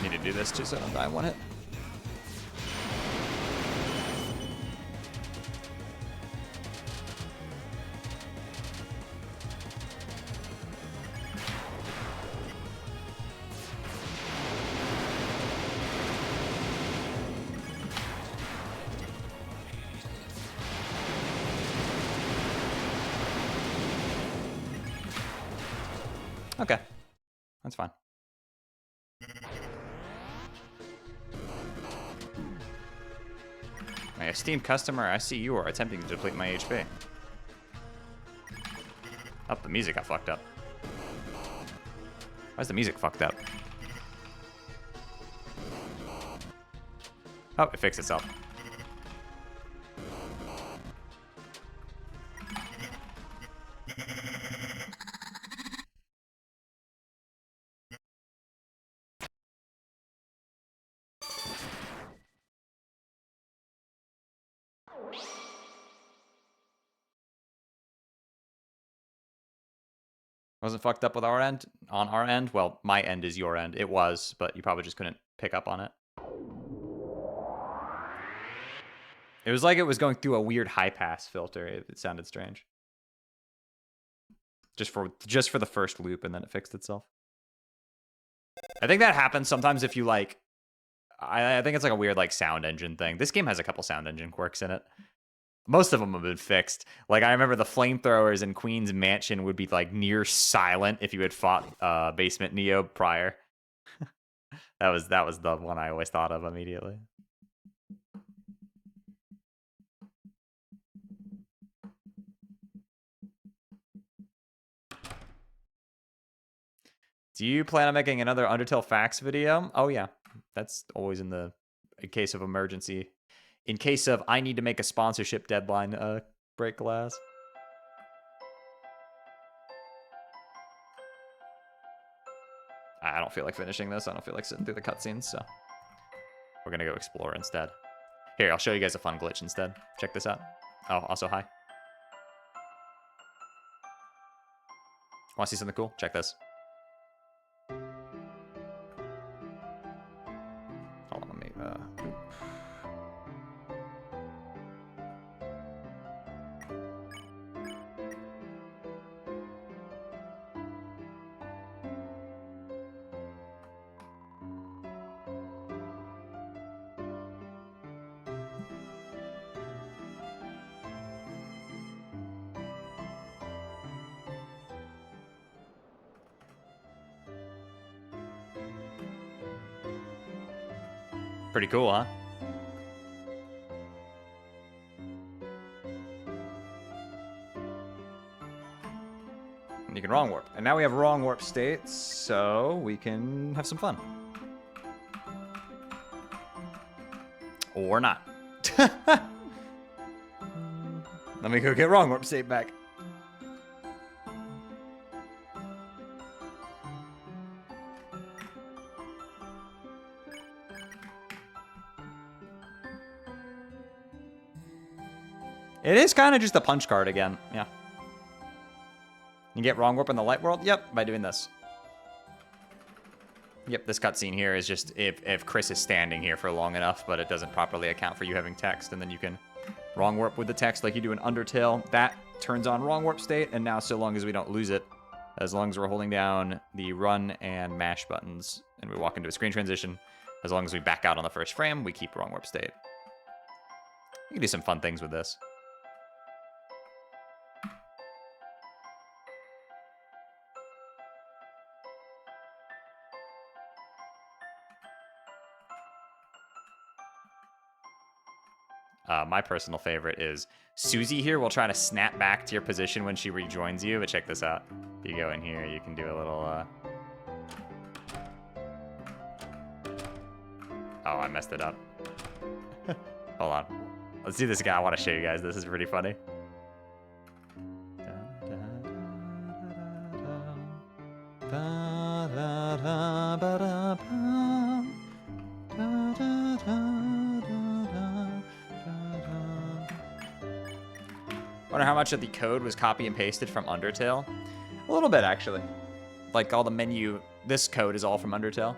Need to do this too so I don't die one hit. Okay. That's fine. My esteemed customer, I see you are attempting to deplete my HP. Oh, the music got fucked up. Why's the music fucked up? Oh, it fixed itself. Wasn't fucked up with our end? On our end? Well, my end is your end. It was, but you probably just couldn't pick up on it. It was like it was going through a weird high pass filter. It sounded strange. Just for the first loop, and then it fixed itself. I think that happens sometimes if you like. I think it's like a weird like sound engine thing. This game has a couple sound engine quirks in it. Most of them have been fixed. Like, I remember the flamethrowers in Queen's Mansion would be, like, near silent if you had fought Basement Neo prior. that was the one I always thought of immediately. Do you plan on making another Undertale facts video? Oh, yeah. That's always in case of emergency. In case of, I need to make a sponsorship deadline, break glass. I don't feel like finishing this. I don't feel like sitting through the cutscenes, so we're gonna go explore instead. Here, I'll show you guys a fun glitch instead. Check this out. Oh, also hi. Want to see something cool? Check this. Hold on, let me, pretty cool, huh? And you can wrong warp. And now we have wrong warp states, so we can have some fun. Or not. Let me go get wrong warp state back. It is kind of just a punch card again. Yeah. You get wrong warp in the light world? Yep, by doing this. Yep, this cutscene here is just if Chris is standing here for long enough, but it doesn't properly account for you having text, and then you can wrong warp with the text like you do in Undertale. That turns on wrong warp state, and now so long as we don't lose it, as long as we're holding down the run and mash buttons, and we walk into a screen transition, as long as we back out on the first frame, we keep wrong warp state. You can do some fun things with this. My personal favorite is Susie here will try to snap back to your position when she rejoins you, but check this out. If you go in here, you can do a little, Oh, I messed it up. Hold on. Let's do this guy. I want to show you guys. This is pretty funny. Wonder how much of the code was copy and pasted from Undertale? A little bit, actually. Like, all the menu... This code is all from Undertale.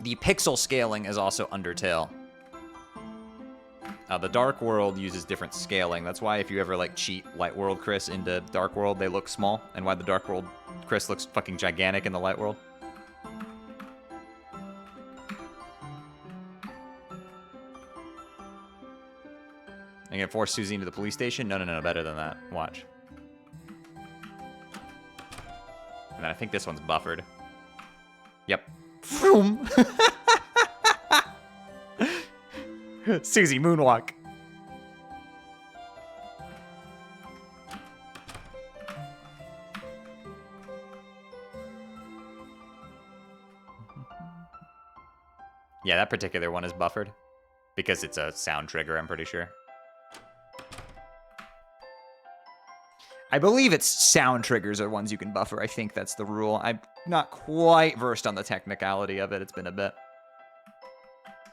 The pixel scaling is also Undertale. The Dark World uses different scaling. That's why if you ever, like, cheat Light World Chris into Dark World, they look small. And why the Dark World Chris looks fucking gigantic in the Light World. I'm gonna force Susie into the police station? No, no, no, better than that. Watch. And then I think this one's buffered. Yep. Vroom! Susie, moonwalk. Yeah, that particular one is buffered. Because it's a sound trigger, I'm pretty sure. I believe it's sound triggers are ones you can buffer. I think that's the rule. I'm not quite versed on the technicality of it. It's been a bit.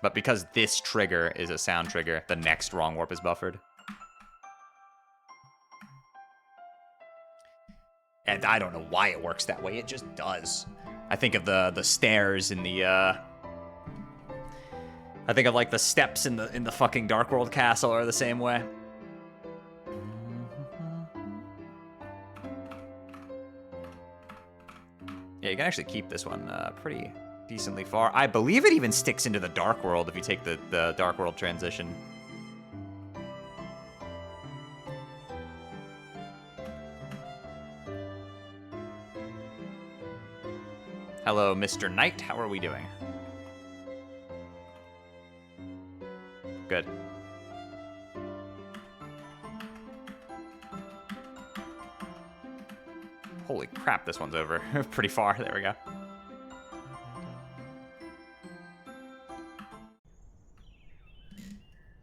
But because this trigger is a sound trigger, the next wrong warp is buffered. And I don't know why it works that way. It just does. I think of the stairs in the I think of like the steps in the fucking Dark World castle are the same way. Yeah, you can actually keep this one pretty decently far. I believe it even sticks into the Dark World if you take the Dark World transition. Hello, Mr. Knight. How are we doing? Good. Holy crap, this one's over. Pretty far. There we go.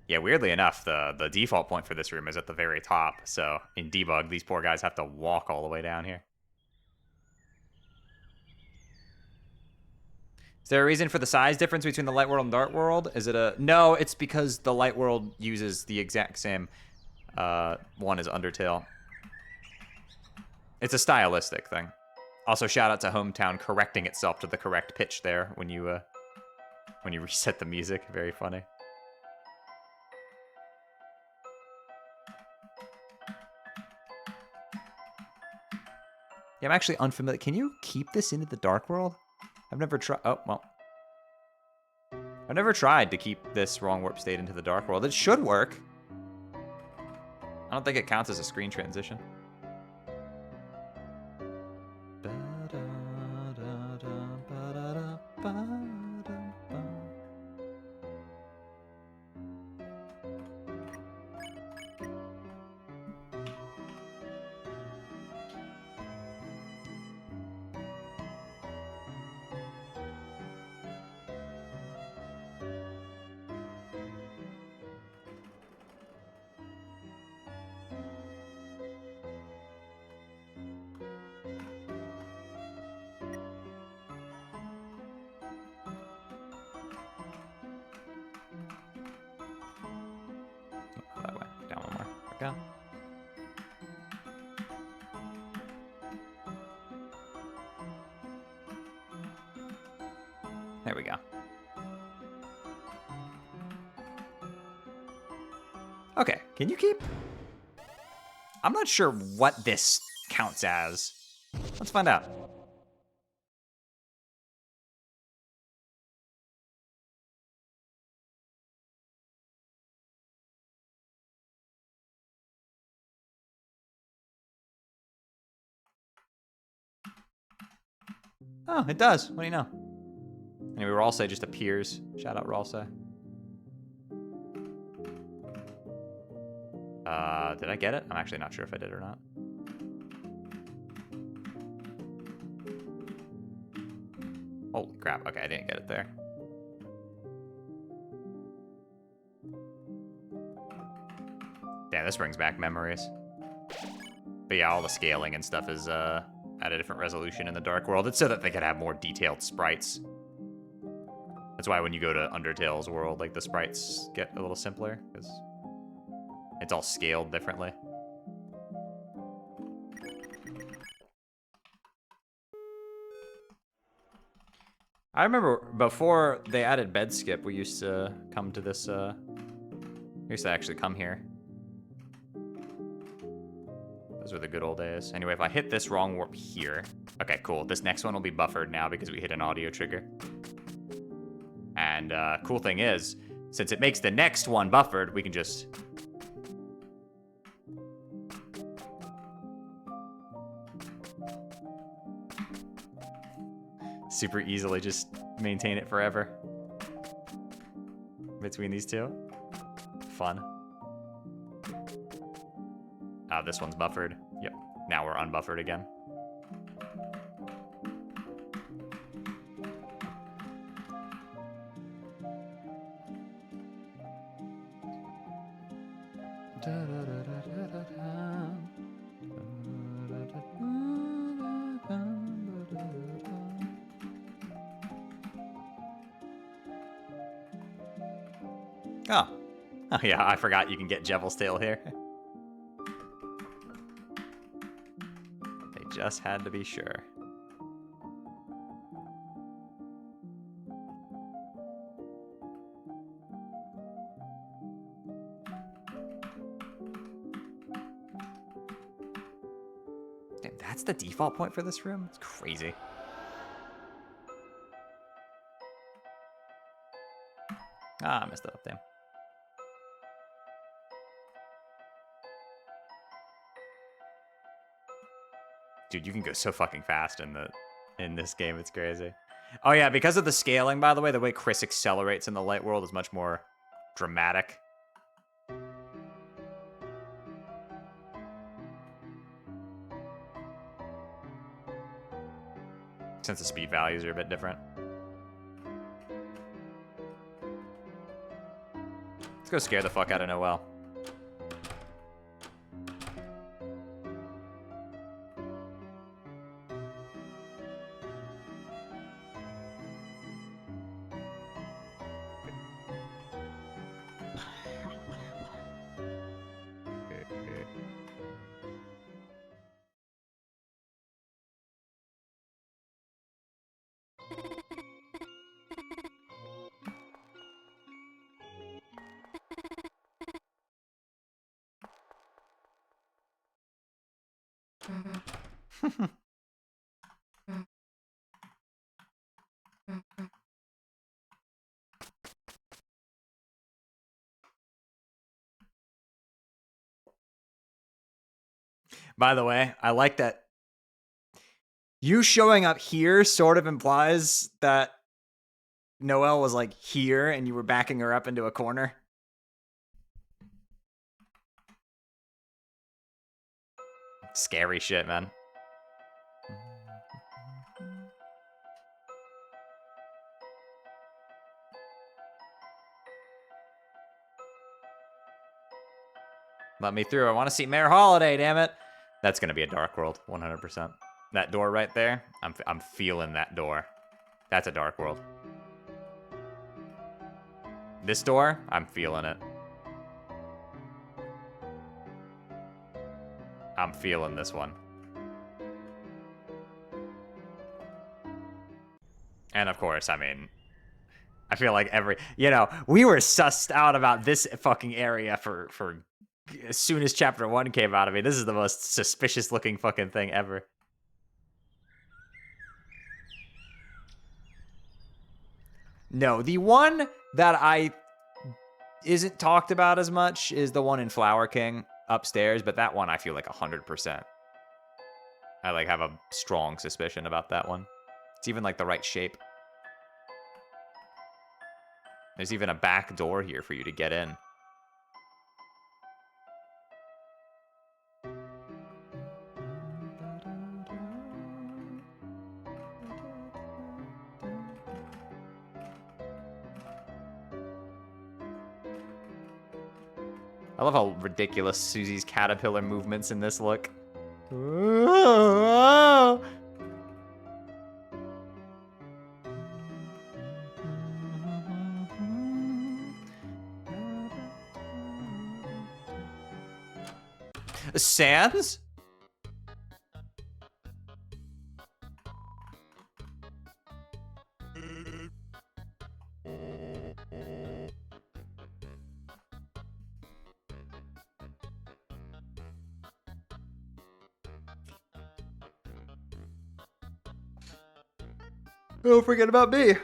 Yeah, weirdly enough, the default point for this room is at the very top. So in debug, these poor guys have to walk all the way down here. Is there a reason for the size difference between the Light World and Dark World? Is it a... No, it's because the Light World uses the exact same one as Undertale. It's a stylistic thing. Also, shout out to Hometown correcting itself to the correct pitch there when you reset the music. Very funny. Yeah, I'm actually unfamiliar. Can you keep this into the Dark World? I've never tried. Oh, well. I've never tried to keep this wrong warp state into the Dark World. It should work. I don't think it counts as a screen transition. That way. Down one more. There we go. There we go. Okay, can you keep? I'm not sure what this counts as. Let's find out. Oh, it does. What do you know? Anyway, Ralsei just appears. Shout out Ralsei. Did I get it? I'm actually not sure if I did or not. Holy crap. Okay, I didn't get it there. Damn, this brings back memories. But yeah, all the scaling and stuff is at a different resolution in the Dark World. It's so that they could have more detailed sprites. That's why when you go to Undertale's world, like, the sprites get a little simpler, because it's all scaled differently. I remember before they added bed skip, we used to come to this, we used to actually come here. Those were the good old days. Anyway, if I hit this wrong warp here, okay, cool. This next one will be buffered now because we hit an audio trigger. And cool thing is, since it makes the next one buffered, we can just super easily just maintain it forever between these two. Fun. Oh, this one's buffered. Yep. Now we're unbuffered again. Oh. Oh yeah, I forgot you can get Jevel's Tail here. They just had to be sure. Damn, that's the default point for this room? It's crazy. Ah, I messed it up, damn. Dude, you can go so fucking fast in this game, it's crazy. Oh yeah, because of the scaling, by the way, the way Chris accelerates in the light world is much more dramatic. Since the speed values are a bit different. Let's go scare the fuck out of Noelle. By the way, I like that you showing up here sort of implies that Noelle was like here and you were backing her up into a corner. Scary shit, man. Let me through. I want to see Mayor Holiday, damn it. That's going to be a Dark World, 100%. That door right there, I'm feeling that door. That's a Dark World. This door, I'm feeling it. I'm feeling this one. And of course, I mean, I feel like we were sussed out about this fucking area for as soon as chapter 1 came out. I mean, this is the most suspicious looking fucking thing ever. No, the one that isn't talked about as much is the one in Flower King upstairs, but that one I feel like 100%. I like have a strong suspicion about that one. It's even like the right shape. There's even a back door here for you to get in. I love how ridiculous Susie's caterpillar movements in this look. Sans? Don't forget about me.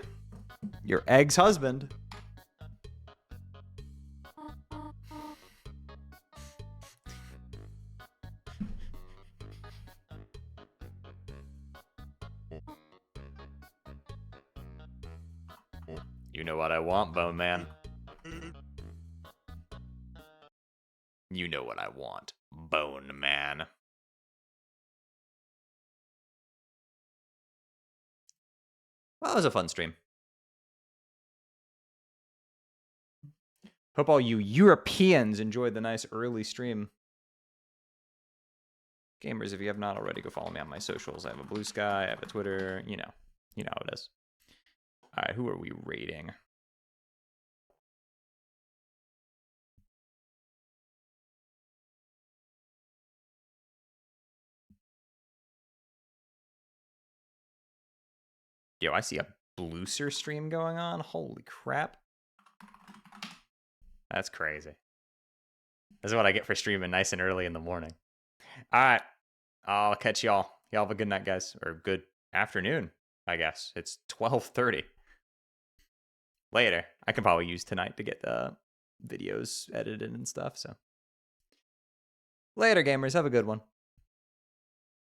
Your ex-husband. You know what I want, Bone Man. You know what I want, Bone Man. Well, that was a fun stream. Hope all you Europeans enjoyed the nice early stream. Gamers, if you have not already, go follow me on my socials. I have a Blue Sky, I have a Twitter, you know how it is. All right, who are we rating? Yo, I see a Blueser stream going on. Holy crap. That's crazy. This is what I get for streaming nice and early in the morning. All right, I'll catch y'all. Y'all have a good night, guys, or good afternoon, I guess. It's 12:30. Later. I can probably use tonight to get the videos edited and stuff, so. Later, gamers. Have a good one.